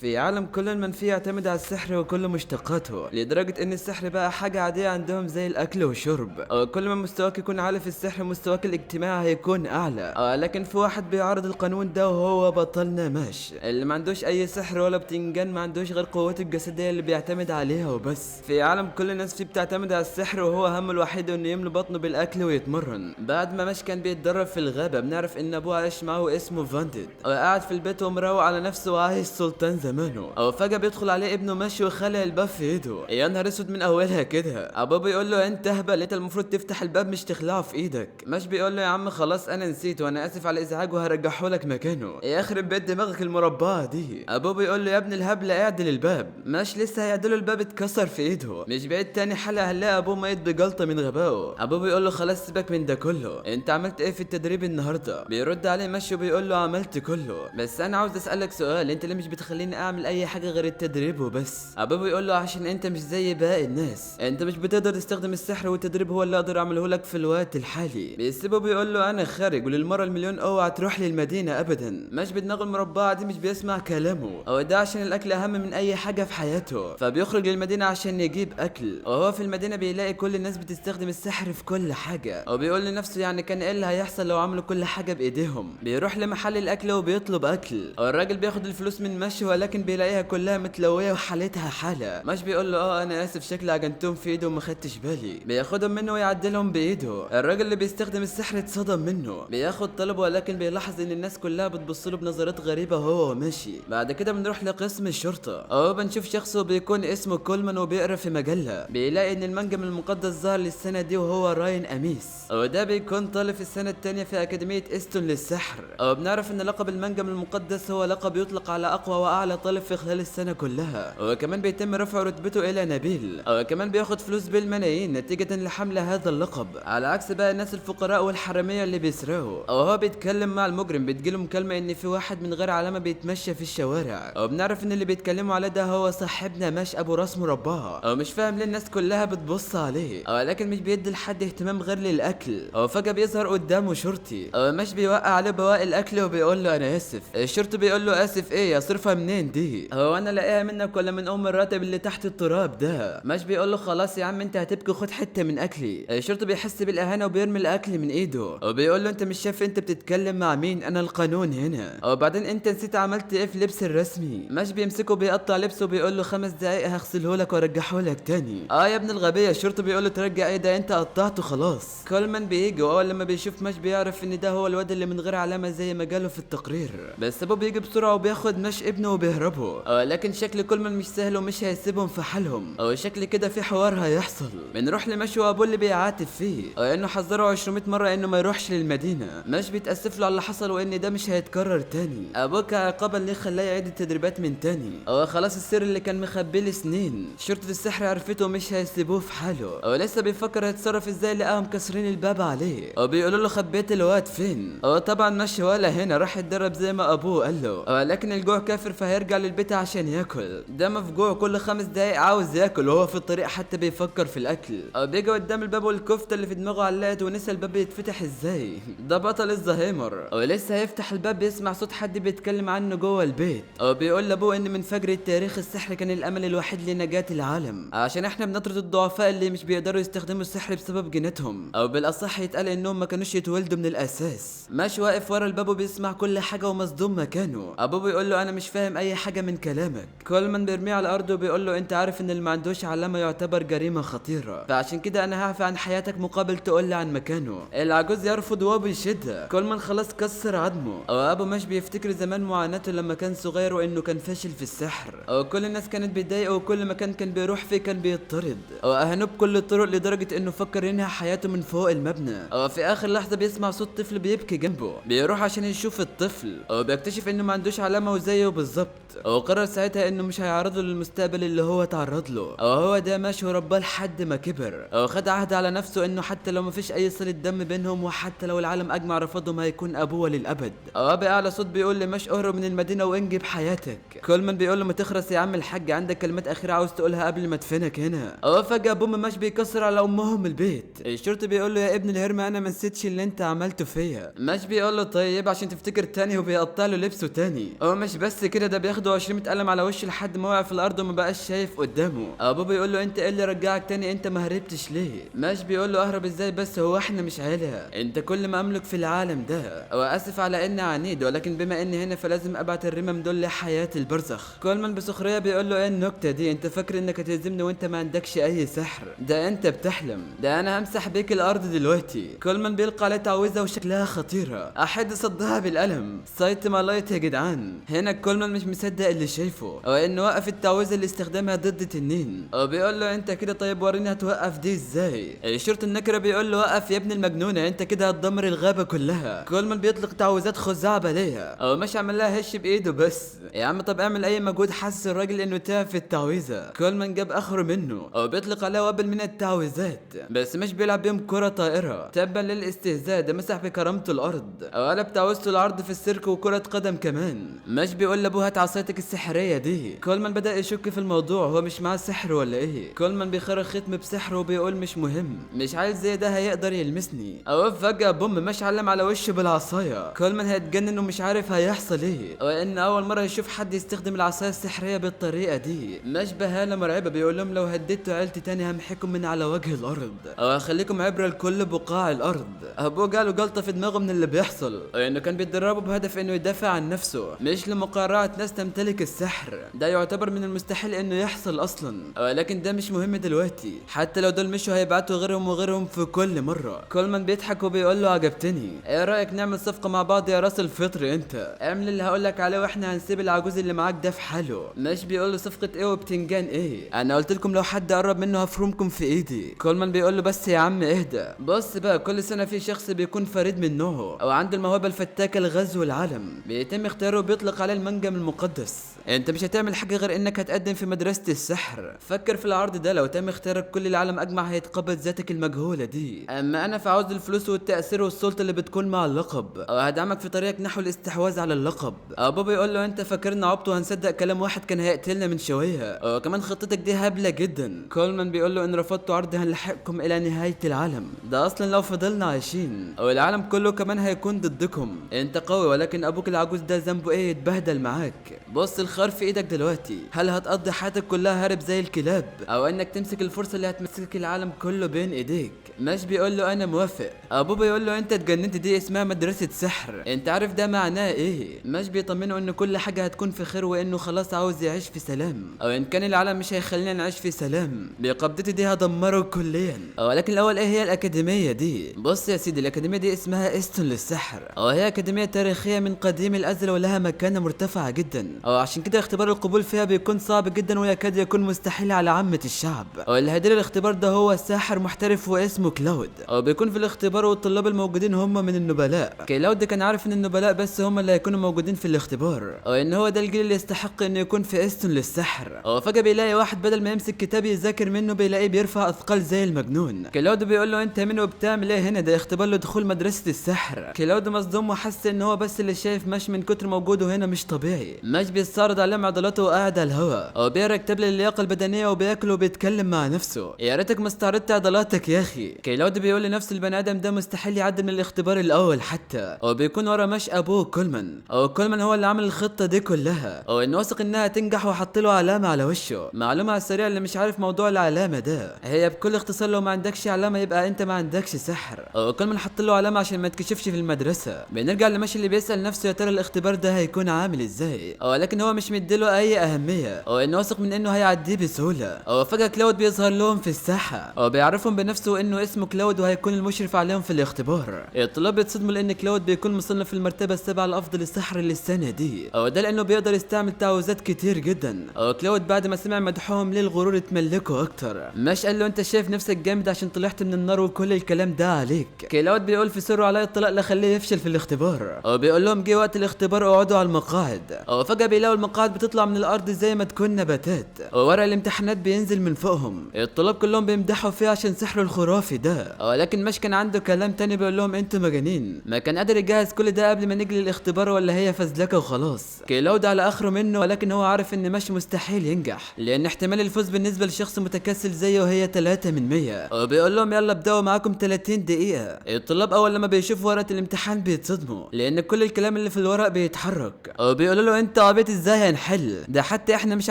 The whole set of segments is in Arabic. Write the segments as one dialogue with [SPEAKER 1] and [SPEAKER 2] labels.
[SPEAKER 1] في عالم كل من فيه يعتمد على السحر وكل مشتقاته، لدرجة ان السحر بقى حاجة عادية عندهم زي الاكل والشرب. كل ما مستواك يكون عالي في السحر مستواك الاجتماعي هيكون اعلى. لكن في واحد بيعارض القانون ده وهو بطلنا ماش اللي ما عندوش اي سحر ولا بتنجان، ما عندوش غير قوته الجسدية اللي بيعتمد عليها وبس. في عالم كل الناس فيه بتعتمد على السحر وهو همه الوحيد انه يملى بطنه بالاكل ويتمرن. بعد ما ماش كان بيتدرب في الغابة، بنعرف ان ابوه عايش معاه واسمه فانديد، قاعد في البيت ومروق على نفسه وعايش سلطان زمانه. فجأة بيدخل عليه ابنه ماشي وخلع الباب في ايده. يا نهار اسود من اولها كده. ابوه بيقول له انت هبل، انت المفروض تفتح الباب مش تخلعه في ايدك. ماش بيقول له يا عم خلاص انا نسيت وانا اسف على الازعاج وهرجعه لك مكانه. يخرب بيت دماغك المربعه دي. ابوه بيقول له يا ابن الهبله اعدل الباب. ماش لسه هيعدله الباب اتكسر في ايده. مش بعيد تاني حلقه هنلاقي ابوه ميت بجلطه من غبائه. ابوه بيقول له خلاص سيبك من ده كله، انت عملت ايه في التدريب النهارده؟ بيرد عليه ماشي وبيقول له عملت كله، بس انا عاوز اسالك سؤال، انت ليه مش بتخليني اعمل اي حاجه غير التدريب وبس؟ ابوه بيقول له عشان انت مش زي باقي الناس، انت مش بتقدر تستخدم السحر والتدريب هو اللي اقدر اعمله لك في الوقت الحالي. بيسيبه بيقول له انا خارج، وللمره المليون اوعى تروح لي المدينه ابدا. مش بدماغه المربعه دي مش بيسمع كلامه، او ده عشان الاكل اهم من اي حاجه في حياته. فبيخرج للمدينه عشان يجيب اكل، وهو في المدينه بيلاقي كل الناس بتستخدم السحر في كل حاجه، وبيقول لنفسه يعني كان ايه اللي هيحصل لو عملوا كل حاجه بايديهم. بيروح لمحل الاكل وبيطلب اكل، والراجل بياخد الفلوس من مشي ولكن بيلاقيها كلها متلويه وحالتها حاله. مش بيقول له انا اسف شكلي عجنتهم في ايده وما خدتش بالي. بياخدهم منه ويعدلهم بايده. الراجل اللي بيستخدم السحر اتصدم منه، بياخد طلبه ولكن بيلاحظ ان الناس كلها بتبص له بنظرات غريبه وهو ماشي. بعد كده بنروح لقسم الشرطه، بنشوف شخص بيكون اسمه كولمان وبيقرا في مجله. بيلاقي ان المنجم المقدس ظهر للسنه دي وهو راين اميس، وده بيكون طالب في السنه الثانيه في اكاديميه استون للسحر. بنعرف ان لقب المنجم المقدس هو لقب يطلق على اقوى واعلى طالب في خلال السنه كلها، وكمان بيتم رفع رتبته الى نبيل، وكمان بياخد فلوس بالملايين نتيجه لحمل هذا اللقب، على عكس بقى الناس الفقراء والحراميه اللي بيسرقوا. وهو بيتكلم مع المجرم بتجيله مكالمه ان في واحد من غير علامه بيتمشى في الشوارع، وبنعرف ان اللي بيتكلموا عليه ده هو صاحبنا ماش ابو راس مربعه. مش فاهم ليه الناس كلها بتبص عليه، ولكن مش بيدي لحد اهتمام غير للاكل. فجاه بيظهر قدامه شرطي، ماش بيوقع عليه بواقي الاكل وبيقول له انا اسف. الشرطي بيقول له اسف ايه، اصرفها منين دي؟ هو انا لاقيها منك ولا من الراتب اللي تحت التراب ده؟ ماش بيقول له خلاص يا عم انت هتبكي خد حته من اكلي. الشرطي بيحس بالاهانه وبيرمي الاكل من ايده، وبيقول له انت مش شايف انت بتتكلم مع مين؟ انا القانون هنا. وبعدين انت نسيت عملت ايه في لبس الرسمي؟ ماش بيمسكه بيقطع لبسه وبيقول له 5 دقايق هغسله لك وارجعه لك تاني. يا ابن الغبيه. الشرطي بيقول له ترجع ايه ده انت قطعته خلاص. كولمان بيجي، واول لما بيشوف ماش بيعرف ان ده هو الواد اللي من غير علامه زي ما قالوا في التقرير. بس ابوه بيجي بسرعه وبياخد ماش ابنه وبيهربوا. لكن شكل كولمان مش سهل ومش هيسيبهم في حالهم، شكل كده في حوار هيحصل. بنروح لماش وابوه اللي بيعاتب فيه، انه حذره 200 مره انه ما يروحش للمدينه. ماش بيتاسف له على اللي حصل وان ده مش هيتكرر تاني. ابوه كعقابا ليه خلاه يعيد التدريبات من تاني. خلاص السر اللي كان مخبيه لسنين شرطه السحر عرفته ومش هيسيبوه في حاله. لسه بيفكر هيتصرف ازاي لقاهم كسرين الباب عليه، وبيقولوا له خبيت الواد فين؟ طبعا ماشي ولا هنا، راح يتدرب زي ما ابوه قال له. لكن الجوع كافر فهيرجع للبيت عشان ياكل. ده مفجوع كل 5 دقايق عاوز ياكل، وهو في الطريق حتى بيفكر في الاكل. بيجي قدام الباب والكفته اللي في دماغه علقت ونسى الباب يتفتح ازاي. ده بطل الزهايمر. ولسه هيفتح الباب بيسمع صوت حد بيتكلم عنه جوه البيت، بيقول لابوه ان من فجر التاريخ السحر كان الامل الوحيد لنجاة العالم، عشان احنا بنطرد الضعفاء اللي مش بيقدروا يستخدموا السحر بسبب جيناتهم، او بالاصح يتقال انهم ما كانوش يتولدوا من الاساس. ماشي واقف ورا الباب وبيسمع كل حاجه ومصدوم مكانه. ابوه بيقول له انا مش فاهم اي حاجه من كلامك. كولمان بيرميه على الارض وبيقول له انت عارف ان اللي ما عندوش علامه يعتبر جريمه خطيره، فعشان كده انا هعفي عن حياتك مقابل تقول لي عن مكانه. العجوز يرفض وبيشدها. كولمان خلاص كسر عظمه. ابو ماش بيفتكر زمان معاناته لما كان صغير وانه كان فاشل في السحر، كل الناس كانت بتضايقه وكل مكان كان بيروح فيه كان بيطرد، اهانوه بكل الطرق لدرجه انه فكر ينهي حياته من فوق المبنى. في اخر لحظه بيسمع صوت طفل بيبكي جنبه، بيروح عشان يشوف الطفل، وبيكتشف انه ما عندوش علامه وزيه بالظبط، وقرر ساعتها انه مش هيعرضه للمستقبل اللي هو تعرض له. هو ده ماشي ورباه لحد ما كبر، وخد عهد على نفسه انه حتى لو مفيش اي صله دم بينهم، وحتى لو العالم اجمع رفضهم هيكون ابوه للابد. بأعلى صوت بيقول لماش اهرب من المدينه وانجب حياتك. كولمان بيقول له ما تخرس يا عم الحاج، عندك كلمات اخيره عاوز تقولها قبل ما ادفنك هنا. فجاه بوم ماش بيكسر على امهم البيت. الشرطي بيقول له يا ابن الهرمه انا ما نسيتش اللي انت عملته فيا. ماش بيقول له طيب عشان تفتكر تاني، وبيقطع له لبسه تاني. مش بس كده، ده بياخده 20 قلم على وشه لحد ما وقع في الارض وما بقاش شايف قدامه. ابوه بيقول له انت ايه اللي رجعك تاني؟ انت ما هربتش ليه؟ ماش بيقول له اهرب ازاي بس؟ هو احنا مش عيله؟ انت كل ما املك في العالم ده. واسف على اني عنيد، ولكن بما اني هنا فلازم ابعت الرمم دول لحياه البرزخ. كولمان بسخريه بيقول له ايه النكته دي؟ انت فاكر انك هتهزمني وانت ما عندكش اي سحر؟ ده انت بتحلم، ده انا همسح بيك الارض دلوقتي. كولمان بيلقى عليه تعويذه وشكلها خطيره، احد صدها بالقلم. سايت ما لايت يا جدعان. هنا كولمان مش مصدق اللي شايفه، وانه وقف التعويذه اللي استخدمها ضد تنين. وبيقول له انت كده طيب وريني هتوقف دي ازاي؟ الشرطي النكره بيقول له وقف يا ابن المجنونه، انت كده هتدمر الغابه كلها. كولمان بيطلق تعويذات خزعبه ليها، او مش عمل لها هش بايده بس. يا عم طب اعمل اي مجهود، حس الراجل انه تعب في التعويذه. كولمان جاب اخره منه، او بيطلق عليه وبل من التعويذات، بس مش بيلعب بيهم كره طائره. تبا للاستهزاء ده مسح بكرامته الارض، او قلب تعويذته العرض في السيرك وكره قدم كمان. مش بيقول لابوه هات عصايتك السحريه دي. كولمان بدا يشك في الموضوع، هو مش معاه سحر ولا ايه؟ كولمان بيخرج ختم بسحر وبيقول مش مهم، مش عايز زي ده هيقدر يلمسني. او فجاه بوم مش علم على وشه بالعصايه. كولمان هيتجنن ومش عارف هيحصل ايه، وان اول مره يشوف حد يستخدم العصايه السحريه بالطريقه دي. مش بهاله مرعبه بيقول لهم لو هددتوا عيلتي تاني همحيكم من على وجه الارض، او هخليكم عبره لكل بقاع الارض. ابوه جاله جلطه في دماغه من اللي بيحصل، وانه كان بيتدربه بهدف انه يدافع عن نفسه، مش لمقارعه ناس تمتلك السحر. ده يعتبر من المستحيل انه يحصل اصلا، ولكن ده مش مهم دلوقتي. حتى لو دول مشوا هيبعتوا غيرهم وغيرهم في كل مره. كولمان بيضحك وبيقول له عجبتني، ايه رايك نعمل صفقه مع بعض يا راس الفطر؟ انت اعمل اللي هقولك عليه واحنا هنسيب العجوز اللي معاك ده في حاله. مش بيقول له صفقه ايه وبتنجان ايه؟ انا قلت لكم لو حد قرب منه هفرمكم في ايدي. كولمان بيقول له بس يا عم اهدى. بص بقى كل سنه في شخص بيكون فريد من نوعه، او عنده الموهبه الفتاكه لغزو العالم، بيتم اختياره وبيطلق عليه المنجم المقدس. انت مش هتعمل حاجه غير انك هتقدم في مدرسه السحر. فكر في العرض ده، لو تم اختيارك كل العالم اجمع هيتقبل ذاتك المجهوله دي. اما انا فعاوز الفلوس والتاثير والسلطه اللي بتكون مع اللقب، او هدعمك في طريقك نحو الاستحواذ على اللقب. بابا يقول له انت فاكرنا عبط وهنصدق كلام واحد كان هيقتلنا من شويه؟ وكمان خطتك دي هبله جدا. كولمان بيقول له ان رفضتوا عرض هنلحقكم الى نهايه العالم، ده اصلا لو فضلنا عايشين او العالم كله كمان هيكون ضدكم. انت قوي ولكن ابوك العجوز ده ذنبه ايه يتبهدل معاك؟ بص الخيار في ايدك دلوقتي، هل هتقضي حياتك كلها هارب زي الكلاب، او انك تمسك الفرصه اللي هتمسك العالم كله بين ايديك؟ مش بيقول له انا موافق. ابوه بيقول له انت اتجننت، دي اسمها مدرسه سحر، انت عارف ده معناه ايه؟ مش بيطمنه ان كل حاجه هتكون في خير وانه خلاص عاوز يعيش في سلام، او ان كان العالم مش هيخلينا نعيش في سلام بقبضتي دي هدمره كليا. ولكن الاول ايه هي الاكاديميه دي؟ بص يا سيدي الأكاديمية دي اسمها استون للسحر، وهي أكاديمية تاريخية من قديم الأزل ولها مكانة مرتفعة جدا، وعشان كده اختبار القبول فيها بيكون صعب جدا ويكاد يكون مستحيل على عامة الشعب. واللي هيدير الاختبار ده هو ساحر محترف واسمه كلاود، وبيكون في الاختبار والطلاب الموجودين هم من النبلاء. كلاود كان عارف ان النبلاء بس هم اللي هيكونوا موجودين في الاختبار، وان هو ده الجيل اللي يستحق انه يكون في استون للسحر. وفجأة بيلاقي واحد بدل ما يمسك كتاب يذاكر منه بيلاقيه بيرفع اثقال زي المجنون. كلاود بيقول له انت مين وبتعمل ايه هنا؟ ده اختبار لدخول مدرسة السحر. كلاود مصدوم وحس ان هو بس اللي شايف مش من كتر موجوده هنا مش طبيعي. مش بيستعرض عليه عضلاته وقاعد على الهواء، وبيقرا كتاب للياقة البدنية وبياكل وبيتكلم مع نفسه. يا ريتك ما استعرضت عضلاتك يا اخي. كلاود بيقول لنفسه البني ادم ده مستحيل يعدي من الاختبار الاول حتى، وبيكون ورا مش ابوه كولمان، او كولمان هو اللي عامل الخطة دي كلها، وانه واثق انها تنجح وحط له علامة على وشه. معلومة على السريع اللي مش عارف موضوع العلامة ده، هي بكل اختصار لو ما عندكش علامة يبقى انت ما عندكش سحر. كولمان حط له علامة عشان ما يتكشفش في المدرسة. بنرجع لماشي اللي بيسأل نفسه يا ترى الاختبار ده هيكون عامل ازاي، ولكن هو مش مديله اي اهمية، وانه واثق من انه هيعديه بسهولة. وفجأة كلاود بيظهر لهم في الساحة، وبيعرفهم بنفسه انه اسمه كلاود وهيكون المشرف عليهم في الاختبار. الطلاب بيتصدموا لان كلاود بيكون مصنف في المرتبة السابعة لافضل السحر للسنة دي، وده لانه بيقدر يستعمل تعويذات كتير جدا. وكلاود بعد ما سمع مدحهم ليه الغرور اتملكه اكتر. مش قال له انت شايف نفسك جامد عشان طلعت من النار وكل الكلام ده عليك. كلاود بيقول في سره على الطلاق لخليه يفشل في الاختبار، وبيقول لهم جه وقت الاختبار اقعدوا على المقاعد. وفجأة بيلاقوا المقاعد بتطلع من الارض زي ما تكون نباتات، وورق الامتحانات بينزل من فوقهم. الطلاب كلهم بيمدحوا فيه عشان سحره الخرافي ده، ولكن مش كان عنده كلام تاني بيقول لهم انتوا مجانين، ما كان قادر يجهز كل ده قبل ما نجي للاختبار ولا هي فزلكه وخلاص. كلاود على اخره منه، ولكن هو عارف ان مش مستحيل ينجح لان احتمال الفوز بالنسبه لشخص متكاسل زيه هي 3 من 100. وبيقول لهم يلا ابداوا معاكم 30 دقيقه. الطلاب اول لما بيشوفوا ورقه الامتحان بيتصدموا لان كل الكلام اللي في الورق بيتحرك، وبيقولوا له انت انت عبيط ازاي هنحل ده؟ حتى احنا مش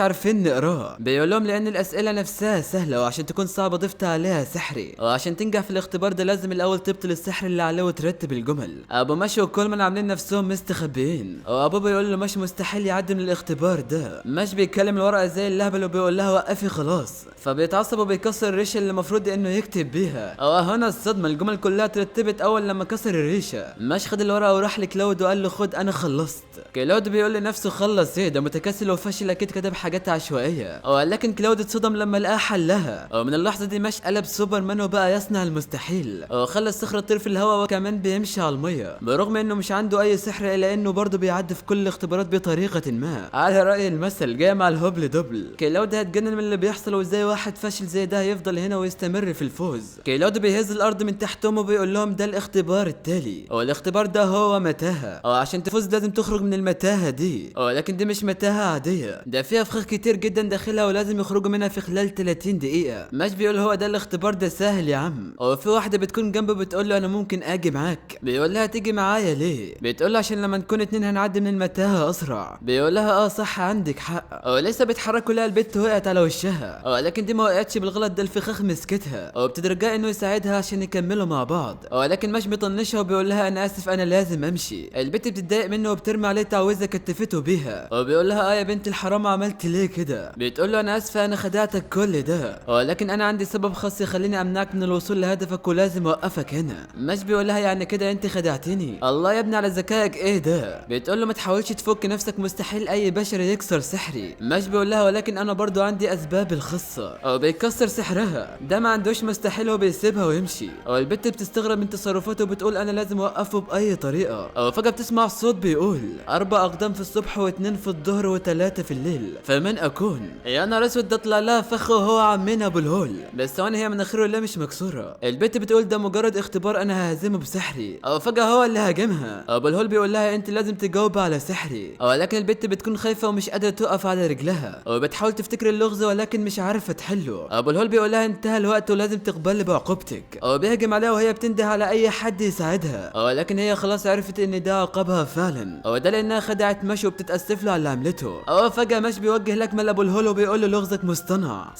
[SPEAKER 1] عارفين نقراه. بيقول لهم لان الاسئله نفسها سهله، وعشان تكون صعبه ضفت عليها سحري، وعشان تنجح في الاختبار ده لازم الاول تبطل السحر اللي عليه وترتب الجمل. ابو ماشي وكولمان عاملين نفسهم مستخبيين، وابو بيقول له مش مستحيل يعدي من الاختبار ده. مش بيتكلم الورقه زي اللهبل وبيقول لها وقفي خلاص، فبيتعصب وبيكسر الريشه اللي المفروض انه يكتب بيها. هنا الصدمه، الجمل كلها ترتبت اول لما كسر الريشه. مش خد الورقه وراح لكلاود وقال له خد انا خلصت. كلاود بيقول لنفسه خلص ايه ده متكاسل وفاشل اكيد كتب حاجات عشوائيه. لكن كلاود اتصدم لما لقاه حلها، ومن اللحظه دي مش قلب سوبرمان وبقى يصنع المستحيل، وخلى الصخره تطير في الهواء وكمان بيمشي على الميه، برغم انه مش عنده اي سحر الا انه برضه بيعدي في كل الاختبارات بطريقه ما. على راي المثل جاي مع الهبل دبل. كلاود هتجنن من اللي بيحصل، وازاي واحد فاشل زي ده يفضل هنا ويستمر في الفوز. كلاود بيهز الارض من تحتهم وبيقول لهم ده الاختبار التالي، والاختبار ده هو متاهه، وعشان تفوز لازم تخرج من المتاهه دي. لكن دي مش متاهه عاديه، ده فيها فخاخ كتير جدا داخلها ولازم يخرجوا منها في خلال 30 دقيقه. مش بيقول هو ده الاختبار ده سهل يا عم. وفي واحده بتكون جنبه بتقول له انا ممكن اجي معاك. بيقول لها تيجي معايا ليه؟ بتقول له عشان لما نكون اتنين هنعدي من المتاهه اسرع. بيقول لها صح عندك حق. ولسه بيتحركوا لها البت وقعت على وشها، لكن دي ما وقعتش بالغلط، ده الفخاخ مسكتها وبتدرجها انه يساعدها عشان يكملوا مع بعض. ولكن مش بيطنشها وبيقول لها انا اسف انا لازم امشي. البت بتتضايق منه وبترمي عليه تعويذه كتفته بيها، وبيقول لها يا بنت الحرام عملت ليه كده؟ بتقول له انا اسفه انا خدعتك كل ده، ولكن انا عندي سبب خاص يخليني امنعك من الوصول لهدفك ولازم اوقفك هنا. مش بيقول لها يعني كده انت خدعتني؟ الله يا ابني على ذكائك ايه ده؟ بتقول له ما تحاولش تفك نفسك، مستحيل اي بشر يكسر سحري. مش بيقول لها ولكن انا برضو عندي اسباب الخاصه، بيكسر سحرها، ده ما عندوش مستحيل وبيسيبها ويمشي. البت بتستغرب من تصرفاته وبتقول انا لازم اوقفه باي طريقه. وفجاه بتسمع صوت بيقول 4 اقدام في الصبح و2 في الظهر و3 في الليل، فمن اكون؟ يا نهار اسود، ده طلع لها فخ وهو عمنا ابو الهول، بس ثواني هي مناخيره اللي مش مكسوره. البت بتقول ده مجرد اختبار انا ههزمه بسحري. فجاه هو اللي هاجمها. ابو الهول بيقول لها انت لازم تجاوب على سحري، ولكن البت بتكون خايفه ومش قادره تقف على رجلها، وبتحاول تفتكر اللغز ولكن مش عارفه تحله. ابو الهول بيقول لها انتهى الوقت ولازم تقبلي بعقوبتك، وبيهجم عليها وهي بتنده على اي حد يساعدها، ولكن هي خلاص عرفت ان ده عقابها فعلا، وده لانها خدعت مشي وبتتاسف له على اللي عملته. فجاه مش بيوجه لكمه لابو الهول وبيقول له لغزك مصطنع.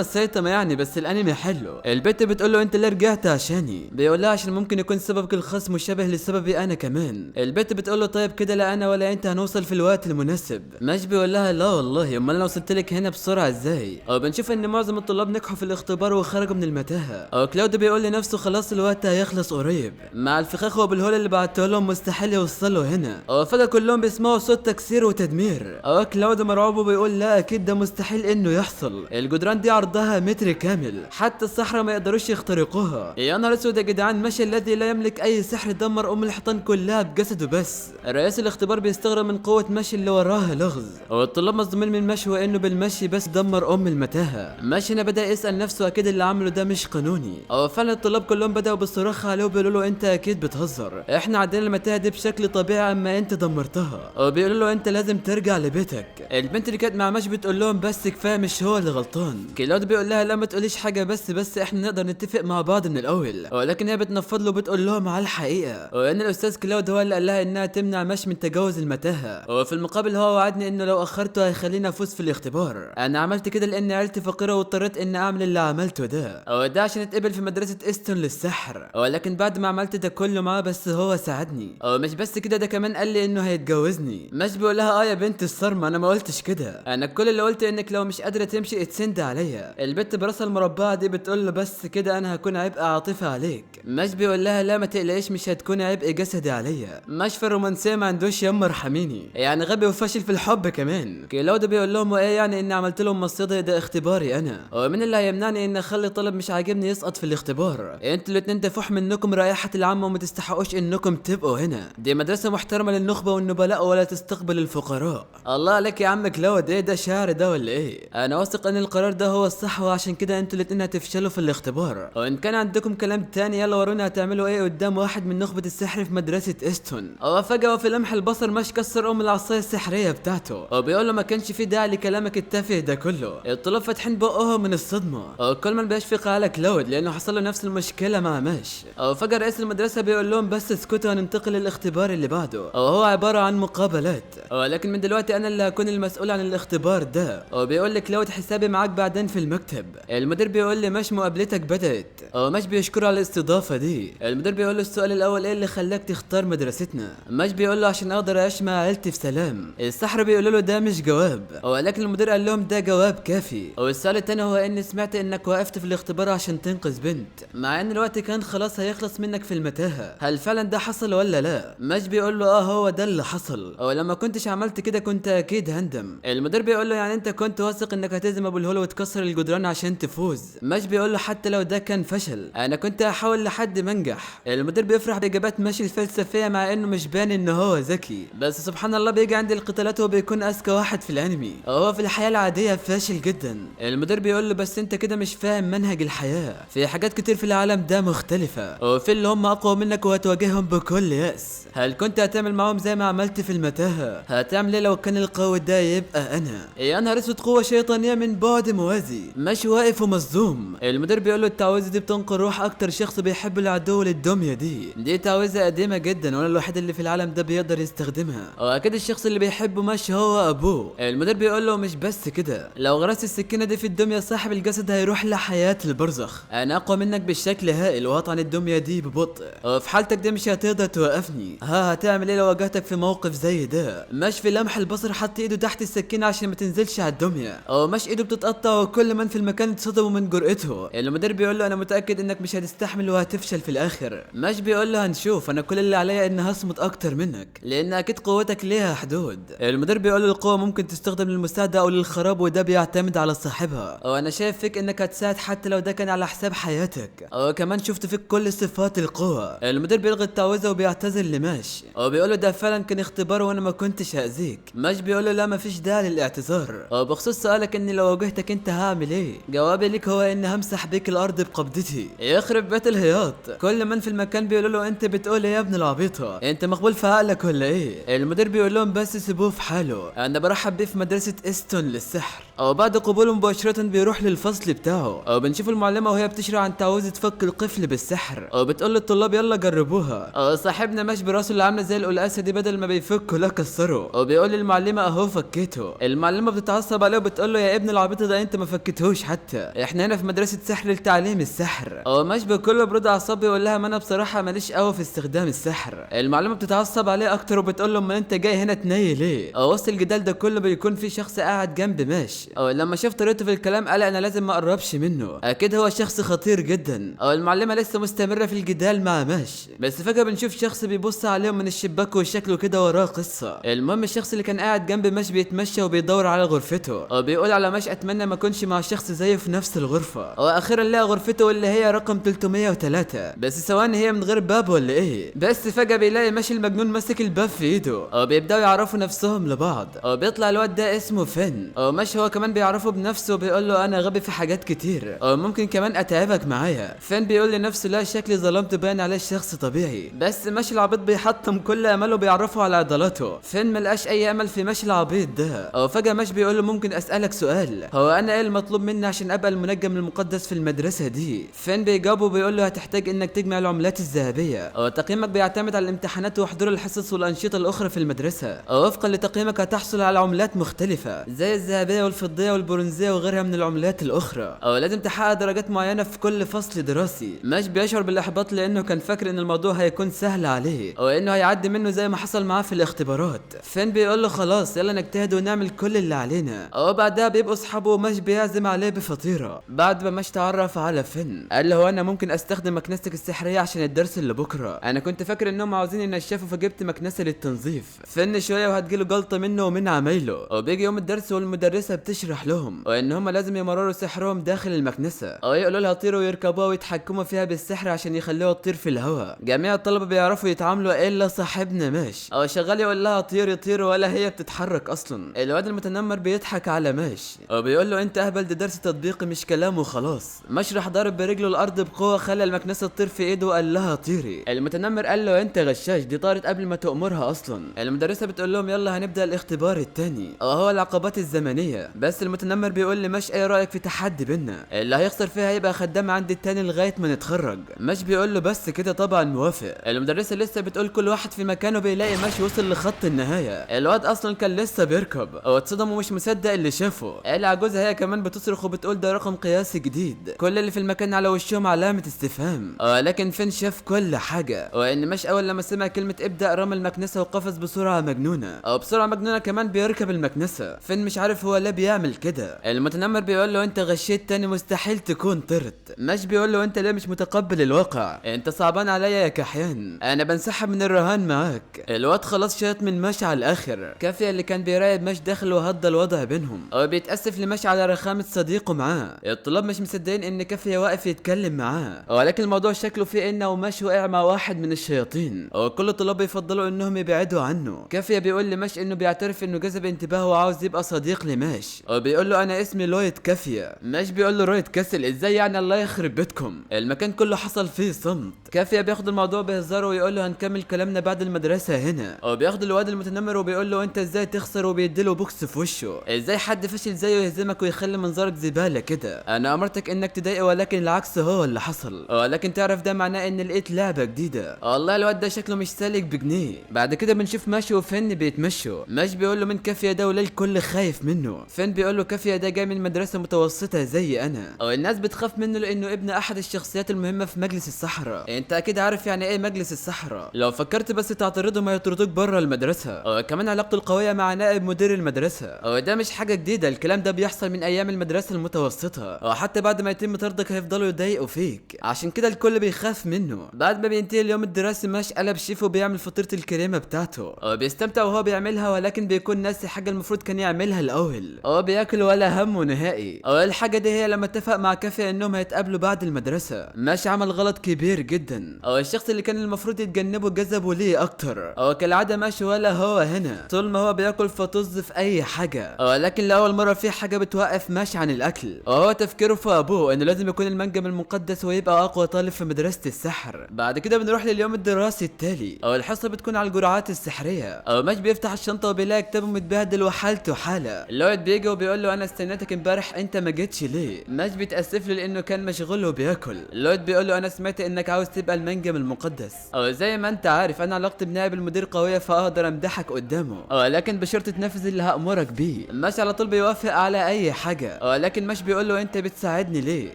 [SPEAKER 1] سايتاما يعني، بس الانمي حلو. البت بتقول له انت اللي رجعت عشاني. بيقول لها عشان ممكن يكون سببك الخاص مشابه لسببي انا كمان. البت بتقول له طيب كده لا انا ولا انت هنوصل في الوقت المناسب. مش بيقول لها لا والله، امال انا وصلت لك هنا بسرعه ازاي؟ بنشوف ان معظم الطلاب نجحوا في الاختبار وخرجوا من المتاهه. كلاود بيقول لنفسه خلاص الوقت هيخلص قريب، مع الفخاخ وابو الهول اللي بعته لهم مستحيل يوصلوا هنا. فجاه كلهم بيسمعوا صوت تكسير وتدمير. كلاود مرعوب وبيقول لا اكيد ده مستحيل انه يحصل، الجدران دي عرضها متر كامل، حتى الصحراء ما يقدروش يخترقوها. يا نهار اسود يا جدعان، مشي الذي لا يملك اي سحر دمر الحيطان كلها بجسده بس. رئيس الاختبار بيستغرب من قوه مشي اللي وراها لغز، والطلاب مصدومين من مشي وانه بالمشي بس دمر المتاهه. مشي هنا بدا يسال نفسه اكيد اللي عمله ده مش قانوني. فعلا الطلاب كلهم بداوا بالصراخ عليه وبيقولوا له انت اكيد بتهزر، احنا عدينا المتاهه دي بشكل طبيعي اما انت دمرتها. وبيقولوا له انت لازم ترجع لبيتك. البنت اللي كانت مع مشي بتقول لهم بس كفايه مش هو اللي غلطان. كلاود بيقول لها لا ما تقوليش حاجه، بس احنا نقدر نتفق مع بعض من الاول. ولكن هي بتنفض له وبتقول لهم على الحقيقه، وان الاستاذ كلاود هو اللي قال لها انها تمنع مشي من تجاوز المتاهه، وفي المقابل هو وعدني انه لو اخرته هيخليني افوز في الاختبار. انا عملت كده لان عيلتي فقيره واضطريت اني اعمل اللي عملته ده، وده عشان اتقبل في مدرسه استون للسحر. ولكن بعد ما عملت ده كله معاه بس هو ساعدني، ومش بس كده ده كمان قال لي انه هيتجوزني. مش بيقول لها يا بنت الصرمه انا ما قلتش كده، انا كل اللي قلت انك لو مش قادره تمشي اتسند عليا. البت براسها المربعه دي بتقول له بس كده انا هكون عبء عاطفي عليك. مش بيقول لها لا ما تقلقيش مش هتكون عبء جسدي عليا. مش في الرومانسيه ما عندوش يما ارحميني، يعني غبي وفاشل في الحب كمان. كلاود بيقول لهم ايه يعني اني عملت لهم مصيده، ده اختباري انا، ومن اللي هيمنعني ان اخلي طلب مش عاجبني يسقط في الاختبار؟ انتوا الاتنين تفوح منكم رائحه العامه وما تستحقوش انكم تبقوا هنا، دي مدرسه محترمه للنخبه والنبلاء ولا تستقبل الفقراء. الله عليك يا عم كلاود، ايه ده شعر ده ولا ايه؟ انا واثق ان القرار ده هو الصح، وعشان كده انتوا الاتنين هتفشلوا في الاختبار. وان كان عندكم كلام تاني يلا ورونا هتعملوا ايه قدام واحد من نخبه السحر في مدرسه استون. وفجاه وفي لمح البصر مش كسر العصايه السحريه بتاعته، وبيقول له ما كانش في داعي لكلامك التافه ده كله. الطلاب فاتحين بقهم من الصدمه، وكولمان بيشفق على كلاود لانه حصل له نفس المشكله مع ماش. وفجاه رئيس المدرسه بيقول لهم بس اسكتوا هننتقل للاختبار اللي بعده، وهو عباره عن مقابلات. ولكن من دلوقتي انا اللي هكون المسؤول عن الاختبار ده. وبيقول لك لو حسابي معاك بعدين في المكتب. المدير بيقول لي مش مقابلتك بدأت، مش بيشكر على الاستضافة دي. المدير بيقول له السؤال الاول ايه اللي خلاك تختار مدرستنا؟ مش بيقول له عشان اقدر اعيش مع عيلتي في سلام. السحرة بيقولوا له ده مش جواب، ولكن المدير قال لهم ده جواب كافي. والسؤال التاني هو اني سمعت انك وقفت في الاختبار عشان تنقذ بنت، مع ان الوقت كان خلاص هيخلص منك في المتاهة. هل فعلا ده حصل ولا لا؟ مش بيقول له هو ده اللي حصل، ولما كنتش عملت كده كنت اكيد هندم. المدير بيقول له يعني انت كنت واثق انك هتهزم ابو الهول وتكسر الجدران عشان تفوز. مش بيقول له حتى لو ده كان فشل انا كنت هحاول لحد ما انجح. المدير بيفرح باجابات ماشي الفلسفيه مع انه مش بان ان هو ذكي، بس سبحان الله بيجي عند القتالات وبيكون اذكى واحد في الانمي. هو في الحياه العاديه فاشل جدا. المدير بيقول له بس انت كده مش فاهم منهج الحياه، في حاجات كتير في العالم ده مختلفه، وفي اللي هم اقوى منك وهتواجههم بكل يأس. هل كنت هتعمل معاهم زي ما عملت في المتاهه؟ هتعمل ايه لو كان القوي ده يبقى انا؟ يا نهار اسود، قوه شيطانيه من بعد موازي، مش واقف ومصدوم. المدير بيقول له التعويذه دي بتنقل روح اكتر شخص بيحب العدو للدميه دي تعويذه قديمه جدا وانا الوحيد اللي في العالم ده بيقدر يستخدمها، واكيد الشخص اللي بيحبه مش هو ابوه. المدير بيقول له مش بس كده، لو غرست السكينه دي في الدميه صاحب الجسد هيروح لحياه البرزخ. انا اقوى منك بالشكل هائل وهطعن الدميه دي ببطء، وفي حالتك دي مش هتقدر توقفني. هتعمل ايه لو واجهتك في موقف زي ده؟ مش في لمح البصر حط ايده تحت السكينه عشان ما تنزلش على الدميه، مش ايده بتتقطع وكل من في المكان اتصدموا من جرأته. المدير بيقول له انا متاكد انك مش هتستحمل وهتفشل في الاخر. مش بيقول له هنشوف، انا كل اللي عليا ان هصمت اكتر منك لان اكيد قوتك ليها حدود. المدير بيقول له القوه ممكن تستخدم للمساعده او للخراب وده بيعتمد على صاحبها، وانا شايف فيك انك هتساعد حتى لو ده كان على حساب حياتك، وكمان شفت فيك كل صفات القوه. المدير بيلغي التعويذه وبيعتذر لماش، وبيقول له ده فعلا كان اختبار وانا ما كنتش هاذيك. مش بيقول له لا مفيش داعي للاعتذار. وبخصوص سؤالك اني لو واجهتك انت هعمل ايه، جوابي ليك هو اني همسح بيك الارض بقبضتي. يخرب بيت الهياط، كل من في المكان بيقولوا له انت بتقول ايه يا ابن العبيطه، انت مقبول في عقلك ولا ايه؟ المدير بيقول لهم بس سيبوه في حاله، انا برحب بيه في مدرسه استون للسحر. وبعد قبوله مباشره بيروح للفصل بتاعه، وبنشوف المعلمه وهي بتشرح عن تعويذه فك القفل بالسحر، وبتقول للطلاب يلا جربوها. صاحبنا مش براسه اللي عامله زي القلقاسه دي بدل ما بيفكه لا كسره، وبيقول للمعلمه اهو فكيته. المعلمه بتتعصب عليه وبتقول له يا ابن العبيط ده انت ما فكتهوش، حتى احنا هنا في مدرسه سحر لتعليم السحر. مش بكل برود اعصاب بيقول لها ما انا بصراحه ماليش قوي في استخدام السحر. المعلمه بتتعصب عليه اكتر وبتقول له ما انت جاي هنا تنيل ليه؟ وسط الجدال ده كله بيكون في شخص قاعد جنب ماشي، لما شاف طريقته في الكلام قال انا لازم ما اقربش منه، اكيد هو شخص خطير جدا. المعلمه لسه مستمره في الجدال مع ماشي، بس فجاه بنشوف شخص بيبص عليهم من الشباك وشكله كده وراه قصه. المهم الشخص اللي كان قاعد جنب ماشي بيتمشى وبيدور على غرفته، وبيقول على ماشي اتمنى ما اكونش مع شخص زيه في نفس الغرفه. واخيرا لقى غرفته واللي هي رقم 303. بس ثواني هي من غير باب ولا ايه؟ بس فجاه بيلاقي ماشي المجنون ماسك الباب في ايده، وبيبداوا يعرفوا نفسهم لبعض، وبيطلع الواد ده اسمه فين، وماشي هو كمان بيعرفه بنفسه وبيقول له انا غبي في حاجات كتير وممكن كمان اتعبك معايا. فين بيقول لنفسه لا شكلي ظلمت باين عليه شخص طبيعي، بس ماشي العبيط بيحطم كل امله بيعرفه على عضلاته. فين ملقاش اي امل في ماشي العبيط ده، وفجاه ماشي بيقول له ممكن اسالك سؤال، هو انا ايه المطلوب مني عشان ابقى المنجم المقدس في المدرسه دي؟ فين بيجاوبه بيقول له هتحتاج انك تجمع العملات الذهبيه، وتقييمك بيعتمد على الامتحانات وحضور الحصص والانشطه الاخرى في المدرسه، ووفقا لتقييمك هتحصل على عملات مختلفه زي الذهبيه والفضيه والبرونزيه وغيرها من العملات الاخرى، لازم تحقق درجات معينه في كل فصل دراسي. مش بيشعر بالاحباط لانه كان فاكر ان الموضوع هيكون سهل عليه وانه هيعدي منه زي ما حصل معاه في الاختبارات. فين بيقول له خلاص يلا نجتهد ونعمل كل اللي علينا، وبعدها بيبقوا اصحابه ومش بيعزم عليه بفطيره. بعد ما مش تعرف على فين قال له انا ممكن استخدم مكنستك السحريه عشان الدرس اللي بكره، انا كنت فاكر انهم عاوزين ينشفوا فجبت مكنسه للتنظيف. فن شويه وهتجيله جلطه منه ومن عمايله، وبيجي يوم الدرس والمدرسه بتشرح لهم وان هم لازم يمرروا سحرهم داخل المكنسه، او يقولوا لها طيروا ويركبوها ويتحكموا فيها بالسحر عشان يخلوها تطير في الهواء. جميع الطلبه بيعرفوا يتعاملوا الا صاحبنا ماش، شغال يقول لها طير يطير ولا هي بتتحرك اصلا. الواد المتنمر بيضحك على ماش وبيقول له انت اهبل، ده درس تطبيقي مش كلام وخلاص. ماش راح ضارب برجله الارض بقوه خلى المكنسه تطير في ايده وقال لها طيري. المتنمر قال له انت غشاش، دي طارت قبل ما تأمرها اصلا. المدرسه بتقول لهم يلا هنبدا الاختبار الثاني وهو العقبات الزمنيه، بس المتنمر بيقول لماش ايه رايك في تحدي بينا، اللي هيخسر فيها هيبقى خدام عند التاني لغايه ما نتخرج. ماش بيقول له بس كده طبعا موافق. المدرسه لسه بتقول كل واحد في مكانه بيلاقي ماش وصل لخط النهايه. النهايه. الواد اصلا كان لسه بيركب واتصدم ومش مصدق اللي شافه. العجوزه هي كمان بتصرخ وبتقول ده رقم قياسي جديد. كل اللي في المكان على وشهم علامه استفهام. لكن فين شاف كل حاجه، وان مش اول لما سمع كلمه ابدا رمى المكنسه وقفز بسرعه مجنونه، بسرعه مجنونه كمان بيركب المكنسه. فين مش عارف هو ليه بيعمل كده. المتنمر بيقول له انت غشيت تاني مستحيل تكون طرت. مش بيقول له انت ليه مش متقبل الواقع، انت صعبان عليا يا كحيان، انا بنسحب من الرهان معاك. الواد خلاص شاط من مش على الاخر. كافيه اللي كان بيراقب مش داخل وهدى الوضع بينهم، بيتاسف لمش على رخامه صديقه معاه. الطلاب مش مصدقين ان كافيه واقف يتكلم معاه، ولكن الموضوع شكله فيه انه ومش وقع مع واحد من الشياطين، وكل الطلاب بيفضلوا انهم يبعدوا عنه. كافيه بيقول لمش انه بيعترف انه جذب انتباهه وعاوز يبقى صديق لمش، وبيقول له انا اسمي لويد كافيه. مش بيقول له رويد كاسل ازاي يعني، الله يخرب بيتكم. المكان كله حصل فيه صمت. كافيه بياخد الموضوع بهزار ويقول له هنكمل كلامنا بعد المدرسه هنا، وبياخد الواد المتنمر وبيقول له انت ازاي تخسر، وبيديله بوكس في وشه. ازاي حد فشل زيه يهزمك ويخلي منظرك زباله كده. انا امرتك انك تضايقه ولكن العكس هو اللي حصل، ولكن تعرف ده معناه ان لقيت لعبه جديده. والله الواد ده شكله مش سالك بجنيه. بعد كده بنشوف ماشي وفن بيتمشوا. مش بيقول له من كافيه ده وليه الكل خايف منه. فن بيقول له كافيه ده جاي من مدرسه متوسطه زي انا، والناس بتخاف منه لانه ابن احد الشخصيات المهمه في مجلس الصحراء. انت اكيد عارف يعني ايه مجلس الصحراء، لو فكرت بس تعترضهم هيطردوك بره المدرسه. وكمان علاقته القويه مع نائب مدير المدرسه، وده مش حاجه جديده، الكلام ده بيحصل من ايام المدرسه المتوسطه، وحتى بعد ما يتم طردك هيفضلوا يضايقوا فيك، عشان كده الكل بيخاف منه. بعد ما بينتهي اليوم الدراسي ماش قلب شيف وبيعمل فطيره الكريمه بتاعته، وبيستمتع وهو بيعملها، ولكن بيكون ناسي حاجه المفروض كان يعملها الاول. هو بياكل ولا همه نهائي. الحاجه دي هي لما اتفق مع كافيه انهم هيتقابلوا بعد المدرسه. ماش عمل غلط كبير جدا، الشخص اللي كان المفروض يتجنبه جذبه ليه اكتر. كالعاده ماشي ولا هو هنا طول ما هو بياكل فطز في اي حاجه، ولكن لاول مره في حاجه بتوقف ماشي عن الاكل، وهو تفكيره في ابوه انه لازم يكون المنجم المقدس ويبقى اقوى طالب في مدرسه السحر. بعد كده بنروح لليوم الدراسي التالي، الحصه بتكون على الجرعات السحريه. ماش بيفتح الشنطه وبيلاقي كتابه متبهدل وحالته حاله. لويد بيجي وبيقول له انا استنيتك امبارح انت ما جيتش ليه. ماش بيتاسف له لانه كان مشغول وبياكل. لويد بيقول له انا سمعت انك عاوز تبقى المنجم المقدس، زي ما انت عارف انا علاقتي بنائب المدير قويه فاقدر امدحك قدامه، ولكن بشرط تنفذ اللي هامرك بيه. ماش على طول بيوافق على اي حاجه، ولكن ماش بيقول له انت بتساعدني ليه.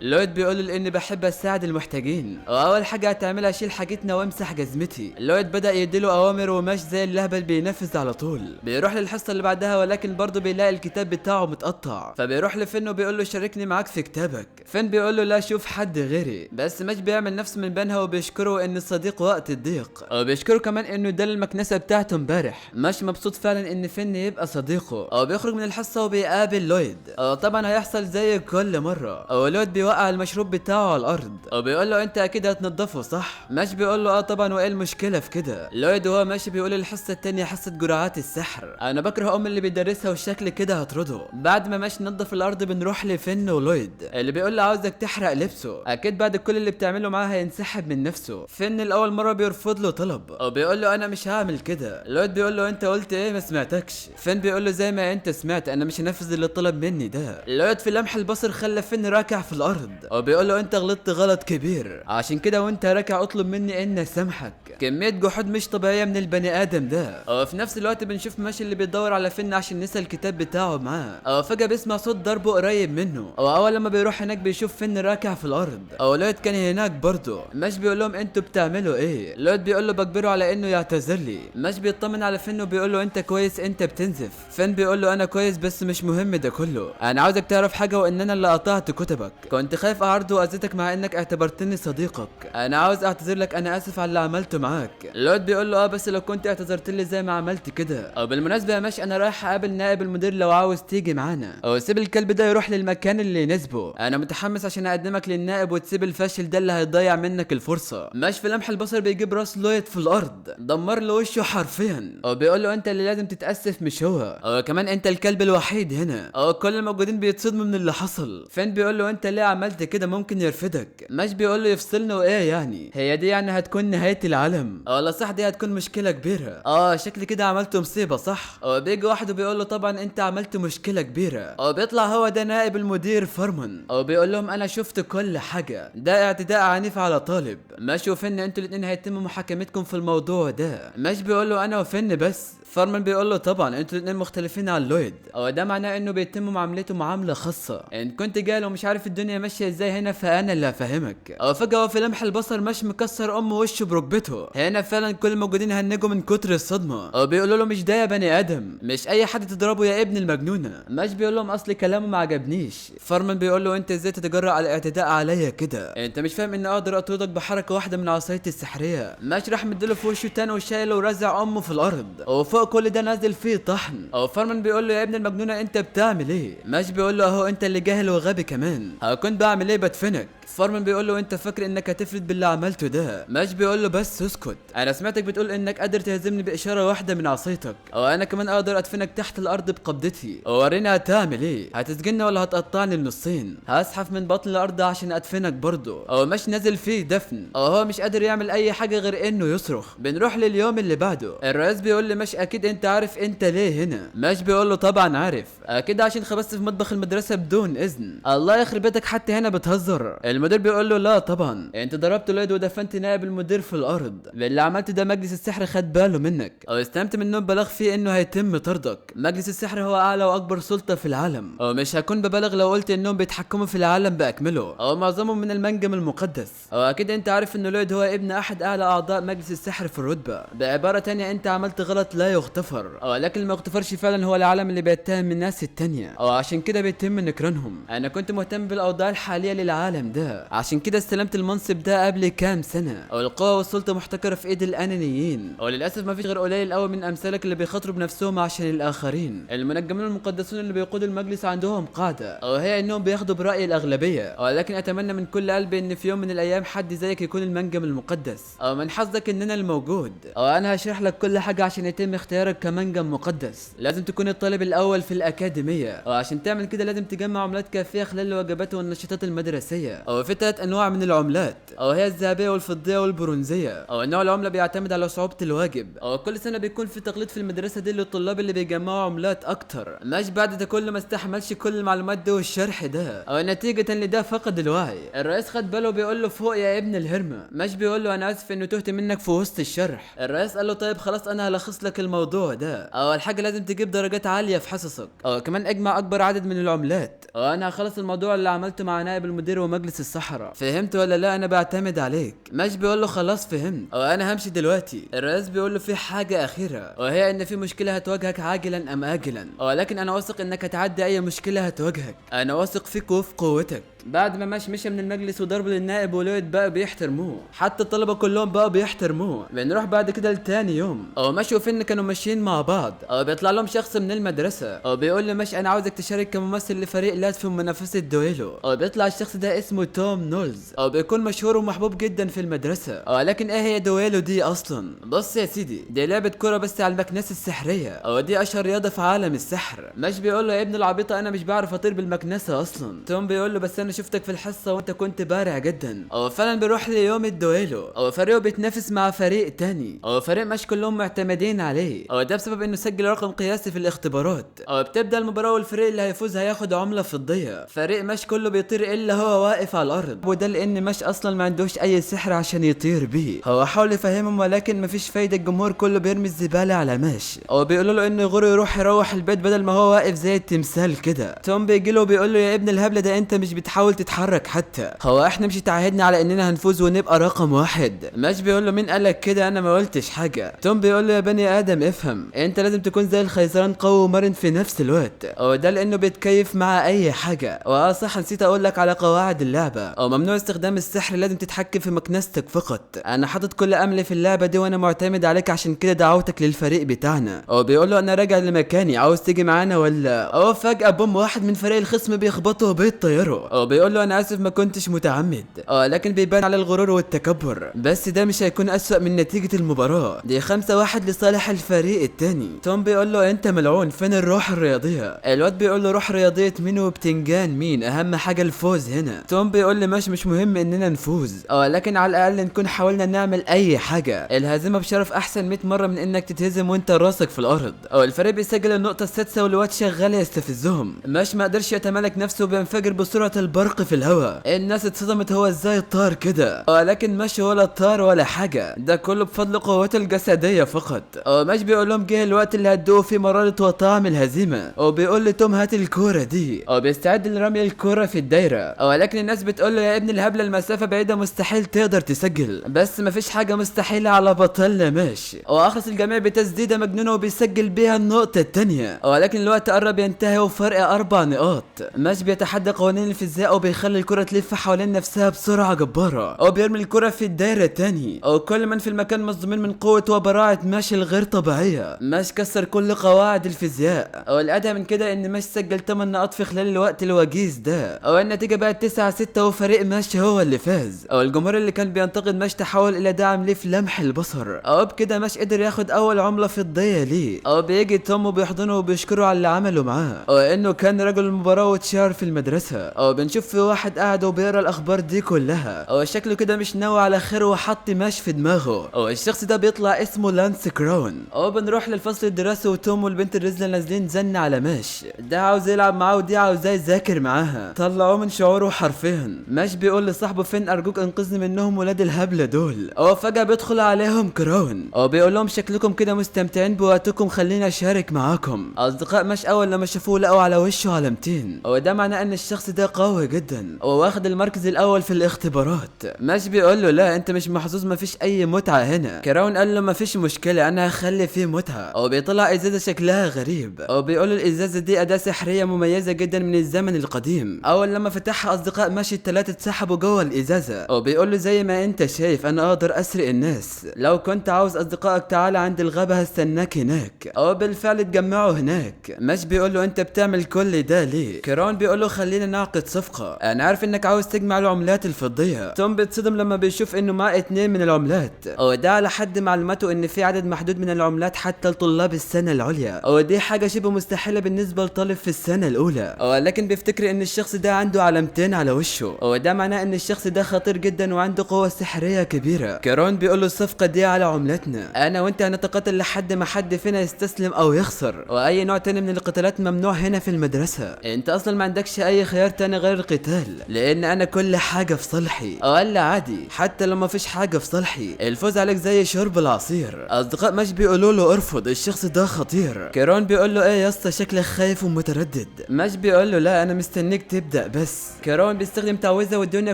[SPEAKER 1] لويد بيقول له لاني بحب اساعد المحتاجين، واول حاجه هتعملها شيل حاجتنا وامسح جزمتي. لويد بدا يديله اوامر وماش زي اللهبل بينفذ على طول. بيروح للحصه اللي بعدها، ولكن برضه بيلاقي الكتاب بتاعه متقطع، فبيروح لفن وبيقول له شاركني معاك في كتابك. فن بيقول له لا شوف حد غيري، بس ماش بيعمل نفسه من بينها وبيشكره ان الصديق وقت الضيق، وبيشكره كمان انه ادى المكنسه بتاعته امبارح. ماش مبسوط فعلا ان فن يبقى صديقه، بيخرج من الحصه وبيقابل لويد. طبعا هيحصل زي كل مره، لويد بيوقع المشروب بتاعه على الارض، وبيقول له انت اكيد هتنضفه صح. ماش بيقول له طبعا، وايه المشكله في كده. لويد وهو ماشي بيقول الحصه التانيه حصه جرعات السحر، انا بكره اللي بيدرسها والشكل كده هطرده. بعد ما ماشي ننضف الارض بنروح لفن ولويد اللي بيقول له عاوزك تحرق لبسه، اكيد بعد كل اللي بتعمله معاه هينسحب من نفسه. فن الاول مره بيرفض له طلب، وبيقول له انا مش هعمل كده. لويد بيقول له انت قلت ايه؟ ما سمعتكش. فن بيقول له زي ما انت سمعت، انا مش هنفذ اللي طلب مني ده. لويد في لمح البصر خلى فن راكع في الارض، وبيقول له انت غلطت غلط كبير، عشان كده وانت راكع اطلب مني اني اسامحك. كميه جحود مش طبيعيه من البني ادم ده. وفي نفس الوقت بنشوف ماشي اللي بيدور على فن عشان نسى الكتاب بتاعه معاه، فجاه بيسمع صوت ضربه قريب منه، واول لما بيروح هناك بيشوف فن راكع في الارض، لويد كان هناك برضه. ماش بيقول لهم انتوا بتعملوا ايه؟ لويد بيقول له بجبره على انه يعتذر لي. ماش بيطمن على فن وبيقول له انت كويس، انت بتنزف. فن بيقول له انا كويس بس مش مهم ده كله، انا عاوزك تعرف حاجه وان انا اللي قطعت كتبك، كنت خايف اعرض واذيتك مع انك اعتبرتني صديقك، انا عاوز اعتذر لك، انا اسف على اللي عملته معاك. لويد بيقول له بس لو كنت اعتذرت لي زي ما عملت كده. بالمناسبه يا ماش انا رايح اقابل نائب المدير لو عاوز تيجي معانا، سيب الكلب ده يروح للمكان اللي يناسبه، انا متحمس عشان اقدمك للنائب وتسيب الفاشل ده اللي هيضيع منك الفرصه. ماش في لمح البصر بيجيب راس لويد في الارض، دمر له وشه حرفيا، وبيقول له انت اللي لازم تتاسف مش هو، كمان انت الكلب الوحيد هنا. كل الموجودين بيتصدموا من اللي حصل. فين بيقول له انت ليه عملت كده، ممكن يرفدك. ماش بيقول له يفصلنا وايه يعني، هي دي يعني هتكون نهايه العالم. العالم. والله صح دي هتكون مشكلة كبيرة. شكلي كده عملت مصيبة صح. بيجي واحد وبيقول له طبعا انت عملت مشكلة كبيرة. بيطلع هو ده نائب المدير فورمان وبيقول لهم انا شفت كل حاجة، ده اعتداء عنيف على طالب. ماشي وفن انتوا الاثنين هيتم محاكمتكم في الموضوع ده. ماشي بيقول له انا وفن بس. فورمان بيقول له طبعا انتوا الاثنين مختلفين عن لويد، ده معناه انه بيتم معاملته معامله خاصه. ان كنت جاي ومش عارف الدنيا ماشيه ازاي هنا فانا اللي هفهمك. فجاه في لمح البصر مش مكسر وشه بركبته. هنا فعلا كل الموجودين هنجوا من كتر الصدمه. بيقولوا له مش ده يا بني ادم، مش اي حد تضربه يا ابن المجنونه. مش بيقول لهم اصلي كلامه ما عجبنيش. فورمان بيقول له انت ازاي تتجرأ على الاعتداء عليا كده؟ انت مش فاهم ان اقدر اطردك بحركه واحده من عصايتي السحريه. مش راح مديله في وشه تاني وشايله ورزع امه في الارض، وفوق كل ده نازل فيه طحن. فورمان بيقول له يا ابن المجنونه انت بتعمل ايه؟ مش بيقول له اهو انت اللي جاهل وغبي كمان. كنت بعمل ايه؟ بدفنك. فورمان بيقول له انت فاكر انك هتفلت باللي عملته ده؟ مش بيقول له بس اسكت، انا سمعتك بتقول انك قادر تهزمني باشاره واحده من عصايتك، انا كمان اقدر ادفنك تحت الارض بقبضتي. وريني هتعمل ايه؟ هتسجني ولا هتقطعني لنصين؟ هزحف من بطن الارض عشان ادفنك برضه. مش نازل فيه دفن، هو مش قادر يعمل اي حاجه غير انه يصرخ. بنروح لليوم اللي بعده. الرئيس بيقول لي مش اكيد انت عارف انت ليه هنا؟ مش بيقول له طبعا عارف، اكيد عشان خبزت في مطبخ المدرسه بدون اذن. الله يخرب بيتك حتى هنا بتهزر. المدير بيقول له لا طبعا، انت ضربت لويد ودفنت نائب المدير في الارض. باللي عملته ده مجلس السحر خد باله منك استلمت منه بلاغ فيه انه هيتم طردك. مجلس السحر هو اعلى واكبر سلطه في العالم، ومش هكون ببالغ لو قلت انهم بيتحكموا في العالم باكمله معظمهم من المنجم المقدس. اكيد انت عارف ان لويد هو ابن احد اعلى اعضاء مجلس السحر في الرتبه. بعباره تانية انت عملت غلط لا يغتفر، لكن ما يغتفرش فعلا هو العالم اللي بيتهم الناس التانية، عشان كده بيتم نكرانهم. انا كنت مهتم بالاوضاع الحاليه للعالم ده، عشان كده استلمت المنصب ده قبل كام سنه. القوه والسلطه محتكره في ايد الانانيين، وللاسف ما فيش غير قليل قوي من امثالك اللي بيخاطروا بنفسهم عشان الاخرين. المنجمين المقدسون اللي بيقودوا المجلس عندهم قاعده، وهي انهم بياخدوا براي الاغلبيه، ولكن اتمنى من كل قلبي ان في يوم من الايام حد زيك يكون المنجم المقدس، من حظك اننا الموجود. انا هشرح لك كل حاجه عشان يتم اختيارك كمنجم مقدس. لازم تكون الطالب الاول في الاكاديميه، وعشان تعمل كده لازم تجمع عملات كافيه خلال الوجبات والنشاطات المدرسيه. في 3 انواع من العملات، هي الذهبيه والفضيه والبرونزيه. نوع العمله بيعتمد على صعوبه الواجب، كل سنه بيكون في تقليد في المدرسه دي للطلاب اللي بيجمعوا عملات اكتر. مش بعد ده كله ما استحملش كل المعلومات دي والشرح ده، نتيجه لده فقد الوعي. الرئيس خد باله بيقول له فوق يا ابن الهرمه. مش بيقول له انا اسف انه تهت منك في وسط الشرح. الرئيس قال له طيب خلاص انا هلخص لك الموضوع ده. اول حاجه لازم تجيب درجات عاليه في حصصك، كمان اجمع اكبر عدد من العملات. انا هخلص الموضوع اللي عملته مع نائب المدير ومجلس الصحراء. فهمت ولا لا؟ انا بعتمد عليك. مش بيقول له خلاص فهمت، انا همشي دلوقتي. الرئيس بيقول له في حاجه اخيره، وهي ان في مشكله هتواجهك عاجلا ام اجلا، ولكن انا واثق انك هتعدي اي مشكله هتواجهك. انا واثق فيك وفي قوتك. بعد ما مشى من المجلس وضرب للنائب ولويد بقى بيحترموه، حتى الطلبه كلهم بقى بيحترموه. بنروح بعد كده لتاني يوم، مشوا فين كانوا ماشيين مع بعض، بيطلع لهم شخص من المدرسه بيقول له مش انا عاوزك تشارك كممثل لفريق لات في منافسه دويلو. بيطلع الشخص ده اسمه توم نولز، بيكون مشهور ومحبوب جدا في المدرسه. لكن ايه هي دويلو دي اصلا؟ بص يا سيدي، دي لعبه كوره بس على المكنسه السحريه، ودي اشهر رياضه في عالم السحر. مش بيقول له يا ابن العبيطه انا مش بعرف اطير بالمكنسه اصلا. توم بيقول له بس انا شفتك في الحصه وانت كنت بارع جدا. فعلا بيروح ليوم الدويلو، فريقه بيتنافس مع فريق تاني، فريق مش كلهم معتمدين عليه، ده بسبب انه سجل رقم قياسي في الاختبارات. بتبدا المباراه والفريق اللي هيفوز هياخد عمله فضيه. فريق مش كله بيطير الا هو واقف على الارض، وده لان مش اصلا ما عندوش اي سحر عشان يطير بيه. هو حاول يفهمهم ولكن مفيش فايده، الجمهور كله بيرمي الزباله على ماشي، بيقولوا له انه يغور يروح البيت بدل ما هو واقف زي التمثال كده. توم بيجي له وبيقول له يا ابن الهبله ده انت مش بتحاول تتحرك حتى، هو احنا مش اتعهدنا على اننا هنفوز ونبقى رقم 1؟ مش بيقول له مين قالك كده؟ انا ما قلتش حاجه. توم بيقول له يا بني ادم افهم، انت لازم تكون زي الخيزران قوي ومرن في نفس الوقت، وده لانه بيتكيف مع اي حاجه. صح نسيت اقول لك على قواعد اللعبه، ممنوع استخدام السحر، لازم تتحكم في مكنستك فقط. انا حاطط كل املي في اللعبه دي وانا معتمد عليك، عشان كده دعوتك للفريق بتاعنا. بيقول له انا راجع لمكاني، عاوز تيجي معانا ولا؟ فجاه بوم واحد من فريق الخصم بيخبطه وبيطيره، بيقول له انا اسف ما كنتش متعمد. لكن بيبان على الغرور والتكبر، بس ده مش هيكون اسوأ من نتيجة المباراة دي. 5-1 لصالح الفريق التاني. توم بيقول له انت ملعون، فين الروح الرياضية؟ الواد بيقول له روح رياضية مين وبتنجان مين، اهم حاجة الفوز هنا. توم بيقول لي مش مهم اننا نفوز، لكن على الاقل نكون حاولنا نعمل اي حاجة. الهزيمة بشرف احسن 100 مرة من انك تتهزم وانت راسك في الارض. الفريق بيسجل النقطة السادسة والواد شغال يستفزهم. ما قدرش يتمالك نفسه وبينفجر بسرعة البرق في الهواء. الناس اتصدمت، هو ازاي طار كده؟ لكن مش ولا طار ولا حاجة، ده كله بفضل قوته الجسدية فقط. مش بيقول لهم جه الوقت اللي هتدوقوا فيه مرارة وطعم الهزيمة. وبيقول لتوم هات الكورة دي، بيستعد لرمي الكورة في الدايرة. لكن الناس بتقول له يا ابن الهبلة المسافة بعيدة مستحيل تقدر تسجل. بس مفيش حاجة مستحيلة على بطلنا ماشي. واخلص الجميع بتسديدة مجنونة وبيسجل بيها النقطة التانية. ولكن الوقت قرب ينتهي وفرق 4 نقاط. مش بيتحدى قوانين الفيزياء وبيخلي الكرة تلف حوالين نفسها بسرعة جبارة، وبيرمي الكرة في الدايرة التاني. وكل من في المكان مصدومين من قوة وبراعة ماشي الغير طبيعية. ماش كسر كل قواعد الفيزياء. والأدهى من كده ان ماش سجل 8 نقاط في خلال الوقت الوجيز ده. والنتيجة بقت 9-6 وفريق ماش هو اللي فاز. الجمهور اللي كان بينتقد ماش تحول الى دعم ليه في لمح البصر. وبكده ماش قدر ياخد اول عملة فضية ليه. بيجي توم وبيحضنه وبيشكره على اللي عمله معاه، وانه كان رجل المباراة واتشهر في المدرسة. بنشوف في واحد قاعد وبيقرا الاخبار دي كلها. شكله كده مش ناوي على خير وحط ماش في دماغه. الشخص ده بيطلع اسمه لانس كراون. بنروح للفصل الدراسي وتوم والبنت الرزلة نازلين زن على ماش. ده عاوز يلعب معاه ودي عاوزاه يذاكر معاها. طلعوه من شعوره حرفيا. ماش بيقول لصاحبه فين ارجوك انقذني منهم ولاد الهبلة دول. فجأة بيدخل عليهم كراون وبيقول لهم شكلكم كده مستمتعين بوقتكم، خليني اشارك معاكم. اصدقاء ماش اول لما شافوه لقوا على وشه علامتين، وده معناه ان الشخص ده قوي جدا وواخد المركز الاول في الاختبارات. ماش بيقول له لا انت مش محظوظ، مفيش اي متعة هنا. كراون قال له مفيش مشكلة انا هخلي فيه متعة. وبيطلع ازازة شكلها غريب وبيقول له الازازة دي اداة سحرية مميزة جدا من الزمن القديم. اول لما فتحها اصدقاء ماشي الثلاثة اتسحبوا جوه الازازة. وبيقول له زي ما انت شايف انا اقدر اسرق الناس، لو كنت عاوز اصدقائك تعالى عند الغابة هستناك هناك. بالفعل اتجمعوا هناك. ماش بيقول له انت بتعمل كل ده ليه؟ كراون بيقول له خلينا نعقد صفقة، انا عارف انك عاوز تجمع العملات الفضية. توم بيتصدم لما بيشوف انه معاه 2 من العملات، وده على حد معلوماته ان في عدد محدود من العملات حتى لطلاب السنة العليا، ودي حاجة شبه مستحيلة بالنسبة لطالب في السنة الاولى. ولكن بيفتكر ان الشخص ده عنده علامتين على وشه، وده معناه ان الشخص ده خطير جدا وعنده قوة سحرية كبيرة. كراون بيقول له الصفقة دي على عملتنا، انا وانت هنتقاتل لحد ما حد فينا يستسلم او يخسر، واي نوع تاني من القتالات ممنوع هنا في المدرسة. انت اصلا ما عندكش اي خيار تاني غير القتال، لان انا كل حاجة في صالحي. قال عادي حتى لو ما فيش حاجة في صالحي، الفوز عليك زي شرب العصير. اصدقاء ماش بيقولوا له ارفض، الشخص ده خطير. كيرون بيقول له ايه يا اسطى شكلك خايف ومتردد. ماش بيقول له لا انا مستنيك تبدا بس. كيرون بيستخدم تعويذه والدنيا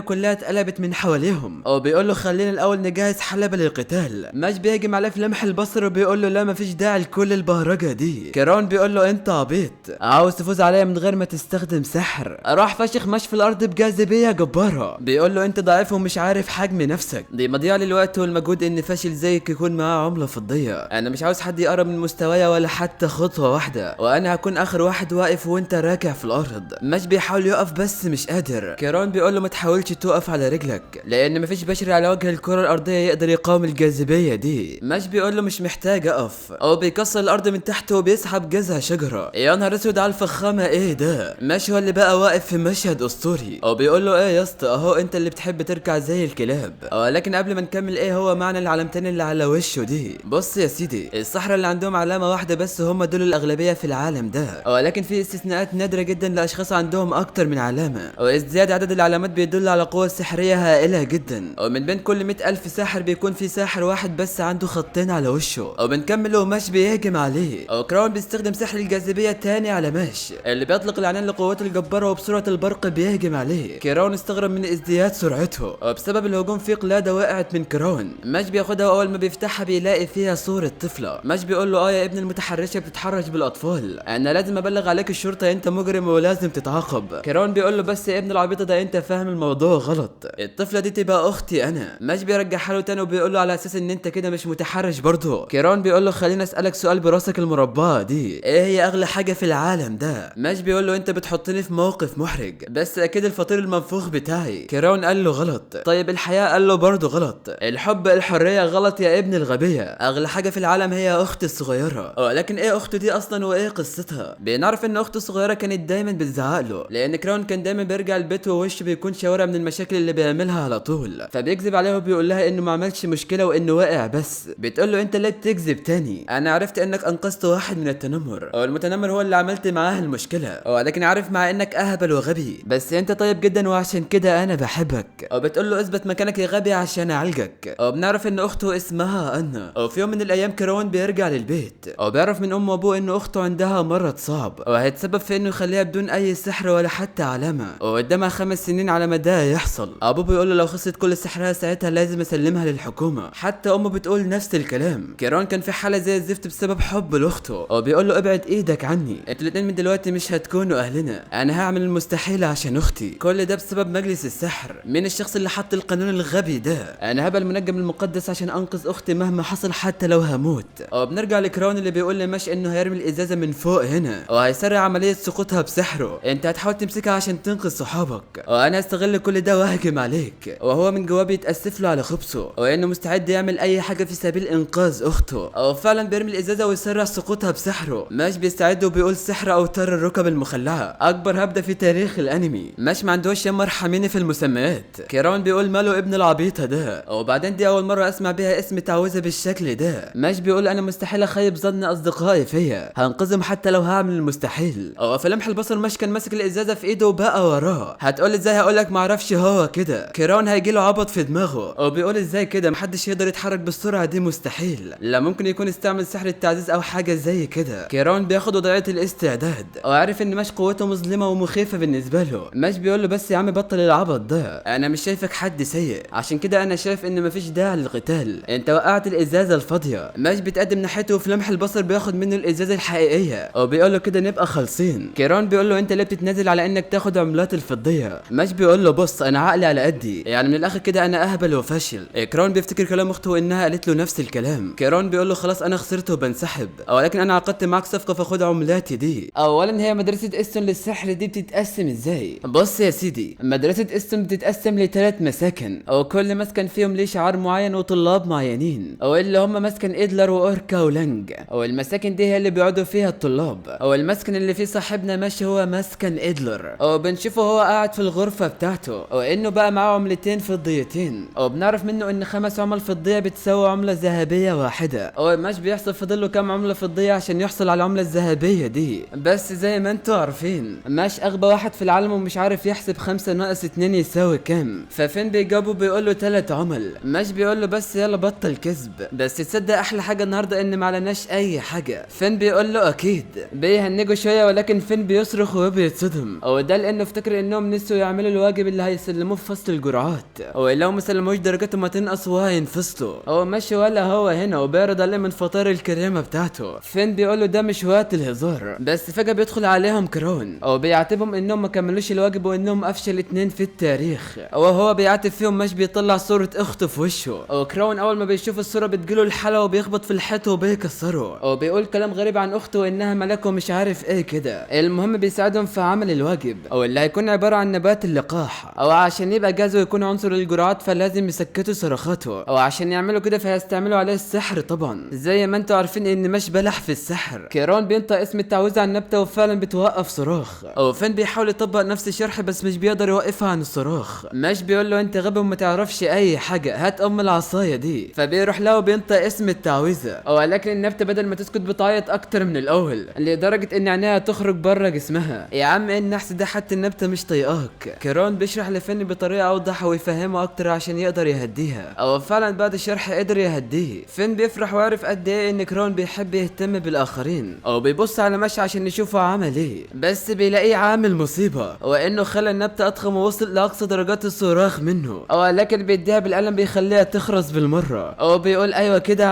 [SPEAKER 1] كلها اتقلبت من حواليهم، وبيقول له خلينا الاول نجهز حلبة للقتال. ماش بيهجم عليه في لمح البصر وبيقول له لا مفيش داعي لكل البهرجه دي. كيرون بيقول له انت عبيط، عاوز تفوز عليا من غير ما تستخدم سحر. راح فشخ ماش في الارض بجاذبيه جباره. بيقول له انت ضعيف ومش عارف حجم نفسك، دي مضيعه للوقت والمجهود ان فاشل زيك يكون معاه عمله فضيه. انا مش عاوز حد يقرب من مستوايا ولا حتى خطوه واحده، وانا هكون اخر واحد واقف وانت راكع في الارض. ماش بيحاول يقف بس مش قادر. كيرون بيقول له ما تحاولش تقف على رجلك، لان مفيش بشري على وجه الكره الارضيه يقدر يقاوم الجاذبيه دي. ماش بيقول له مش محتاج اقف، او بيكسر الارض من تحته وبيسحب جذع شجره. يا نهار اسود على الفخامه، ايه ده؟ ماش هو اللي بقى واقف في مشهد اسطوري، او بيقول له ايه يا اسطى اهو انت اللي بتحب تركع زي الكلاب. لكن قبل ما نكمل ايه هو معنى العلامتين اللي على وشه دي؟ بص يا سيدي، الصحراء اللي عندهم علامه واحده بس هم دول الاغلبيه في العالم ده، ولكن في استثناءات نادره جدا لاشخاص عندهم اكتر من علامه، وازدياد عدد العلامات بيدل على قوه سحريه هائله جدا. ومن بين كل 100,000 ساحر بيكون في ساحر واحد بس عنده خطين على وشه. وبنكمل وماش بيهجم عليه، وكراون بيستخدم سحر الجاذبيه تاني على ماش اللي بيطلق العنان لقوته الجباره وبسرعه البرق بيهجم عليه. كراون استغرب من ازدياد سرعته، وبسبب الهجوم في قلاده وقعت من كراون. ماش بياخدها واول ما بيفتحها بيلاقي فيها صوره طفله. ماش بيقول له يا ابن المتحرشه بتتحرش بالاطفال، انا لازم ابلغ عليك الشرطه، انت مجرم ولازم تتعاقب. كراون بيقول له بس يا ابن العبيطه ده انت فاهم الموضوع غلط، الطفله دي تبقى اختي انا. ماش بيرجعها له تاني وبيقول له على اساس ان انت كده مش متحرش برضه. كراون بيقول له خليني اسالك سؤال براسك المربعه دي، ايه هي اغلى حاجه في العالم ده؟ ماش بيقول له انت بتحطني في موقف محرج، بس بس اكيد الفطير المنفوخ بتاعي. كيرون قال له غلط. طيب الحياة قال له برضه غلط. الحب الحرية غلط يا ابن الغبية. اغلى حاجة في العالم هي اختي الصغيرة. لكن ايه اخته دي اصلا وايه قصتها؟ بنعرف ان اخته الصغيرة كانت دايما بتزعق له لان كيرون كان دايما بيرجع البيت ووشه بيكون شوارع من المشاكل اللي بيعملها على طول، فبيكذب عليها وبيقول لها انه ما عملش مشكلة وانه واقع بس. بتقول له انت ليه بتكذب تاني؟ انا عرفت انك انقذت واحد من التنمر، المتنمر هو اللي عملت معاه المشكلة، لكن عارف مع انك اهبل وغبي بس انت طيب جدا وعشان كده انا بحبك. بتقول له اثبت مكانك يا غبي عشان اعالجك. بنعرف ان اخته اسمها انا. وفي يوم من الايام كيرون بيرجع للبيت وبيعرف من امه وابوه انه اخته عندها مرض صعب وهيتسبب في انه يخليها بدون اي سحر ولا حتى علامة، وقدامها 5 سنين على ما ده يحصل. ابوه بيقول له لو خسرت كل سحرها ساعتها لازم اسلمها للحكومة. حتى امه بتقول نفس الكلام. كيرون كان في حالة زي الزفت بسبب حب لاخته وبيقول له ابعد ايدك عني، انتوا الاتنين من دلوقتي مش هتكونوا اهلنا، انا هعمل المستحيل عشان اختي. كل ده بسبب مجلس السحر. مين الشخص اللي حط القانون الغبي ده؟ انا هبقى المنجم المقدس عشان انقذ اختي مهما حصل حتى لو هموت. وبنرجع لكرون اللي بيقول لماش انه هيرمي الازازه من فوق هنا وهيسرع عمليه سقوطها بسحره. انت هتحاول تمسكها عشان تنقذ صحابك وانا هستغل كل ده واهجم عليك. وهو من جواه بيتاسف له على خبثه وانه مستعد يعمل اي حاجه في سبيل انقاذ اخته. وفعلا بيرمي الازازه ويسرع سقوطها بسحره. ماش بيستعد وبيقول سحر اوتار الركب المخلعه، اكبر هبده في تاريخ الانمي. ماش ما عندوش يا مرحميني في المسميات. كيرون بيقول ماله ابن العبيطه ده، وبعدين دي اول مره اسمع بيها اسم تعويذه بالشكل ده. ماش بيقول انا مستحيل اخيب ظن اصدقائي فيا، هنقذهم حتى لو هعمل المستحيل. في لمح البصر ماش كان ماسك الازازه في ايده وبقى وراه. هتقول ازاي؟ هقولك معرفش هو كده. كيرون هيجيله عبط في دماغه وبيقول ازاي كده محدش يقدر يتحرك بالسرعه دي، مستحيل. لا ممكن يكون استعمل سحر التعزيز او حاجه زي كده. كيرون بياخد وضعيه الاستعداد وعارف ان ماش قوته مظلمه ومخيفه بالنسبه له. ماش بيقول له بس يا عم بطل العبط ده، انا مش شايفك حد سيء، عشان كده انا شايف ان مفيش داعي للقتال، انت وقعت الازازه الفاضيه. ماش بيتقدم ناحيته وفي لمح البصر بياخد منه الازازه الحقيقيه وبيقول له كده نبقى خالصين. كيرون بيقول له انت ليه بتتنازل على انك تاخد عملات الفضيه؟ ماش بيقول له بص انا عقلي على قدي، يعني من الاخر كده انا اهبل وفاشل. كيرون بيفتكر كلام اخته وانها قالت له نفس الكلام. كيرون بيقول له خلاص انا خسرت وبنسحب، ولكن انا عقدت معاك صفقه فخد عملاتي دي. اولا هي مدرسه استون للسحر دي بتتقسم ازاي؟ بص يا سيدي، مدرسه استون بتتقسم ل3 مساكن وكل مسكن فيهم ليه شعار معين وطلاب معينين اللي هم مسكن ادلر واوركا ولانج. والمساكن دي هي اللي بيقعدوا فيها الطلاب. المسكن اللي فيه صاحبنا ماشي هو مسكن ادلر، وبنشوفه هو قاعد في الغرفه بتاعته وانه بقى معاه عملتين فضيتين، وبنعرف منه ان 5 عمل فضيه بتساوي عمله ذهبيه واحده. ماش بيحصل فاضل له كام عمله فضيه عشان يحصل على العمله الذهبيه دي، بس زي ما انتوا عارفين ماش اغبى واحد في العالم ومش عارف يحسب 5 ناقص 2 يساوي كام. ففين بيجاوبه بيقول له 3 عمل. ماش بيقول له بس يلا بطل كذب، بس تصدق احلى حاجه النهارده ان ما علناش اي حاجه. فين بيقول له اكيد. بيهنجوا شويه ولكن فين بيصرخ وبيتصدم، وده لانه افتكر انهم نسوا يعملوا الواجب اللي هيسلموه في فصل الجرعات، ولو ما سلموش درجاتهم هتنقص وهينفصلوا. هو ماشي ولا هو هنا وبيعرض عليه من فطار الكريمه بتاعته. فين بيقول له ده مش وقت الهزار، بس فجاه بيدخل عليهم كرون وبيعاتبهم انهم ما كملوش الواجب وانهم افشل 2 في التاريخ، وهو بيعاتب فيهم. مش بيطلع صوره اخته في وشه، وكرون اول ما بيشوف الصوره بتجيله الحاله وبيخبط في الحيط وبيكسره وبيقول كلام غريب عن اخته وانها ملاك ومش عارف ايه كده. المهم بيساعدهم في عمل الواجب اللي هيكون عباره عن نبات اللقاح، عشان يبقى جاهز ويكون عنصر الجرعات فلازم يسكتوا صراخاته، وعشان يعملوا كده فهيستعملوا عليه السحر طبعا. زي ما انتوا عارفين ان مش بلح في السحر. كيرون بينطق اسم التعويذه عن النبته وفعلا بتوقف صراخ، وفين بيحاول يطبق نفس الشرح بس مش بيقدر يوقفها عن الصراخ. مش بيقول له انت غبي وما تعرفش اي حاجه، هات العصايه دي. فبيروح له وبينطق اسم التعويذه، ولكن النبته بدل ما تسكت بتعيط اكتر من الاول لدرجه ان عينيها تخرج بره جسمها. يا عم ايه النحس ده، حتى النبته مش طايقاك. كيرون بيشرح لفين بطريقه اوضح ويفهمه اكتر عشان يقدر يهديها، فعلا بعد الشرح قدر يهديه. فين بيفرح ويعرف قد ايه ان كيرون بيحب يهتم بالاخرين، بيبص على مشي عشان يشوفه عمل ايه، بس بيلاقيه عامل مصيبه وانه خلى النبته اضخم ووصل لاقصى درجات الصراخ منه، لكن بيديها بالقلم بيخليها تخرس بالمره، وبيقول ايوه كده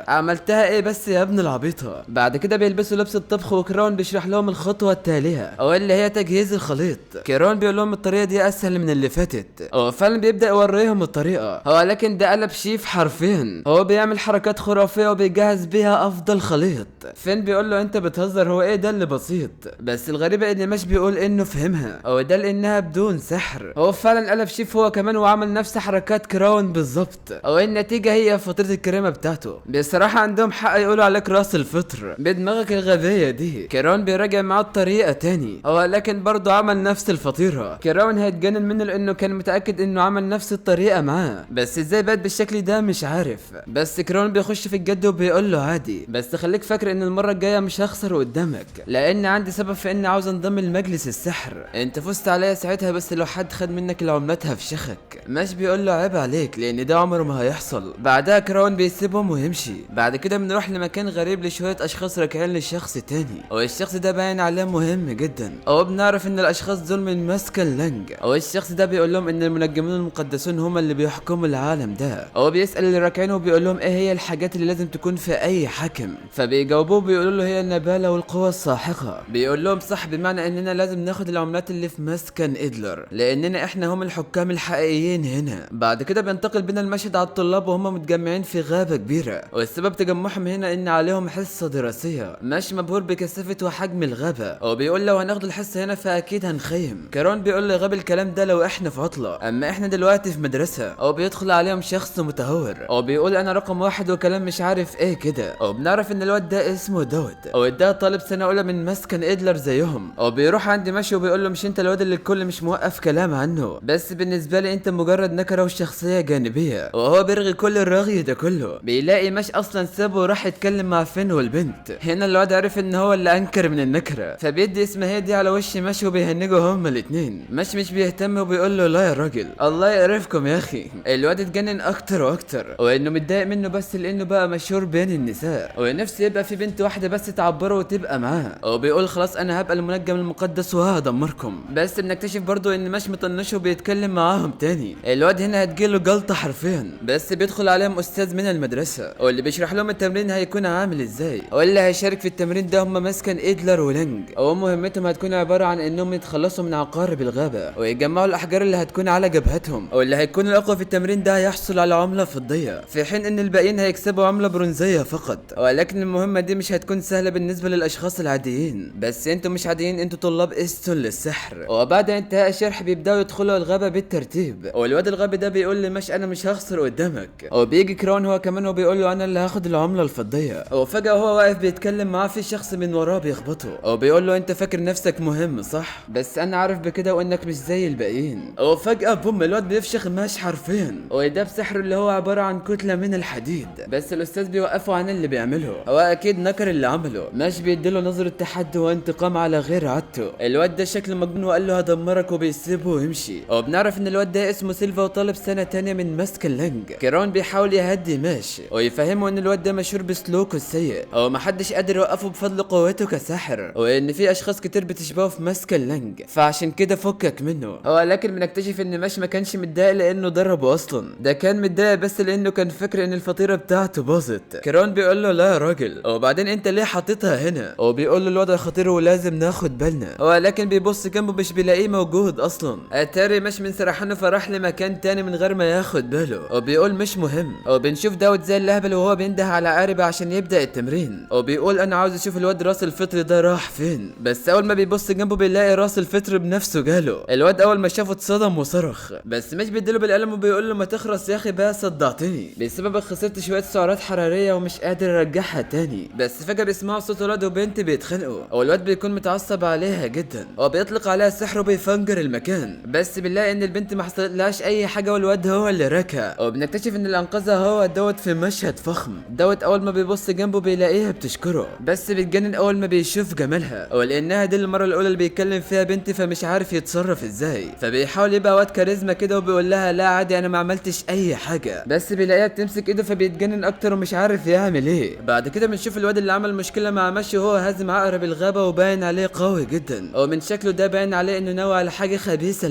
[SPEAKER 1] عملتها ايه بس يا ابن العبيطه. بعد كده بيلبسوا لبس الطبخ وكيرون بيشرح لهم الخطوه التاليه اللي هي تجهيز الخليط. كيرون بيقول لهم الطريقه دي اسهل من اللي فاتت، فعلا بيبدا يوريهم الطريقه، لكن ده قلب شيف حرفيا. هو بيعمل حركات خرافيه وبيجهز بيها افضل خليط. فين بيقول له انت بتهزر، هو ايه ده اللي بسيط. بس الغريبه ان مش بيقول انه فهمها بيكلمها، وده لانها بدون سحر. هو فعلا قلب شيف هو كمان وعمل نفس حركات كراون بالظبط، والنتيجه هي فطيره الكريمه بتاعته. بصراحه عندهم حق يقولوا عليك راس الفطر بدماغك الغبيه دي. كراون بيراجع معاه الطريقه تاني، لكن برضه عمل نفس الفطيره. كراون هيتجنن منه لانه كان متاكد انه عمل نفس الطريقه معاه، بس ازاي بقت بالشكل ده مش عارف. بس كراون بيخش في الجد وبيقول له عادي، بس خليك فاكر ان المره الجايه مش هخسر قدامك، لان عندي سبب في اني عاوز انضم لمجلس السحر. انت فزت عليا ساعتها، بس لو حد خد منك العملات هفشخك. ماش بيقول له عيب عليك لان ده عمره ما هيحصل. بعدها كراون بيسيبهم ويمشي. بعد كده بنروح لمكان غريب لشويه اشخاص راكعين لشخص تاني، والشخص ده باين عليه مهم جدا. بنعرف ان الاشخاص دول من مسكن لانج، الشخص ده بيقول لهم ان المنجمون المقدسون هم اللي بيحكموا العالم ده. بيسال اللي راكعين وبيقول لهم ايه هي الحاجات اللي لازم تكون في اي حاكم، فبيجاوبوه بيقولوا له هي النباله والقوه الساحقه. بيقول لهم صح، بمعنى اننا لازم ناخد العملات اللي في مسكن ادلر لاننا احنا هم الحكام الحقيقيين هنا. بعد كده بينتقل بنا المشهد على الطلاب وهم متجمعين في غابه كبيره، والسبب تجمعهم هنا ان عليهم حصه دراسيه. مش مبهور بكثافه وحجم الغابه، وبيقول لو هناخد الحصه هنا فاكيد هنخيم. كرون بيقول له غبي الكلام ده لو احنا في عطله، اما احنا دلوقتي في مدرسه. بيدخل عليهم شخص متهور، بيقول انا رقم واحد وكلام مش عارف ايه كده. بنعرف ان الواد ده اسمه داود، ده طالب سنه اولى من مسكن ادلر زيهم. بيروح عند ماشي وبيقول له مش انت الواد اللي الكل مش موقف كلام عنه، بس بالنسبه لي انت مجرد نكره وشخصيه جانبيه. وهو بيرغي كل الرغي ده كله، بيلاقي ماش اصلا سابه وراح يتكلم مع فين والبنت. هنا الواد عرف ان هو اللي انكر من النكره، فبيدي اسمها دي على وش ماشي وبيهنجوا هما الاثنين. ماشي مش بيهتم وبيقول له لا يا راجل الله يقرفكم يا اخي. الواد اتجنن اكتر واكتر، وانه متضايق منه بس لانه بقى مشهور بين النساء، ونفسه يبقى في بنت واحده بس تعبره وتبقى معاه. وبيقول خلاص انا هبقى المنجم المقدس وهدمركم. بس بنكتشف برضو ان مش مطنشه وبيتكلم معاهم تاني. الواد هنا هتجيله جلطه حرفيا، بس بيدخل عليهم استاذ من المدرسه واللي بيشرح لهم التمرين هيكون عامل ازاي، واللي هيشارك في التمرين ده هم مسكن ادلر ولانج. ومهمتهم هتكون عباره عن انهم يتخلصوا من عقارب الغابه ويجمعوا الاحجار اللي هتكون على جبهتهم، واللي هيكون الاقوى في التمرين ده هيحصل على عمله فضيه، في حين ان الباقيين هيكسبوا عمله برونزيه فقط. ولكن المهمه دي مش هتكون سهله بالنسبه للاشخاص العاديين، بس انتوا مش عاديين، انتوا طلاب استون للسحر. وبعد انتهاء الشرح بيبداوا يدخلوا الغابه بالترتيب، والواد الغبي ده بيقول لمش انا مش هخسر قدامك. وبيجي كراون هو كمان وبيقول له انا اللي هاخد العمله الفضيه. وفجاه هو واقف بيتكلم معاه في شخص من وراه بيخبطه، وبيقول له انت فاكر نفسك مهم صح، بس انا عارف بكده وانك مش زي الباقيين. وفجاه بوم الواد بيفشخ ماش حرفيا، وده بسحر اللي هو عباره عن كتله من الحديد. بس الاستاذ بيوقفه عن اللي بيعمله، هو اكيد نكر اللي عمله. ماش بيديله نظره تحدي وانتقام على غير عادته. الواد ده شكله مجنون وقال له هدمرك وبيسيبه ويمشي. وبنعرف ان الواد ده اسمه سيلفا وطالب سنه تانية من مسكن لانج. كيرون بيحاول يهدي ماش ويفهمه ان الواد ده مشهور بسلوكه السيء، ومحدش قادر يوقفه بفضل قوته كساحر، وان في اشخاص كتير بتشبهه في مسكن لانج، فعشان كده فكك منه. ولكن بنكتشف ان ماش ما كانش متضايق لانه ضربه اصلا، ده كان متضايق بس لانه كان فاكر ان الفطيره بتاعته باظت. كيرون بيقول له لا يا راجل، وبعدين انت ليه حاططها هنا؟ وبيقول له الوضع خطير ولازم ناخد بالنا. ولكن بيبص جنبه مش بيلاقيه موجود اصلا. اتاري مش من سرحانه فراح لمكان تاني من غير ما ياخد باله، وبيقول مش مهم. وبنشوف داود زي اللهبل وهو بينده على عاربه عشان يبدا التمرين، وبيقول انا عاوز اشوف الواد راس الفطر ده راح فين. بس اول ما بيبص جنبه بيلاقي راس الفطر بنفسه جاله. الواد اول ما شافه اتصدم وصرخ، بس مش بيديله بالقلم وبيقول له ما تخرس يا اخي بقى صدعتني، بسبب خسرت شويه سعرات حراريه ومش قادر ارجعها تاني. بس فجاه بيسمعوا صوت ولاد وبنت بيتخانقوا، والواد بيكون متعصب عليها جدا وبيطلق عليها السحر وبيفنجر المكان. بس بنلاقي ان البنت ما حصلتلهاش اي حاجه والواد هو اللي ركع، وبنكتشف ان اللي انقذها هو داود في مشهد فخم. داود اول ما بيبص جنبه بيلاقيها بتشكره، بس بيتجنن اول ما بيشوف جمالها، ولانها دي المره الاولى اللي بيتكلم فيها بنت فمش عارف يتصرف ازاي، فبيحاول يبقى واد كاريزما كده وبيقول لها لا عادي انا ما عملتش اي حاجه. بس بيلاقيها بتمسك ايده فبيتجنن اكتر ومش عارف يعمل ايه. بعد كده بنشوف الواد اللي عمل مشكله مع ماشي وهو هازم عقرب الغابه وباين عليه قوي جدا، ومن شكله ده باين عليه انه ناوي على حاجه خبيثه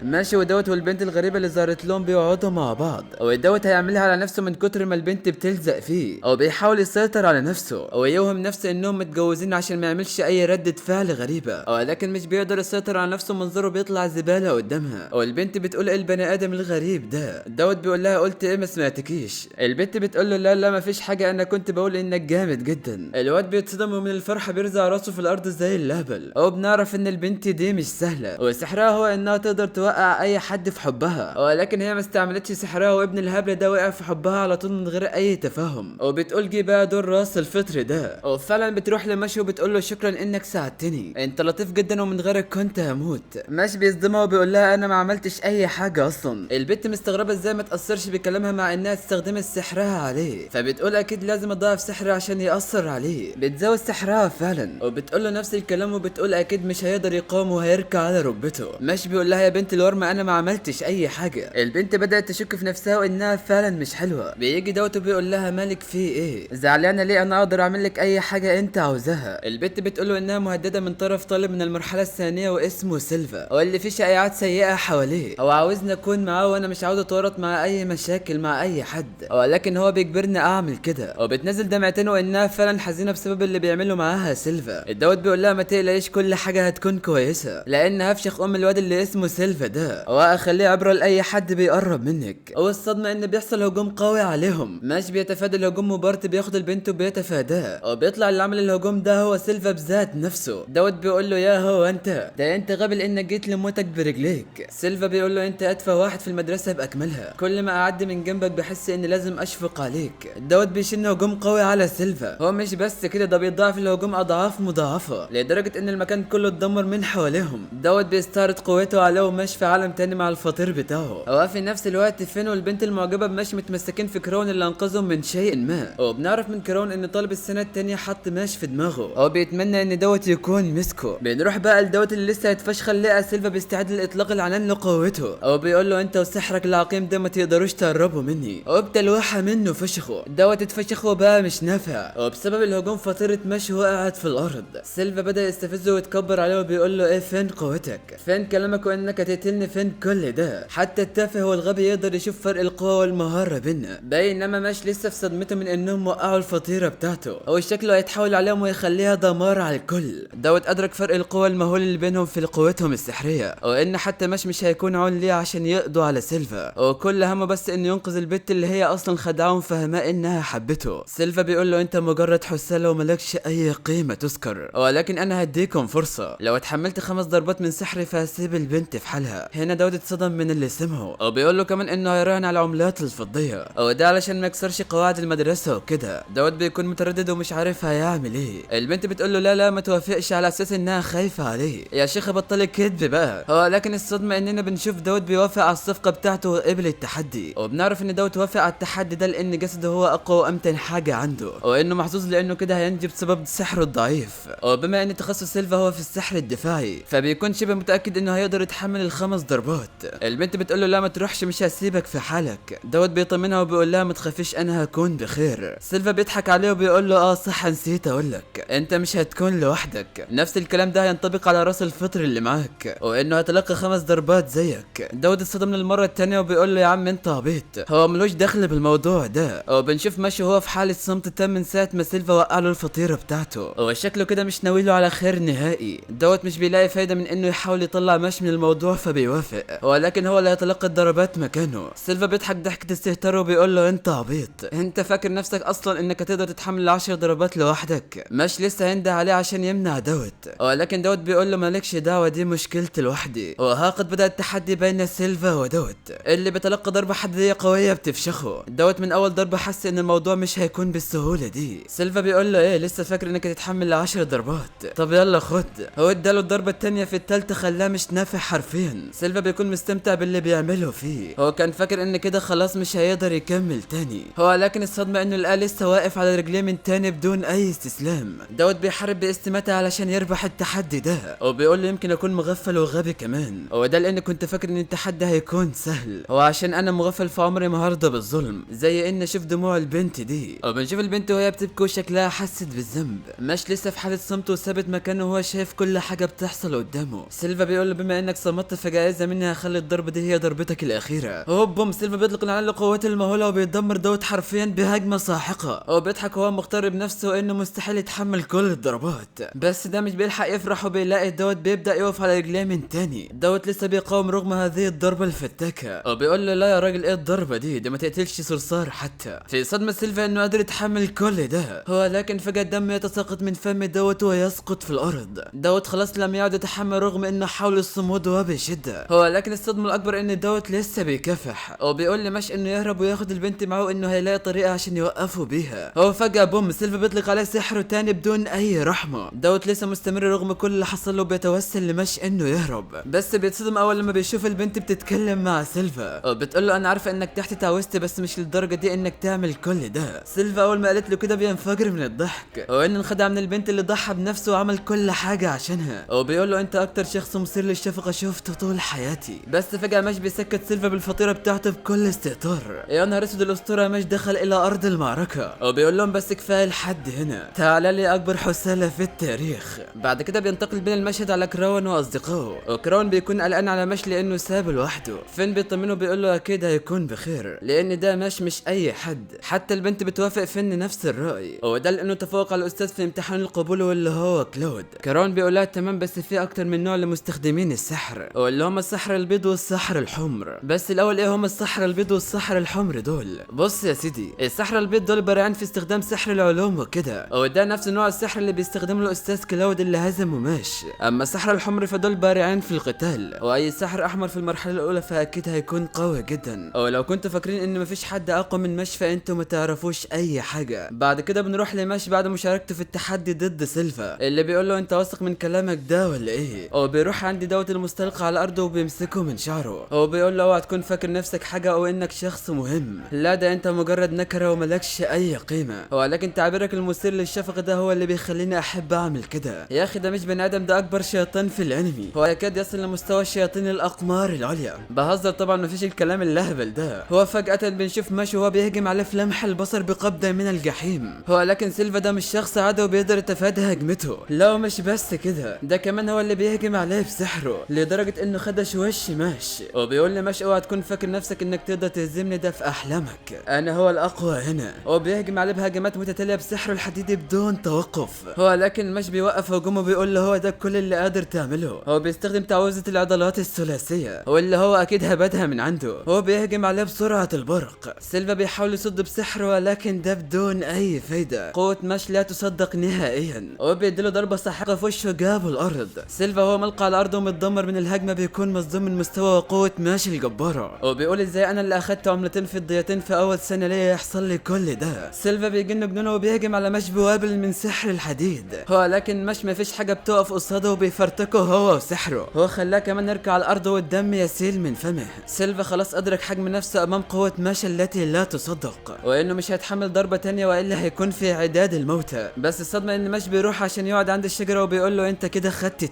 [SPEAKER 1] ماشي ودوت والبنت الغريبه اللي ظهرت لهم بيقعدوا مع بعض، ودوت هيعملها على نفسه من كتر ما البنت بتلزق فيه، او بيحاول يسيطر على نفسه ويوهم نفسه انهم متجوزين عشان ما يعملش اي ردة فعل غريبه، ولكن مش بيقدر يسيطر على نفسه، منظره بيطلع زباله قدامها. والبنت بتقول ايه البني ادم الغريب ده؟ دوت بيقول لها قلت ايه ما سمعتكيش. البنت بتقول له لا لا ما فيش حاجه انا كنت بقول انك جامد جدا. الواد بيتصدم ومن الفرحه بيرزع راسه في الارض زي اللهبل، وبنعرف ان البنت البنت دي مش سهله، وسحرها هو انها تقدر توقع اي حد في حبها، ولكن هي ما استعملتش سحرها وابن الهبل ده وقع في حبها على طول من غير اي تفاهم. وبتقول جه بقى دور راس الفطر ده، وفعلا بتروح لمشي وبتقول له شكرا انك ساعدتني، انت لطيف جدا ومن غيرك كنت هموت. ماشي بيصدمها وبيقول لها انا ما عملتش اي حاجه اصلا. البنت مستغربه ازاي ما تاثرش بكلامها مع انها استخدمت سحرها عليه، فبتقول اكيد لازم اضاعف سحرها عشان ياثر عليه. بتزود سحرها فعلا وبتقول له نفس الكلام وبتقول اكيد مش هيقدر يقاوم وهيركع على ركبته. ماشي بيقول لها يا بنت الورمه انا ما عملتش اي حاجه. البنت بدات تشك في نفسها وانها فعلا مش حلوه. بيجي دوت وبيقول لها مالك في ايه؟ زعلانه ليه؟ انا اقدر اعمل لك اي حاجه انت عاوزاها. البنت بتقول له انها مهدده من طرف طالب من المرحله الثانيه واسمه سيلفا، واللي فيه شائعات سيئه حواليه. هو عاوزني اكون معاه وانا مش عاوز اتورط مع اي مشاكل مع اي حد، ولكن هو بيجبرني اعمل كده. وبتنزل دمعتين وانها فعلا حزينه بسبب اللي بيعمله معاها سيلفا. الدوت بيقول لها ما تقلقيش كل حاجه هتكون كويسه، لان هفشخ الواد اللي اسمه سيلفا ده واخليه عبره لاي حد بيقرب منك. والصدمه ان بيحصل هجوم قوي عليهم. ماش بيتفادى الهجوم وبارت بياخد البنت وبيتفاداه، وبيطلع اللي عمل الهجوم ده هو سيلفا بذات نفسه. دوت بيقول له يا هو انت غبي لانك جيت لموتك برجليك. سيلفا بيقول له انت اتفه واحد في المدرسه باكملها، كل ما اعدي من جنبك بحس ان لازم اشفق عليك. دوت بيشن هجوم قوي على سيلفا. هو مش بس كده، ده بيضاعف الهجوم اضعاف مضاعفه لدرجه ان المكان كله اتدمر من حواليهم. دوت بيستعرض قوته عليه وماشي في عالم تاني مع الفطير بتاعه. هو في نفس الوقت فين والبنت المعجبه بماشي متمسكين في كرون اللي انقذهم من شيء ما. وبنعرف من كرون ان طالب السنه التانيه حط ماش في دماغه، هو بيتمنى ان دوت يكون مسكه. بنروح بقى لدوت اللي لسه هيتفشخل، لقى سيلفا بيستعد لاطلاق العنان لقوته، هو بيقول له انت وسحرك العقيم ده ما تقدروش تقربوا مني، وبتلوحه منه فشخه. دوت اتفشخه بقى مش نافع، وبسبب الهجوم فطيره ماشي وقعت في الارض. سيلفا بدا يستفزه ويتكبر عليه وبيقول له ايه فين قوتك؟ فين كلامك وانك هتقتلني؟ فين كل ده؟ حتى التافه والغبي يقدر يشوف فرق القوه والمهاره بينا. بينما ماش لسه في صدمته من انهم وقعوا الفطيره بتاعته، هو شكله هيتحول عليهم ويخليها دمار على الكل. دوت ادرك فرق القوه المهول اللي بينهم في قوتهم السحريه، وان حتى ماش مش هيكون عون ليه عشان يقضوا على سيلفا، وكل همه بس انه ينقذ البت اللي هي اصلا خدعهم فهماء انها حبته. سيلفا بيقول له انت مجرد حساله وملكش اي قيمه تذكر، ولكن انا هديكم فرصه، لو اتحملت 5 ضربات من سحري فهسيب البنت في حالها. هنا داود اتصدم من اللي سمعه، وبيقول له كمان انه هيراهن على العملات الفضيه، وده علشان ما يكسرش قواعد المدرسه وكده. داود بيكون متردد ومش عارف هيعمل ايه. البنت بتقول له لا ما توافقش على اساس انها خايفه عليه. يا شيخ بطلي كدب بقى. هو لكن الصدمه اننا بنشوف داود بيوافق على الصفقه بتاعته وقبل التحدي، وبنعرف ان داود وافق على التحدي ده لان جسده هو اقوى وامتن حاجه عنده، وانه محظوظ لانه كده هينجي بسبب سحره الضعيف. وبما ان تخصص سيلفا هو في السحر الدفاعي فبيكون شبه متاكد انه هيقدر يتحمل ال5 ضربات. البنت بتقول له لا ما تروحش مش هسيبك في حالك. داود بيطمنها وبيقول لها ما تخافيش انا هكون بخير. سيلفا بيضحك عليه وبيقول له صح نسيت اقول لك انت مش هتكون لوحدك، نفس الكلام ده هينطبق على راس الفطر اللي معاك، وانه هتلقى 5 ضربات زيك. داود اتصدم للمره الثانيه وبيقول له يا عم انت عبيط، هو ملوش دخل بالموضوع ده. وبنشوف ماشي هو في حاله صمت تام من ساعه ما سيلفا وقع له الفطيره بتاعته، هو شكله كده مش ناوي له على خير نهائي. دوت مش بيلاقي فايده من انه يحاول يطلع ماشي من الموضوع فبيوافق، ولكن هو اللي هيتلقى الضربات مكانه. سيلفا بيضحك ضحكه استهتار وبيقول له انت عبيط، انت فاكر نفسك اصلا انك هتقدر تتحمل 10 ضربات لوحدك؟ مش لسه هينده عليه عشان يمنع دوت، ولكن دوت بيقول له مالكش دعوه دي مشكلتي لوحدي. وهاقد بدا التحدي بين سيلفا ودوت اللي بيتلقى ضربه حديديه قويه بتفشخه. دوت من اول ضربه حس ان الموضوع مش هيكون بالسهوله دي. سيلفا بيقول له ايه لسه فاكر انك تتحمل 10 ضربات؟ طب يلا خد. هو اداله الضربه الثانيه في الثالثه خلاه مش نافع حرفيا. سيلفا بيكون مستمتع باللي بيعمله فيه، هو كان فاكر ان كده خلاص مش هيقدر يكمل تاني، هو لكن الصدمه انه لقاه لسه واقف على رجليه من تاني بدون اي استسلام. دوت بيحارب باستماتة علشان يربح التحدي ده، وبيقول له يمكن اكون مغفل وغبي كمان، هو ده لان كنت فاكر ان التحدي هيكون سهل، هو عشان انا مغفل في عمري ما هرضى بالظلم زي ان اشوف دموع البنت دي. وبنشوف البنت وهي بتبكي وشكلها حست بالذنب، مش لسه في حاله صمت وثابت مكانه وهو شايف كل حاجه بتحصل قدامه. سيلفا بيقول له بما انك صمت فجائزه مني هخلي الضربه دي هي ضربتك الاخيره. هوب بوم، سيلفا بيطلق العنان لقوته المهوله وبيدمر دوت حرفيا بهجمه ساحقه. هو بيضحك وهو مختار بنفسه انه مستحيل يتحمل كل الضربات، بس ده مش بيلحق يفرح وبيلاقي دوت بيبدا يقف على رجليه من تاني. دوت لسه بيقاوم رغم هذه الضربه الفتاكه، وبيقول له لا يا راجل ايه الضربه دي ما تقتلش صرصار حتى. في صدمه سيلفا انه قادر يتحمل كل ده، هو لكن فجاه الدم يتساقط من فم دوت ويسقط في الارض. دوت خلاص لم يعد يتحمل رغم انه حاول الصمود وبشده. هو لكن الصدمه الاكبر ان دوت لسه بيكافح وبيقول لمش انه يهرب وياخد البنت معه وانه هيلاقي طريقه عشان يوقفوا بيها. هو فجاه بوم سيلفا بيطلق عليه سحره تاني بدون اي رحمه. دوت لسه مستمر رغم كل اللي حصل له بيتوسل لمش انه يهرب، بس بيتصدم اول لما بيشوف البنت بتتكلم مع سيلفا وبتقول له انا عارفه انك تحت تعوزتي بس مش للدرجه دي انك تعمل كل ده. سيلفا اول ما قالت له كده بينفجر من الضحك وانه انخدع من البنت اللي ضحى بنفسه وعمل كل حاجه عشانها وبيقول له انت اكتر شخص مثير للشفقه شفته طول حياتي. بس فجاه مش بيسكت سيلفا بالفطيره بتاعته بكل استهتار. يا نهار اسود الاسطوره مش دخل الى ارض المعركه وبيقول لهم بس كفايه لحد هنا، تعال لي اكبر حساله في التاريخ. بعد كده بينتقل بين المشهد على كراون واصدقائه وكراون بيكون قلقان على مش لانه سابه لوحده. فين بيطمنه بيقول له اكيد هيكون بخير لان ده مش اي حد. حتى البنت بتوافق فين نفس الراي وده لانه تفوق على الاستاذ في امتحان القبول واللي هو كلود. كراون بيقول لها تمام بس في اكتر من نوع لمستخدمين السحر واللي هم السحر البيض والسحر الحمر. بس الاول ايه هم السحر البيض والسحر الحمر دول؟ بص يا سيدي السحر البيض دول بارعين في استخدام سحر العلوم وكده وده نفس نوع السحر اللي بيستخدمه الاستاذ كلاود اللي هزمه ماشي. اما السحر الحمر فدول بارعين في القتال واي سحر احمر في المرحله الاولى فاكيد هيكون قوي جدا. ولو كنتوا فاكرين ان مفيش حد اقوى من مش فانتوا ما تعرفوش اي حاجه. بعد كده بنروح لمش بعد مشاركته في التحدي ضد سيلفا اللي بيقول له انت واثق من كلامك ده ولا ايه؟ هو بيروح عند دوت المستلقى على الارض وبيمسكه من شعره. هو بيقول له اوعى تكون فاكر نفسك حاجه او انك شخص مهم، لا ده انت مجرد نكره وملكش اي قيمه. ولكن تعبيرك المثير للشفقه ده هو اللي بيخليني احب اعمل كده. يا اخي ده مش بني ادم، ده اكبر شيطان في الانمي، هو يكاد يصل لمستوى الشياطين الاقمار العليا. بهزر طبعا مفيش الكلام اللهبل ده. هو فجاه بنشوف ماشي وهو بيهجم عليه في لمح البصر بقبضه من الجحيم. هو لكن سيلفا ده مش شخص عادي وبيقدر يتفادى هجمته. لا مش بس كده، ده كمان هو اللي بيهجم عليه بسحره لدرجه انه خدش وش ماشي وبيقول لي ماشي اوعى تكون فاكر نفسك انك تقدر تهزمني، ده في احلامك، انا هو الاقوى هنا. هو بيهجم عليه بهجمات متتاليه بسحره الحديدي بدون توقف. هو لكن مش بيوقف هجومه بيقول له هو ده كل اللي قادر تعمله. هو بيستخدم تعويذه العضلات الثلاثيه واللي هو اكيد هبدها من عنده. هو بيهجم عليه بسرعه البرق. سيلفا بيحاول يصد بسحره ولكن ده بدون اي فايده. قوه ماش لا تصدق نهائيا. هو بيديله ضربه ساحقه في وشه جابه الارض. سيلفا هو ملقى على الارض ومتدمر من الهجمه بيكون مصدوم من مستوى وقوه ماش الجباره. وبيقول ازاي انا اللي اخدت عملتين فضيتين في اول سنه ليه يحصل لي كل ده. سيلفا بيجن جنونه وبيهجم على ماش بوابل من سحر الحديد. هو لكن ماش ما فيش حاجه بتقف قصاده وبيفرتكه هو وسحره. هو خلاه كمان يركع على الارض والدم يسيل من فمه. سيلفا خلاص ادرك حجم نفسه امام قوه ماش التي لا تصدق وانه مش هيتحمل ضربه تانية والا هيكون في عداد الموتى. بس الصدمه ان ماش بيروح عشان يقعد عند الشجره وبيقول له انت كده خدت 2،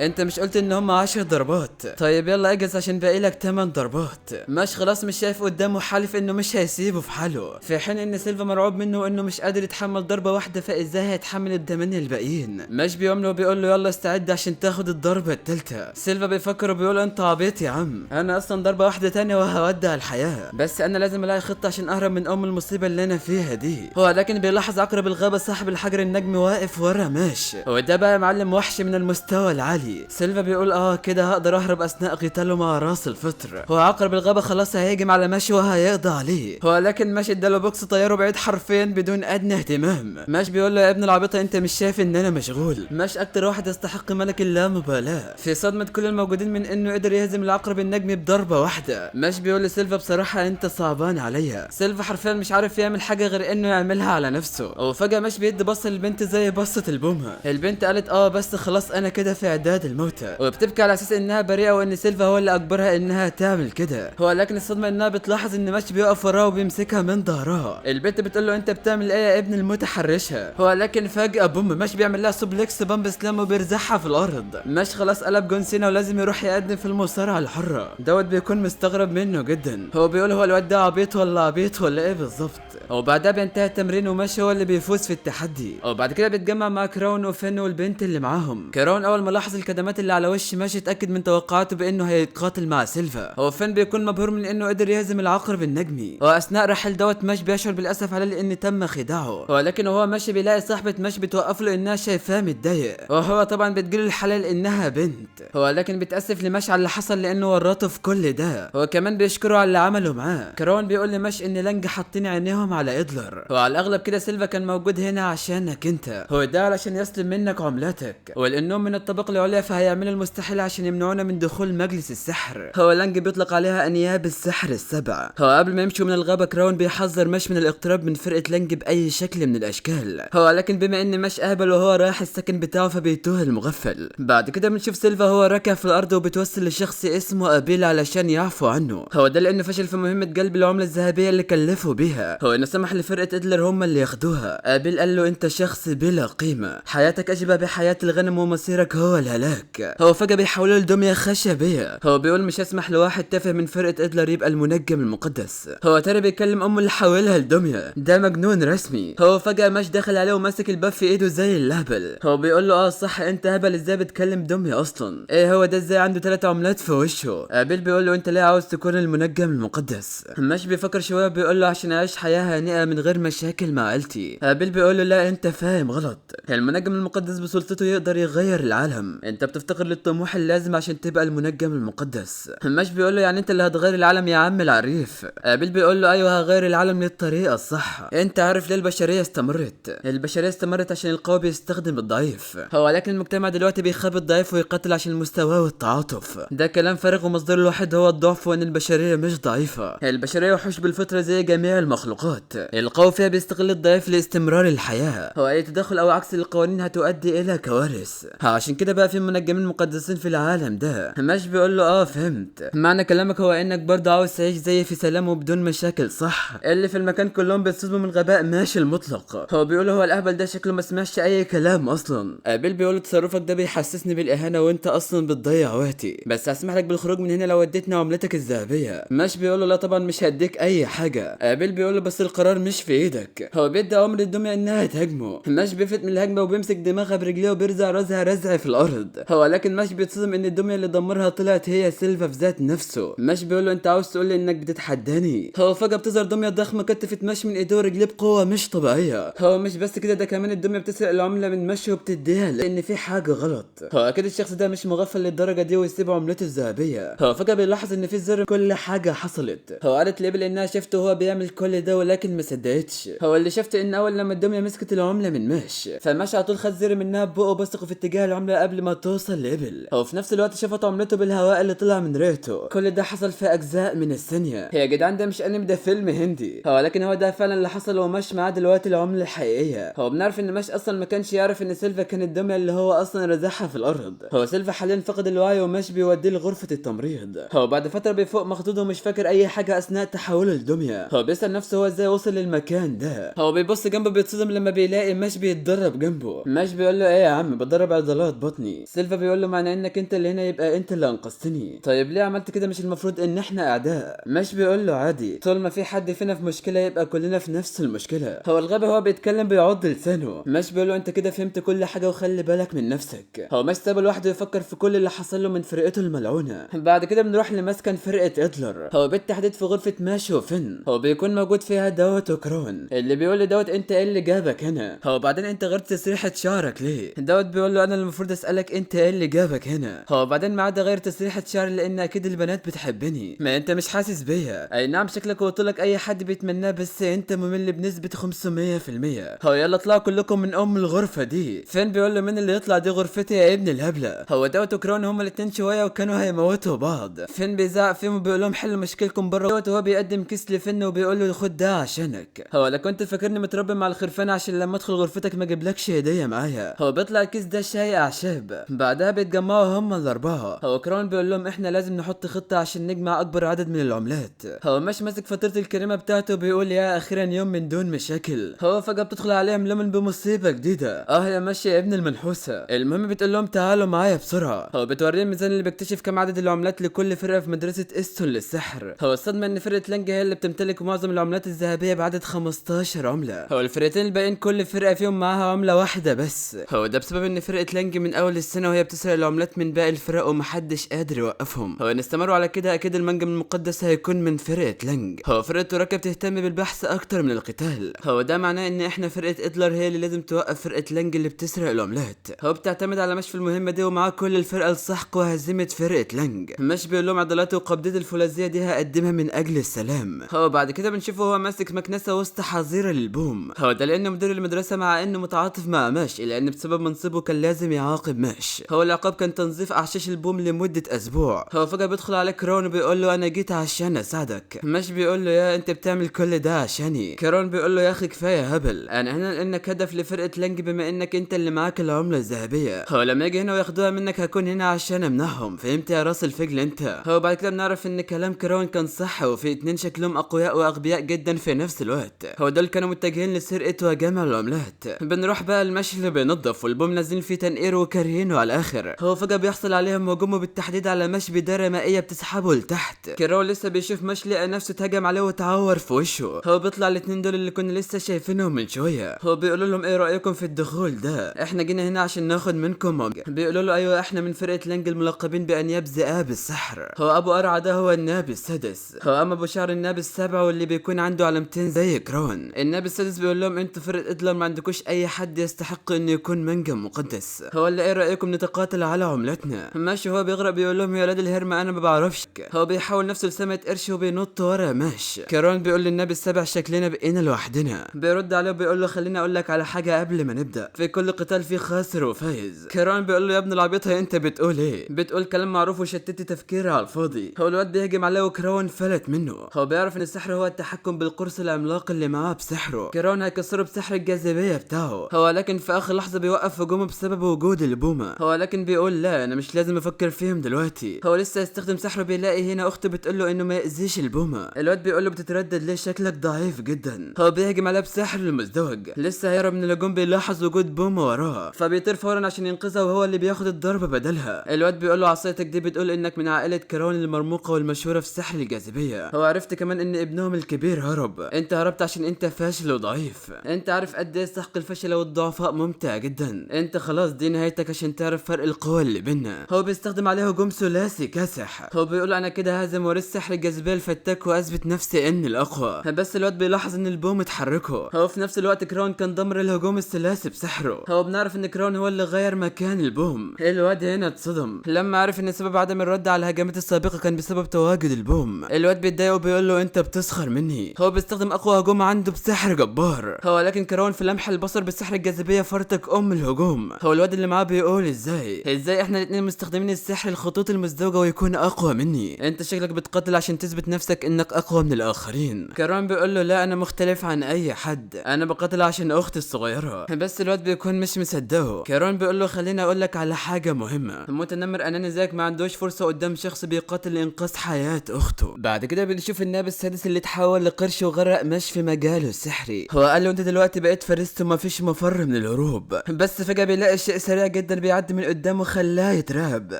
[SPEAKER 1] انت مش قلت ان هم 10 ضربات؟ طيب يلا اجهز عشان باقي لك 8 ضربات. ماش خلاص مش شايف قدامه، حالف انه مش هيسيبه في حاله، في حين ان سيلفا مرعوب منه وانه مش قادر يتحمل ضربه واحده فازاي هيتحمل الثمانيه الباقيين. ماش بيقوم وبيقول له يلا استعد عشان تاخد الضربه الثالثه. سيلفا بيفكر وبيقول انت عبيط يا عم، انا اصلا ضربه واحده تانية وهودع الحياه، بس انا لازم الاقي خطه عشان اهرب من المصيبه اللي انا فيها دي. هو لكن بيلاحظ عقرب الغابه صاحب الحجر النجمي واقف ورا ماش، وده بقى معلم وحش من المستوى العالي. سيلفا بيقول كده هقدر اهرب اثناء قتاله مع راس الفطر. هو عقرب الغابه خلاص هيهجم على ماشي وهيقضي عليه. هو لكن ماشي اداله بوكس طياره بعيد حرفيا بدون ادنى اهتمام. ماش بيقول له يا ابن العبيطه انت مش شايف ان انا مشغول؟ ماش اكتر واحد يستحق ملك اللامبالاه في صدمه كل الموجودين من انه قدر يهزم العقرب النجمي بضربه واحده. ماش بيقول لسيلفا بصراحه انت صعبان عليا. سيلفا حرفيا مش عارف يعمل حاجه غير انه يعملها على نفسه. وفجاه ماش بيدي بصه للبنت زي بصه البومه. البنت قالت بس خلاص انا كده في اعداد الموتى، وبتبكي على اساس انها بريئه وان سيلفا هو اللي اجبرها انها تعمل كده. هو لكن الصدمه انها بتلاحظ ان ماش بيقف وراها وبيمسكها من ظهرها. البنت بتقول له انت بتعمل ايه يا ابن المتحرشه؟ هو لكن فجاه بوم ماش بيعمل لها سوبلكس بامب سلام وبيرزعها في الارض. ماش خلاص قلب جون سينا ولازم يروح يقدم في المصارعه الحره. دوت بيكون مستغرب منه جدا. هو بيقول هو الواد ده عبيط ولا ايه بالظبط؟ وبعدها بينتهي التمرين وماشي هو اللي بيفوز في التحدي. وبعد كده بيتجمع مع كراون وفين والبنت اللي معاهم. كراون اول ما لاحظ الكدمات اللي على وش ماشي اتاكد من توقعاته بانه هيتقاتل مع سيلفا. هو فين بيكون مبهور من انه قدر يهزم العقرب النجمي. واثناء رحل دوت ماش بيشعر بالاسف عليه لان تم خداعه. ولكن وهو ماشي بيلاقي صاحبه ماش بتوقف له انها شايفاه متضايق، وهو طبعا بتجيله الحلال انها بنت. هو لكن بتاسف لماش على اللي حصل لانه ورطه في كل ده. هو كمان بيشكره على اللي عمله معاه. كراون بيقول لماش ان لانج حاطين عينيهم على ادلر، وعلى الاغلب كده سيلفا كان موجود هنا عشانك انت، هو ده علشان يسلم منك عملتك، ولانه لانهم من الطبقة العليا فهيعملوا المستحيل عشان يمنعونا من دخول مجلس السحر. هو لانج بيطلق عليها انياب السحر السبع. هو قبل ما يمشوا من الغابة كراون بيحذر مش من الاقتراب من فرقة لانج باي شكل من الاشكال. هو لكن بما ان مش قابل وهو رايح السكن بتاعه فبيتوه المغفل. بعد كده بنشوف سيلفا هو راكع في الارض وبتوصل لشخص اسمه ابيل علشان يعفو عنه. هو ده لانه فشل في مهمة قلب العملة الذهبية اللي كلفوا بيها. هو انه سمح لفرقة ادلر هم اللي ياخدوها. ابيل قال له انت شخص بلا قيمة، حياتك اشبه بحياة الغنم ومصيرك هو الهلاك. هو فجأة بيحولوا لدمية خشبية. هو بيقول مش هسمح لواحد تافه من فرقة ادلر يبقى المنجم المقدس. هو ترى بيكلم امه اللي حولها لدمية، ده مجنون رسمي. هو فجأة مش دخل عليه وماسك الباب في ايده زي الهبل. هو بيقول له صح انت هبل، ازاي بتكلم دمية اصلا؟ ايه هو ده ازاي عنده 3 عملات في وشه؟ ابيل بيقول له انت ليه عاوز تكون المنجم المقدس؟ مش بيفكر شوية بيقول له عشان اعيش حياة هانئة من غير مشاكل مع عيلتي. ابيل بيقول له لا انت فاهم غلط، المنجم المقدس بسلطته يقدر يغير العالم، انت بتفتقر للطموح اللازم عشان تبقى المنجم المقدس. مش بيقول له يعني انت اللي هتغير العالم يا عم العريف. ابيل بيقول له ايوه هغير العالم للطريقة الصح. انت عارف ليه البشرية استمرت؟ البشرية استمرت عشان القوي بيستخدم الضعيف. هو لكن المجتمع دلوقتي بيخاف الضعيف ويقتل عشان المستوى والتعاطف. ده كلام فارغ ومصدره الوحيد هو الضعف، وان البشرية مش ضعيفة. البشرية وحوش بالفطرة زي جميع المخلوقات، القوي فيها بيستغل الضعيف لاستمرار الحياة. هو اي تدخل او عكس القوانين هتؤدي الى كوارث. عشان كده بقى في منجمين مقدسين في العالم ده. مش بيقول له فهمت، معنى كلامك هو انك برضه عاوز تعيش زي في سلام وبدون مشاكل صح؟ اللي في المكان كلهم بيتصدموا من غباء ماشي المطلق. هو بيقول هو الاهبل ده شكله ما سمعش اي كلام اصلا. ابيل بيقول له تصرفك ده بيحسسني بالاهانه وانت اصلا بتضيع وقتي، بس هسمح لك بالخروج من هنا لو اديتنا عملتك الذهبيه. مش بيقول له لا طبعا مش هديك اي حاجه. ابيل بيقول له بس القرار مش في ايدك. هو بيدي امر الدميه انها تهاجمه. مش بيفلت من الهجمه وبيمسك دماغها برجليه وبيرزع راسها رزع في الارض. هو لكن مش بيتصدم ان الدميه اللي دمرها طلعت هي سيلفا في ذات نفسه. مش بيقول له انت عاوز تقول لي انك بتتحداني؟ هو فجاه بتظهر دميه ضخمه كتفت مش من ايديه ورجليه بقوه مش طبيعيه. هو مش بس كده، ده كمان الدميه بتسرق العمله من مشي وبتديها لان في حاجه غلط. هو اكيد الشخص ده مش مغفل للدرجه دي ويسيب عملته الذهبيه. هو فجاه بيلاحظ ان في زر كل حاجه حصلت. هو قالت ليبل انها شفته وهو بيعمل كل ده ولكن ما صدقتش. هو اللي شفته ان اول لما الدميه مسكت العمله من مش فمشى على طول خد زر منها ببقه بصق في اتجاه العمله قبل ما توصل ليبل. هو في نفس الوقت شافت عملته بالهواء اللي طلع من ريته. كل ده حصل في اجزاء من الثانيه. يا جدعان ده مش انمي، ده فيلم هندي. هو لكن هو ده فعلا اللي حصل ومش معاه دلوقتي العمله الحقيقيه. هو بنعرف ان مش اصلا ما كانش يعرف ان سيلفا كانت الدميه اللي هو اصلا رزعها في الارض. هو سيلفا حاليا فقد الوعي ومش بيوديه لغرفه التمريض. هو بعد فتره بيفوق مخضوض ومش فاكر اي حاجه اثناء تحوله لدميه. هو بيسال نفسه هو ازاي وصل للمكان ده. هو بيبص جنبه بيتصدم لما بيلاقي مش بيتدرب جنبه. مش بيقول له ايه يا عم بتدرب عضلات بطني. سيلفا بيقول له معنى انك انت اللي هنا يبقى انت اللي انقذتني. طيب ليه عملت كده؟ مش المفروض ان احنا اعداء؟ مش بيقول له عادي، طول ما في حد فينا في مشكله يبقى كلنا في نفس المشكله. هو الغبي هو بيتكلم بيعض لسانه. مش بيقول له انت كده فهمت كل حاجه وخلي بالك من نفسك. هو مش سابه لوحده يفكر في كل اللي حصل له من فرقته الملعونه. بعد كده بنروح لمسكن فرقه ادلر. هو بالتحديد في غرفه ماشي وفن. هو بيكون موجود فيها دوت وكرون اللي بيقول لدوت انت ايه اللي جابك هنا. هو بعدين انت غيرت تسريحه شعرك ليه؟ دوت بيقول له انا المفروض اسالك انت ايه اللي جابك هنا. هو بعدين ما عاد غير تسريحه شعر لان اكيد البنات بتحبني. ما انت مش حاسس بيا؟ اي نعم شكلك وطولك اي حد بيتمناه بس انت ممل بنسبه 500%. هو يلا اطلعوا كلكم من الغرفه دي. فين بيقول له مين اللي يطلع؟ دي غرفتي يا ابن الهبله. هو دوت وكرون هما الاتنين شويه وكانوا هيموتوا بعض. فين بيزعق فيهم وبيقول لهم حلوا مشكلكم بره. دوت وهو بيقدم كيس لفن وبيقول له خد ده عشانك. هو لا كنت فاكرني متربي مع الخرفان عشان لما ادخل غرفتك ما اجيبلكش هديه معايا. هو بيطلع الكيس ده شاي اعشاب. بعدها بيتجمعوا هما الاربعه. هو كرون بيقول لهم احنا لازم نحط خطه عشان نجمع اكبر عدد من العملات. هو مش ماسك فاتوره الكريمه بتاعته بيقول يا اخيرا يوم من دون مشاكل. هو فجاه بتدخل عليهم لمن بمصيبه جديده. يا ماشي يا ابن المنحوسه. المهم بتقول لهم تعالوا معايا بسرعه. هو بتوريه الميزان اللي بيكتشف كم عدد العملات لكل فرقه في مدرسه استون للسحر. هو الصدمه ان فرقه لانج هي اللي بتمتلك معظم العملات الذهبيه بعدد 15 عمله. هو الفرقتين الباقيين كل فرقه فيهم معاها عمله واحده بس. هو ده بسبب ان فرقه لانج من اول السنه وهي بتسرق العملات من باقي الفرق ومحدش قادر يوقفهم. هو ان استمروا على كده اكيد المنجم المقدس هيكون من فرقه لانج. هو فرقه وراكا بتهتم بالبحث اكتر من القتال. هو ده معناه ان احنا فرقه ادلر هي اللي لازم توقف فرقه لانج اللي بتسرق العملات. هو بتعتمد على مش في المهمه دي ومعاه كل الفرقه لسحق وهزيمه فرقه لانج. مش بيقول لهم عضلاته وقبضته الفولاذيه دي هقدمها من اجل السلام. هو بعد كده بنشوفه هو ماسك مكنسه وسط حظيره للبوم. هو ده لان مدير المدرسه مع انه متعاطف مع ماش الا ان بسبب منصبه كان لازم لازم يعاقب ماش. هو العقاب كان تنظيف اعشاش البوم لمدة اسبوع. هو فجأة بيدخل على كرون وبيقول له انا جيت عشان اساعدك. ماش بيقول له يا انت بتعمل كل ده عشاني. كرون بيقول له يا اخي كفايه هبل، انا هنا لانك هدف لفرقه لانج بما انك انت اللي معاك العمله الذهبيه. هو لما يجي هنا وياخدوها منك هكون هنا عشان امنعهم، فهمت يا راس الفجل انت. هو بعد كده بنعرف ان كلام كرون كان صح وفي اتنين شكلهم اقوياء واغبياء جدا في نفس الوقت. هو دول كانوا متجهين لسرقه وجمع العملات. بنروح بقى المشي اللي بينظف والبوم نازلين فيه تنقير وكارهينه على الاخر. هو فجاه بيحصل عليهم هجوم وبالتحديد على مش بدايه مائيه بتسحبه لتحت. كرون لسه بيشوف مش لقى نفسه اتهجم عليه وتعور في وشه. هو بيطلع الاتنين دول اللي كنا لسه شايفينهم من شويه. هو بيقول لهم ايه رايكم في الدخول ده؟ احنا جينا هنا عشان ناخد منكم مج. بيقولوا له ايوه احنا من فرقه لانج الملقبين بانياب ذئاب السحر. هو ابو قرعه ده هو الناب السادس. هو اما ابو شعر الناب السابع واللي بيكون عنده علامتين زي كرون. الناب السادس بيقول لهم انتوا فرقه ادلر ما عندكوش اي حد يستحق انه يكون منجم مقدس. هو اللي ايه رايكم نتقاتل على عملتنا؟ ماشي. هو بيغرق بيقول لهم يا ولاد الهرمه انا ما بعرفش. هو بيحاول نفسه لسمة قرش وبينط ورا ماش. كرون بيقول للنبي السابع شكلنا بقينا لوحدنا. بيرد عليه وبيقول له خليني اقول لك على حاجه قبل ما نبدا، في كل قتال في خاسر وفايز. كرون بيقول له يا ابن العبيط انت بتقول ايه؟ بتقول كلام معروف وشتت تفكيري على الفاضي. هو الواد بيهجم عليه وكرون فلت منه. هو بيعرف ان السحر هو التحكم بالقرص العملاق اللي معاه بسحره. كرون هيكسره بسحر الجاذبيه بتاعه. هو لكن في اخر لحظه بيوقف هجومه بسبب وجود البومه. هو لكن بيقول لا انا مش لازم افكر فيهم دلوقتي. هو لسه يستخدم سحره بيلاقي هنا اخته بتقول له انه ما يأذيش البومه. الواد بيقول له بتتردد ليه شكلك ضعيف جدا. هو بيهجم عليه بسحر المزدوج. لسه هيهرب من الهجوم بيلاحظ وجود بومه وراه فبيطير فورا عشان ينقذها وهو اللي بياخد الضربه بدلها. الواد بيقول له عصايتك دي بتقول انك من عائله كرون المرموقه والمشهوره في سحر الجاذبيه. هو عرفت كمان ان ابنهم الكبير هرب. انت هربت عشان انت فاشل وضعيف. انت عارف قد ايه سحق الفشل والضعفاء ممتع جدا. انت خلاص دي نهايتك عشان تعرف فرق القوى اللي بينا. هو بيستخدم عليه هجوم ثلاثي كاسح. هو بيقول انا كده هازم ورث سحر الجاذبيه الفتاك واثبت نفسي اني الاقوى. بس الواد بيلاحظ ان البوم اتحركه. هو في نفس الوقت كرون كان دمر الهجوم الثلاثي بسحره. هو بنعرف ان كرون هو اللي غير مكان البوم. الواد هنا اتصدم لما عرف ان سبب عدم الرد على الهجمات السابقه كان بسبب تواجد البوم. الواد بيتضايق وبيقول له انت بتسخر مني. هو بيستخدم اقوى هجوم عنده بسحر جبار. هو لكن كرون في لمح البصر بسحر الجاذبيه فرتك الهجوم. هو الواد اللي معاه بيقول ازاي احنا الاثنين مستخدمين السحر الخطوط المزدوجه ويكون اقوى مني؟ انت شكلك بتقاتل عشان تثبت نفسك انك اقوى من الاخرين. كرون بيقول له لا انا مختلف عن اي حد، انا بقاتل عشان اختي الصغيره. بس الواد بيكون مش مصدقه. كرون بيقول له خليني اقول لك على حاجه مهمه، متنمر اناني زيك ما عندوش فرصه قدام شخص بيقاتل لانقاذ حياه اخته. بعد كده بنشوف الناب السادس اللي اتحول لقرش وغرق مش في مجاله السحري. هو قال له انت دلوقتي بقيت فرست وما فيش مفر من الهروب. بس فجاه بيلاقي شيء سريع جدا بيعدي من قدامه خلاه يترعب.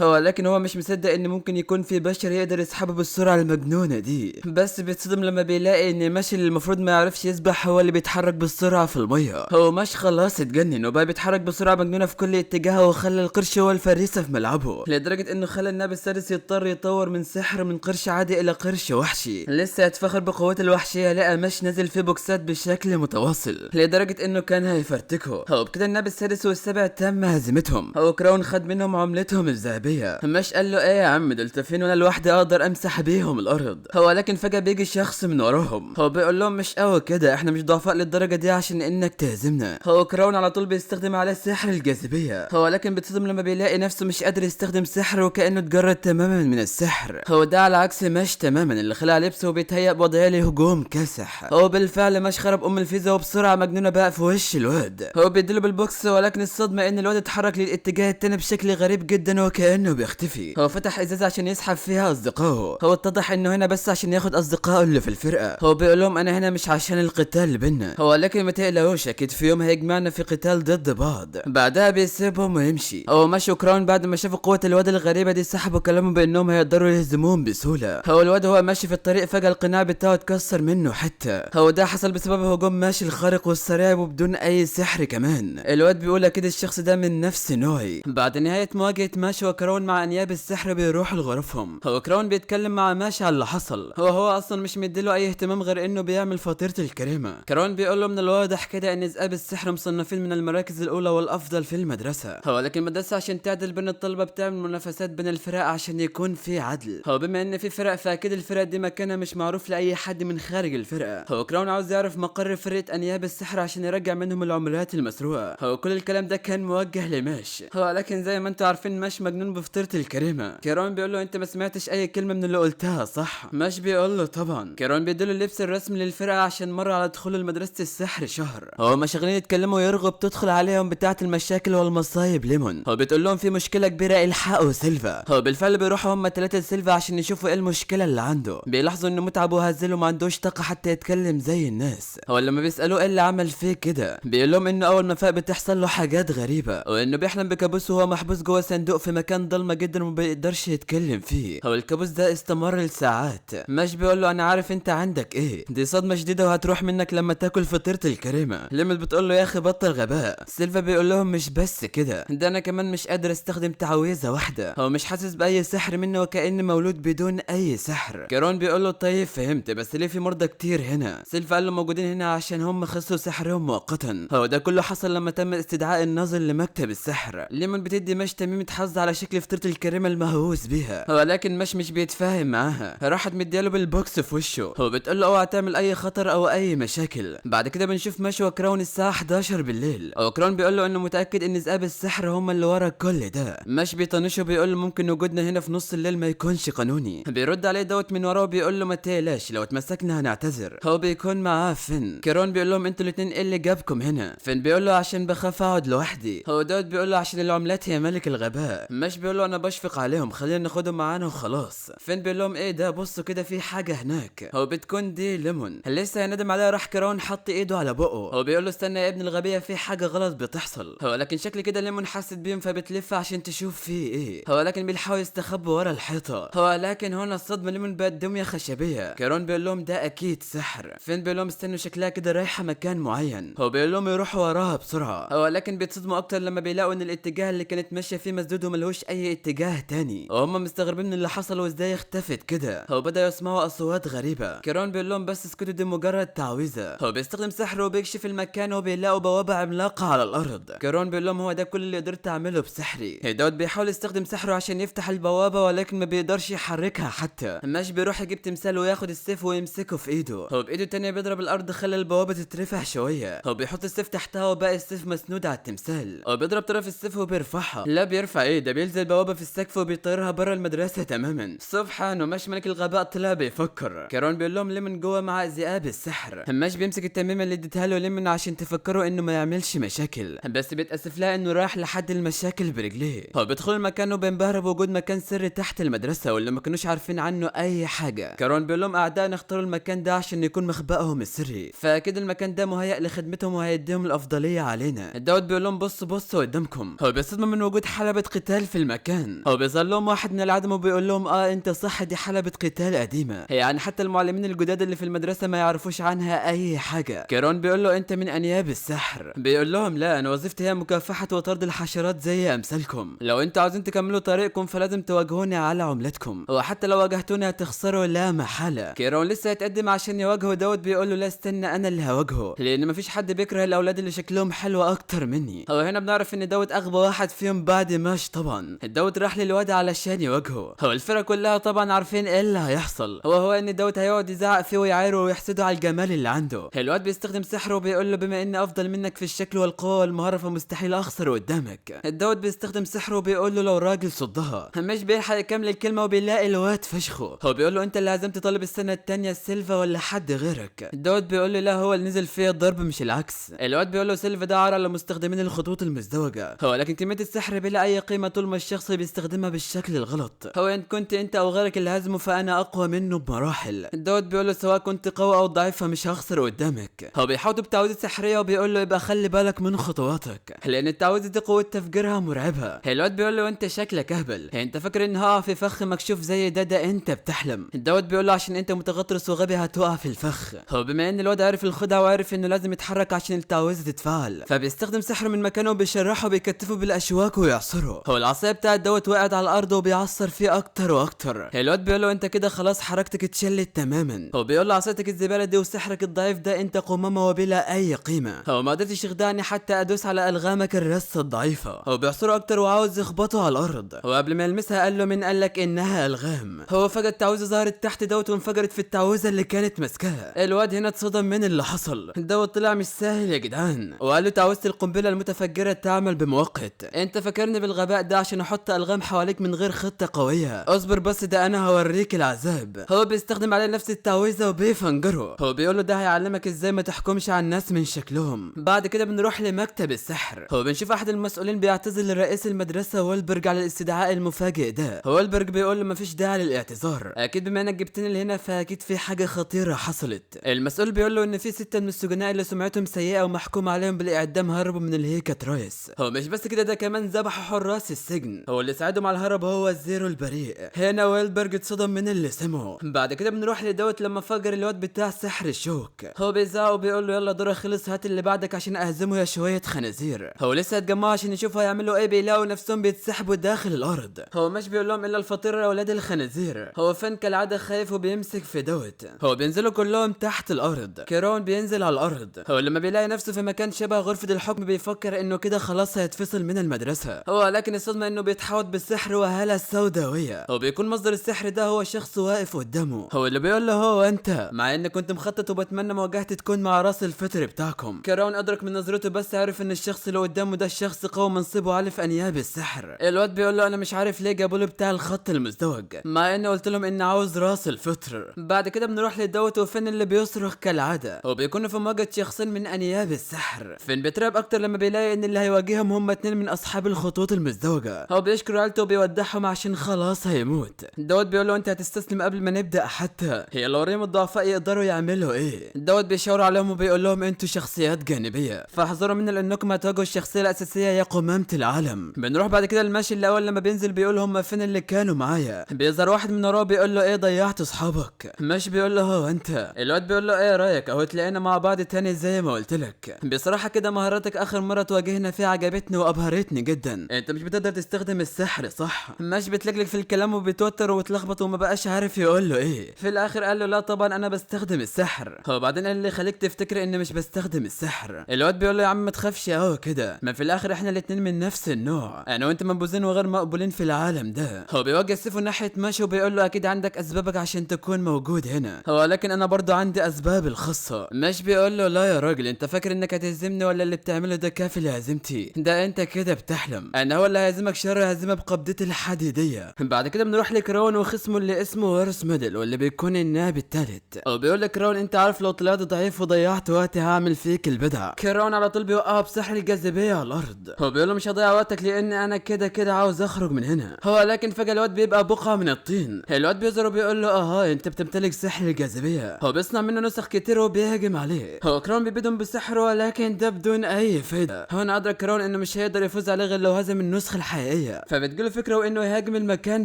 [SPEAKER 1] لكن هو مش مصدق ان ممكن يكون في بشر يقدر يسحبه بالسرعه المجنونه دي. بس بيتصدم لما بيلاقي ان ماشي اللي المفروض ما يعرفش يسبح هو اللي بيتحرك بالسرعه في الميه. هو مش خلاص اتجنن وبقى بيتحرك بسرعه مجنونه في كل اتجاه وخلى القرش هو الفريسه في ملعبه، لدرجه انه خلى الناب السادس يضطر يطور من سحر من قرش عادي الى قرش وحشي. لسه يتفخر بقوته الوحشيه لقى مش نازل في بوكسات بشكل متواصل لدرجه انه كان هيفرتكه. بكده الناب السادس والسابع تم هزيمتهم. كراون خد منهم عملتهم الذهبيه. مش قال له ايه يا عم دول فين وانا لوحدي اقدر امسح بيهم الارض. لكن فجاه بيجي شخص من وراهم. بيقول لهم مش قوي كده، احنا مش ضعفاء للدرجه دي عشان انك تهزمنا. كراون على طول بيستخدم عليه سحر الجاذبيه. لكن بيتصدم لما بيلاقي نفسه مش قادر يستخدم سحر وكانه اتجرد تماما من السحر. ده على عكس مش تماما اللي خلع لبسه وبيتهيأ بوضعيه لهجوم كاسح. بالفعل مش خرب الفيزا وبسرعه مجنونه بقى في وش الواد. بيديله بالبوكس ولكن الصدمه ان الواد اتحرك للاتجاه التاني بشكل غريب جدا وكانه بيختفي. فتح ازازه عشان يسحب فيها اصدقائه. اتضح انه هنا بس عشان ياخد اصدقائه اللي في الفرقه. بيقول لهم انا هنا مش عشان القتال اللي بينا. لكن ما تقلقوش اكيد في يوم هيجمعنا في قتال ضد بعض. بعدها بيسيبهم ويمشي. مشوا كراون بعد ما شافوا قوه الواد الغريبه دي سحبوا كلامهم بانهم هيقدروا يهزموهم بسهوله. الواد هو ماشي في الطريق فجاه القناع بتاعه اتكسر منه حتى. ده حصل بسبب هجوم ماشي الخارق والسريع وبدون اي سحر كمان. الواد بيقول اكيد الشخص ده من نفس نوعي. بعد نهايه مواجهه ماشي وكراون مع انياب السحر بيروحوا لغرفهم. كراون بيتكلم مع ماشي على اللي حصل. هو اصلا مش مديله اي اهتمام غير انه بيعمل فطيره الكريمه. كراون بيقول له من الواضح كده ان ذئاب السحر مصنفين من المراكز الاولى والافضل في المدرسه. لكن المدرسه عشان تعدل بين الطلبه بتعمل منافسات بين الفرق عشان يكون في عدل. بما ان في فرق فاكيد الفرق دي مكانها مش معروف لاي حد من خارج الفرقه. كراون عاوز يعرف مقر فرقه انياب السحر عشان يرجع منهم العملات المسروقه. كل الكلام ده كان موجه لماش. هو لكن زي ما انتوا عارفين ماش مجنون بفطيرة الكريمة. كيران بيقول له انت ما سمعتش اي كلمة من اللي قلتها صح؟ ماش بيقول له طبعا. كيران بيديله اللبس الرسمي للفرقة عشان مر على دخوله لمدرسة السحر شهر. هو ما شغالين يتكلموا ويرغب بتدخل عليهم بتاعة المشاكل والمصايب ليمون. هو بتقول لهم في مشكلة كبيرة الحقوا سيلفا. هو بالفعل بيروحوا هم 3 لسيلفا عشان يشوفوا ايه المشكلة اللي عنده. بيلاحظوا انه متعب وهزل وما عندوش طاقة حتى يتكلم زي الناس. هو لما بيسألوه ايه اللي عمل فيه كده بيقول لهم انه اول ما فاق بتحصل له حاجات غريبة وانه بيحلم بكابوس وهو محبوس جوه صندوق في مكان ضلمة جدا وما بيقدرش يتكلم فيه. هو الكابوس ده استمر لساعات. ماش بيقول له انا عارف انت عندك ايه، دي صدمة شديدة وهتروح منك لما تاكل فطيرة الكريمة. ليمون بتقول له يا اخي بطل غباء. سيلفا بيقول لهم مش بس كده، ده انا كمان مش قادر استخدم تعويذة واحدة. هو مش حاسس باي سحر منه وكأنه مولود بدون اي سحر. كيران بيقول له طيب فهمت، بس ليه في مرضى كتير هنا؟ سيلفا قال له موجودين هنا عشان هم خسروا سحرهم مؤقتا. هو ده كله حصل لما تم استدعاء الناظر لمكتب السحر. ليمون بتدي ماش تميمة حظ على شكل فطيرة الكريمة المهووس بيها، ولكن ماش مش بيتفاهم معاها. راحت مدياله بالبوكس في وشه. هو بتقول له اوعى تعمل اي خطر او اي مشاكل. بعد كده بنشوف ماش وكراون الساعة 11 بالليل. كراون بيقول له انه متأكد ان ذئاب السحر هم اللي ورا كل ده. ماش بيطنشه بيقول له ممكن وجودنا هنا في نص الليل ما يكونش قانوني. بيرد عليه دوت من وراه وبيقول له ما تقلقش لو اتمسكنا هنعتذر. هو بيكون معاه فين. كراون بيقول لهم انتوا الاتنين ايه اللي جابكم هنا؟ فين بيقول له عشان بخاف اقعد لوحدي. هو دوت بيقول له عشان العملات هي ملك الغباء. ماش بيقول له انا بشفق عليهم خلينا ناخدهم معانا وخلاص. فين بيقول لهم ايه ده بصوا كده في حاجه هناك. هو بتكون دي ليمون. لسه هيندم عليها راح كراون حط ايده على بقه. هو بيقول له استنى يا ابن الغبيه في حاجه غلط بتحصل. هو لكن شكل كده ليمون حست بيهم فبتلف عشان تشوف فيه ايه. هو لكن بيحاول يستخبى ورا الحيطه. هو لكن هنا الصدمه ليمون بقت دميه خشبيه. كراون بيقول لهم ده اكيد سحر. فين بيقول لهم استنوا شكلها كده رايحه مكان معين. هو بيقول لهم يروحوا وراها بسرعه. هو لكن بيتصدموا اكتر لما بيلاقوا ان الاتجاه اللي كانت ماشيه فيه مسدود وملهوش اي اتجاه تاني. وهم مستغربين من اللي حصل وازاي اختفت كده. هو بدأوا يسمعوا اصوات غريبه. كيران بيقول لهم بس اسكتوا دي مجرد تعويذه. هو بيستخدم سحر وبيكشف المكان وبيلاقوا بوابه عملاقه على الارض. كيران بيقول لهم هو ده كل اللي قدرت اعمله بسحري. دوت بيحاول يستخدم سحره عشان يفتح البوابه ولكن ما بيقدرش يحركها حتى. ماش بيروح يجيب تمثال وياخد السيف ويمسكه في ايده. هو بايده التانيه بيضرب الارض خلى البوابه تترفع شويه. هو بيحط السيف تحتها وباقي السيف مسنود على التمثال. هو بيضرب طرف السيف وبيرفعها. لا بيرفع ايه ده بيلزق البوابه في السقف وبيطيرها بره المدرسه تماما. سبحانه ماش ملك الغباء طلع بيفكر. كيران بيقول لهم ليمون جوه مع ذئاب السحر. ماش بيمسك التميمه اللي اديتها له ليمون عشان تفكروا انه ما يعملش مشاكل، بس بيتاسف لها انه راح لحد المشاكل برجليه. هو بيدخل المكان وبينبهر بوجود مكان سري تحت المدرسه واللي ما كانوش عارفين عنه اي حاجه. كيران بيقول لهم اعدائنا اختاروا المكان ده عشان يكون مخبأهم السري، فاكيد المكان ده مهيأ لخدمتهم وهيديهم الافضليه علينا. الدود بيقول لهم بصوا قدامكم. هو بيصدموا من وجود حلبة قتال في المكان. هو بيظهر لهم واحد من العدم وبيقول لهم انت صح دي حلبة قتال قديمة، يعني حتى المعلمين الجداد اللي في المدرسة ما يعرفوش عنها اي حاجة. كيران بيقول له انت من انياب السحر. بيقول لهم لا انا وظيفتي هي مكافحة وطرد الحشرات زي امثالكم، لو انتوا عاوزين تكملوا طريقكم فلازم تواجهوني على عملتكم، وحتى لو واجهتوني هتخسروا لا محالة. كيران لسه هيتقدم عشان يواجهه دوت بيقول له لا استنى انا اللي هواجهه، لان مفيش حد بيكره الاولاد اللي شكلهم حلو اكتر مني. هو هنا بنعرف ان دوت اغبى واحد فيهم بعد ماش طبعا. دوت راح للواد علشان يواجهه. هو الفرقة كلها طبعا عارفين ايه اللي هيحصل. هو ان دوت هيقعد يزعق فيه ويعايره ويحسده على الجمال اللي عنده. الواد بيستخدم سحره وبيقول له بما اني افضل منك في الشكل والقوة والمهارة فمستحيل اخسر قدامك. دوت بيستخدم سحره وبيقول له لو راجل صدها. مش بيلحق يكمل الكلمة وبيلاقي الواد فشخه. هو بيقول له انت اللي هزمت طالب السنة التانية سيلفا ولا حد غيرك؟ دوت بيقول له لا هو اللي نزل فيه الضرب مش العكس. الواد بيقول له سيلفا ده عار على مستخدمين الخطوط المزدوجة. هو لكن كمية السحر بلا اي قيمة طول ما الشخص بيستخدمها بالشكل الغلط. هو ان كنت انت او غيرك اللي هزمه فانا اقوى منه بمراحل. دوت بيقول له سواء كنت قوي او ضعيف فمش هخسر قدامك. هو بيحاوط بتعويذة سحرية وبيقول له يبقى خلي بالك من خطواتك لان التعويذة دي قوة تفجيرها مرعبة. الواد بيقول له انت شكلك اهبل، انت فاكر ان هقع في فخ مكشوف زي ده انت بتحلم. دوت بيقول له عشان انت متغطرس وغبي هتقع في الفخ. هو بما ان الواد عارف الخدعة وعارف انه لازم يتحرك عشان التعويذة تتفعل فبيستخدم سحره من مكانه وبيشرحه وبيكتفه بالاشواك ويعصره. هو العصاية بتاعت دوت وقعت على الارض وبيعصر فيه اكتر واكتر. الواد بيقول له انت كده خلاص حركتك اتشلت تماما. هو بيقول له عصايتك الزبالة دي وسحرك الضعيف ده انت قمامة وبلا اي قيمة. هو ما قدرتش يخدعني حتى ادوس على الغامك الرصة الضعيفة. هو بيعصره اكتر وعاوز يخبطه على الارض. هو قبل ما يلمسها قال له من قالك انها الغام. هو فجأة التعويذة ظهرت تحت دوت وانفجرت في التعويذة اللي كانت ماسكاها. الواد هنا اتصدم من اللي حصل. دوت طلع مش سهل يا جدعان وقال له تعويذة القنبلة المتفجرة التفجير تعمل بمؤقت. انت فاكرني بالغباء ده عشان احط الغام حواليك من غير خطة قوية؟ اصبر بس، ده انا هوريك العذاب. هو بيستخدم عليه نفس التعويذة وبيفنجره. هو بيقول له ده هيعلمك ازاي ما تحكمش على الناس من شكلهم. بعد كده بنروح لمكتب السحر. هو بنشوف احد المسؤولين بيعتذر لرئيس المدرسة وولبرج على الاستدعاء المفاجئ ده. وولبرج بيقول له مفيش داعي للاعتذار، اكيد بما انك جبتني لهنا فاكيد في حاجة خطيرة حصلت. المسؤول بيقول له ان في 6 من السجناء اللي سمعتهم سيئة ومحكوم عليهم بالاعدام هربوا من الهيكة رايس. هو مش بس كده، ده كمان ذبحوا حراس السجن. هو اللي ساعدهم على الهرب هو الزيرو البريء. هنا ويلبرج اتصدم من اللي سمعه. بعد كده بنروح لدوت لما فجر الواد بتاع سحر الشوك. هو بيزعق وبيقول له يلا دورك خلص، هات اللي بعدك عشان اهزمه يا شوية خنازير. هو لسه هتجمعوا عشان يشوفوا هيعملوا ايه، بيلاقوا نفسهم بيتسحبوا داخل الارض. هو مش بيقول لهم الا الفطير يا ولاد الخنازير. هو فان كالعاده خايف وبيمسك في دوت. هو بينزلوا كلهم تحت الارض. كيرون بينزل على الارض. هو لما بيلاقي نفسه في مكان شبه غرفة الحكم بيفكر انه كده خلاص هيتفصل من المدرسة. هو لكن الصدمة انه بيتحوط بالسحر وهالة سوداوية. هو بيكون مصدر السحر ده هو شخص واقف قدامه. هو اللي بيقول له هو انت، مع اني كنت مخطط وبتمنى مواجهتي تكون مع راس الفطر بتاعكم. كيرون ادرك من نظرته بس عارف ان الشخص اللي قدامه ده الشخص قوي منصبه عالي في انياب السحر. الواد بيقول له انا مش عارف ليه جابوا له بتاع الخط المزدوج، مع اني قلت لهم اني عاوز راس الفطر. بعد كده بنروح لدوت وفين اللي بيصرخ كالعاده. هو بيكون في مواجهه شخصين من انياب السحر. فين بيترعب اكتر لما بيلاقي ان اللي هيواجههم هم 2 من اصحاب الخطوط المزدوجه. هو بيشكر عيلته وبيودعهم عشان خلاص هيموت. دوت بيقول له انت هتستسلم قبل ما نبدا، حتى هي لو ريم الضعفاء يقدروا يعملوا ايه. دوت بيشاور عليهم وبيقول لهم انتوا شخصيات جانبيه فاحذروا من انكم هتواجهوا الشخصيه الاساسيه يا قمامه العالم. بنروح بعد كده الماشي الاول لما بينزل بيقول هم فين اللي كانوا معايا. بيظهر واحد من وراه بيقول له ايه ضيعت اصحابك. مش بيقول له هو انت. الواد بيقول له ايه رايك اهو تلاقينا مع بعض تاني زي ما قلت لك. بصراحه كده مهاراتك اخر مره تواجهنا فيها عجبتني وابهرتني جدا. انت مش بتقدر تستخدم السحر صح؟ مش بتلجلج في الكلام وبيتوتر وتلخبط وما بقاش عارف يقول له ايه. في الاخر قال له لا طبعا انا بستخدم السحر. هو بعدين قال اللي خليك تفتكر اني مش بستخدم السحر. الواد بيقول له يا عم ما تخافش اهو كده، ما في الاخر احنا الاتنين من نفس النوع، انا وانت منبوذين وغير مقبولين في العالم ده. هو بيوجه سيفه ناحيه ماشي وبيقول له اكيد عندك اسبابك عشان تكون موجود هنا، هو لكن انا برضه عندي اسباب الخاصه. مش بيقول له لا يا راجل انت فاكر انك هتهزمني ولا اللي بتعمله ده كافي لهزيمتي؟ ده انت كده بتحلم، انا هو اللي هيهزمك شر هزيمه بقبضتي الحديديه. بعد كده بنروح لكراون وخصمه اللي اسمه ورس ميدل واللي بيكون النائب الثالث. هو بيقول لكراون انت عارف لو طلعت ضعيف وضيعت وقتي هعمل فيك البدع. كراون على طول بيوقعها بسحر الجاذبيه على الارض. هو بيقول له مش هضيع وقتك لاني انا كده عاوز اخرج من هنا. هو لكن فجاه الواد بيبقى بقعه من الطين. الواد بيظهر وبيقول له اها انت بتمتلك سحر الجاذبيه. هو بيصنع منه نسخ كتير وبيهجم عليه. هو كراون بيبيدهم بسحره ولكن ده بدون اي فايده. هنا ادرك كراون انه مش هيقدر يفوز عليه غير لو هزم النسخه الحقيقيه، فبتجيله فكره وانه يهاجم المكان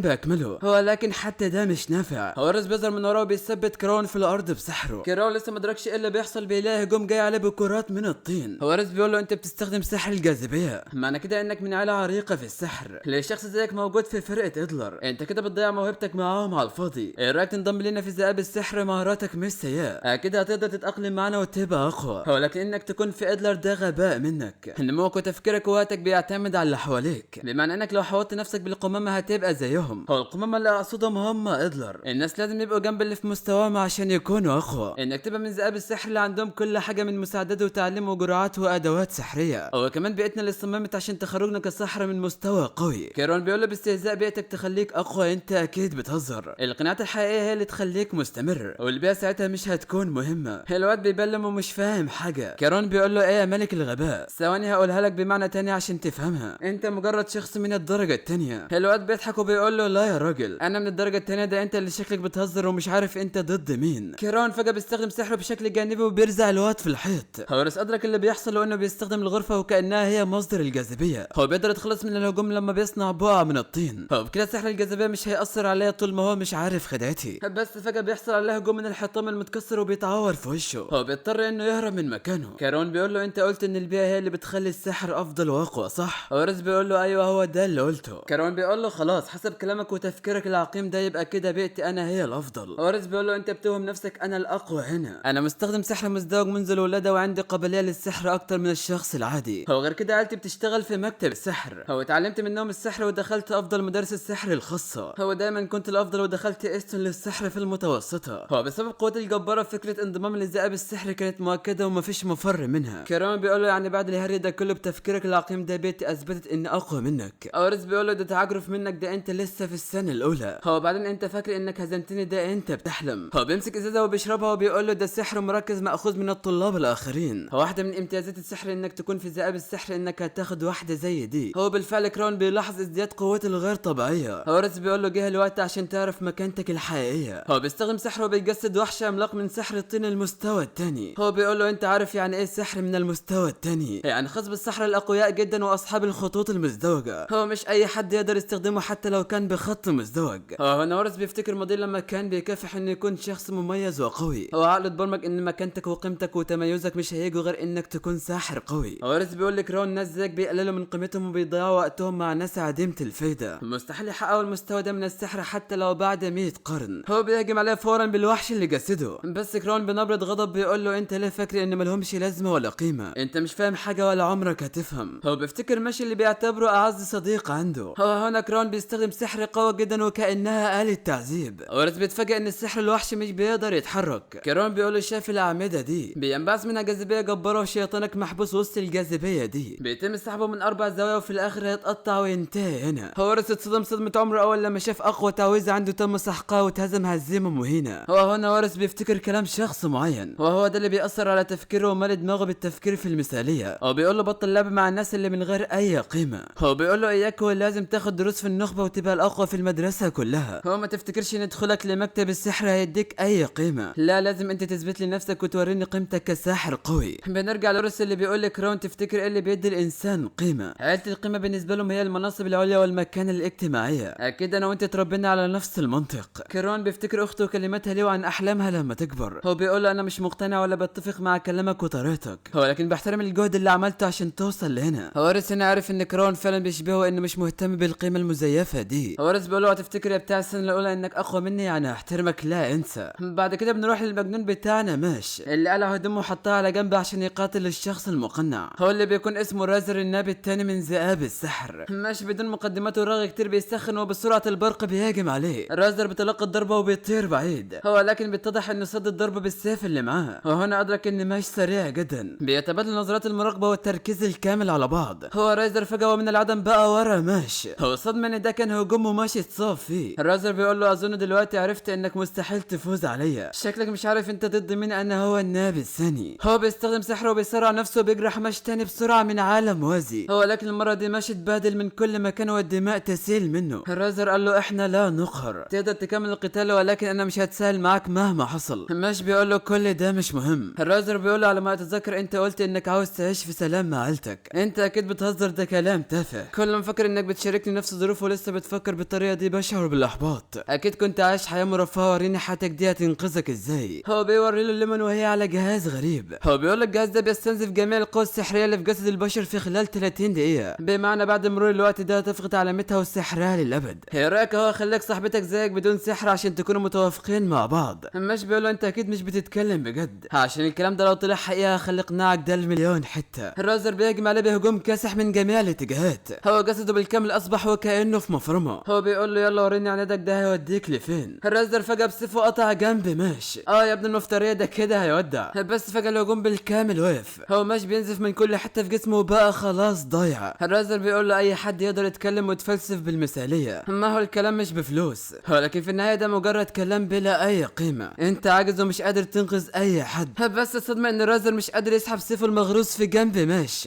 [SPEAKER 1] باكمله. هو لكن حتى ده مش نافع. هو الرز بيظهر من وراه وبيثبت كراون في الارض بسحره. كراون لسه ما ادركش ايه اللي بيحصل، بيلاقي هجوم جاي عليه بكرات من الطين. هو الرز بيقول له انت بتستخدم سحر الجاذبيه، معنى كده انك من عائله عريقه في السحر. ليه شخص زيك موجود في فرقه ادلر؟ انت كده بتضيع موهبتك معاهم على الفاضي. ايه رايك تنضم لنا في ذئاب السحر؟ مهاراتك مش سيئه، اكيد هتقدر تتاقلم معنا وتبقى اقوى. هو لكن انك تكون في ادلر ده غباء منك. نموك وتفكيرك ووقتك بيعتمد على اللي حواليك، بمعنى انك لو حاولت نفسك بالقمامه هتبقى زيهم. هو القمامه اللي اقصدهم هم ادلر. الناس لازم يبقوا جنب اللي في مستواهم عشان يكونوا اقوى. انك تبقى من ذئاب السحر اللي عندهم كل حاجه من مساعدات وتعليم وجرعات وادوات سحريه. هو كمان بيئتنا اللي صممت عشان تخرجنا كسحرة من مستوى قوي. كيرون بيقول له باستهزاء بيئتك تخليك اقوى، انت اكيد بتهزر. القناعات الحقيقيه هي اللي تخليك مستمر والبيئه ساعتها مش هتكون مهمه. الواد بيبلم ومش فاهم حاجه. كيرون بيقول له ايه يا ملك الغباء، ثواني هقولها لك بمعنى تاني عشان تفهمها، انت مجرد شخص من الدرجه الثانيه. الواد بيضحك وبيقول له لا يا راجل انا من الدرجه الثانيه، ده انت اللي شكلك بتهزر ومش عارف انت ضد مين. كيرون فجاه بيستخدم سحره بشكل جانبي وبيرزع الواد في الحيط. هورس ادرك اللي بيحصل وانه بيستخدم الغرفه وكانها هي مصدر الجاذبيه. هو بيقدر يتخلص من الهجوم لما بيصنع بقعه من الطين. هو بكده سحر الجاذبيه مش هيأثر عليه طول ما هو مش عارف خدعتي، بس فجاه بيحصل عليه هجوم من الحطام المتكسر وبيتعور في وشه. هو بيضطر انه يهرب من مكانه. كيرون بيقول له انت قلت ان البيئه هي اللي بتخلي السحر افضل واقوى صح؟ هورس بيقول له ايوه هو ده اللي قلته. كيرون بيقول له خلاص حسب كلامك وتفكيرك العقيم ده يبقى كده بيئتي انا هي الافضل. هورس بيقول له انت بتوهم نفسك، انا الاقوى هنا، انا مستخدم سحر مزدوج منذ الولاده وعندي قابليه للسحر اكتر من الشخص العادي. هو غير كده عيلتي بتشتغل في مكتب السحر. هو اتعلمت منهم السحر ودخلت افضل مدارس السحر الخاصه. هو دايما كنت الافضل ودخلت استون للسحر في المتوسطه. هو بسبب قوتي الجباره فكره انضمام لذئاب السحر كانت مؤكده ومفيش مفر منها. كيرون بيقول له يعني بعد الهري ده كله له بتفكيرك العقيم ده بيتي اثبتت اني اقوى منك. اورس بيقول له ده تعجرف منك، ده انت لسه في السنه الاولى. هو بعدين انت فاكر انك هزمتني، ده انت بتحلم. هو بيمسك ازازه وبيشربها وبيقول له ده سحر مركز ماخوذ من الطلاب الاخرين. هو واحده من امتيازات السحر انك تكون في ذئاب السحر انك هتاخد واحده زي دي. هو بالفعل كرون بيلاحظ ازدياد قوته الغير طبيعيه. اورس بيقول له جه الوقت عشان تعرف مكانتك الحقيقيه. هو بيستخدم سحره وبيجسد وحش عملاق من سحر الطين المستوى الثاني. هو بيقول له انت عارف يعني ايه سحر من المستوى الثاني؟ يعني خاص بالسحرة الاقوياء جدا واصحاب الخطوط المزدوجه. هو مش اي حد يقدر يستخدمه حتى لو كان بخط مزدوج. هو اورس بيفتكر ماضي لما كان بيكافح انه يكون شخص مميز وقوي. هو عقله اتبرمج ان مكانتك وقيمتك وتميزك مش هيجوا غير انك تكون ساحر قوي. اورس بيقول لك رون ناس زيك بيقللوا من قيمتهم وبيضيعوا وقتهم مع ناس عديمه الفايده. مستحيل يحققوا المستوى ده من السحر حتى لو بعد 100 قرن. هو بيهجم عليه فورا بالوحش اللي جسده. بس كرون بنبرة غضب بيقول له انت ليه فاكر ان ملهمش لازمه ولا قيمه؟ انت مش فاهم حاجه ولا عمرك هتفهم. هو بيفتكر ماشي اللي بيعتبره اعز صديق عنده. هو هنا كرون بيستخدم سحر قوي جدا وكانها آلة تعذيب. اورس بيتفاجئ ان السحر الوحش مش بيقدر يتحرك. كرون بيقول له شايف الاعمده دي بينبعث منها جاذبيه جباره وشيطانك محبوس وسط الجاذبيه دي. بيتم سحبه من 4 زوايا وفي الاخر هيتقطع وينتهي هنا. هو اورس اتصدم صدمه عمره اول لما شاف اقوى تعويذه عنده تم سحقها واتهزم هزيمه مهينه. هو هنا اورس بيفتكر كلام شخص معين وهو ده اللي بيأثر على تفكيره ومال دماغه بالتفكير في المثاليه. هو بيقول له بطل لعب مع الناس اللي من غير اي قيمه. هو بيقول له اياك ولازم تاخد دروس في النخبه وتبقى الاقوى في المدرسه كلها. هو ما تفتكرش ان دخولك لمكتب السحر هيديك اي قيمه، لا لازم انت تثبت لنفسك وتوريني قيمتك كساحر قوي. بنرجع لورس اللي بيقول لك رون تفتكر ايه اللي بيدي الانسان قيمه؟ عيله القيمه بالنسبه لهم هي المناصب العليا والمكانه الاجتماعيه. اكيد انا وانت تربينا على نفس المنطق. كرون بيفتكر اخته وكلماتها ليه وعن احلامها لما تكبر. هو بيقول له انا مش مقتنع ولا بتفق مع كلامك وطريقتك، هو لكن بحترم الجهد اللي عملته عشان توصل لهنا. هورس هنا عارف ان كرون فعلا بيشبهه انه مش مهتم بالقيمه المزيفه دي. هورس بيقول له هتفتكر يا بتاع السنه الاولى انك اقوى مني يعني احترمك، لا انسى. بعد كده بنروح للمجنون بتاعنا ماش اللي قلع هدومه وحطها على جنب عشان يقاتل الشخص المقنع. هو اللي بيكون اسمه رازر النبي الثاني من ذئاب السحر. ماش بدون مقدمات ورغي كتير بيسخن وبسرعه البرق بيهاجم عليه. رازر بيتلقى الضربه وبيطير بعيد. هو لكن بيتضح انه صد الضربه بالسيف اللي معاه. وهنا ادرك ان ماش سريع جدا، بيتبادل نظرات المراقبه والتركيز الكامل على بعض. هو رازر فجاه ومن العدم بقى ورا ماش. هو صدمه ان ده كان هجوم وماش اتصاب فيه. رازر بيقول له اظن دلوقتي عرفت انك مستحيل تفوز عليا، شكلك مش عارف انت ضد مين، انا هو النبي الثاني. هو بيستخدم سحره وبيسرع نفسه وبيجرح ماش تاني بسرعه من عالم موازي. هو لكن المره دي ماش اتبهدل من كل مكان والدماء تسيل منه. رازر قال له احنا لا نقهر، تقدر تكمل القتال ولكن انا مش هتساهل معاك مهما حصل. ماش بيقول له كل ده مش مهم. رازر بيقول له على ما اتذكر انت قلت انك عاوز تعيش في سلام مع عيلتك، انت اكيد بتهزر، ده كلام تافه. كل ما فاكر انك بتشاركني نفس الظروف ولسه بتفكر بالطريقه دي بشعر بالاحباط. اكيد كنت عايش حياه مرفهه، وريني حياتك دي هتنقذك ازاي. هو بيوري له الليمون وهي على جهاز غريب. هو بيقول لك الجهاز ده بيستنزف جميع القوى السحريه اللي في جسد البشر في خلال 30 دقيقه، بمعنى بعد مرور الوقت ده تفقد علامتها والسحرها للابد. هي رايك هو خلاك صاحبتك زيك بدون سحر عشان تكونوا متوافقين مع بعض. مش بيقول له انت اكيد مش بتتكلم بجد، عشان الكلام ده لو طلع حقيقه هخلي قناعك ده المليون حته. الرازر بيهجم عليه بهجوم كاسح من جميع الاتجاهات. هو جسده بالكامل اصبح وكانه في مفرمه. هو بيقول له يلا وريني عنادك ده هيوديك لفين. الرازر فجاه بسيفه قطع جنب ماش. يا ابن المفتريه ده كده هيودع، بس فجاه الهجوم بالكامل وقف. هو ماش بينزف من كل حته في جسمه وبقى خلاص ضايع. الرازر بيقول له اي حد يقدر يتكلم ويتفلسف بالمثاليه، ما هو الكلام مش بفلوس، هو لكن في النهايه ده مجرد كلام بلا اي قيمه، انت عاجز ومش قادر تنقذ اي حد. بس الصدمه ان الرازر مش قادر يسحب سيفه المغروس في جنب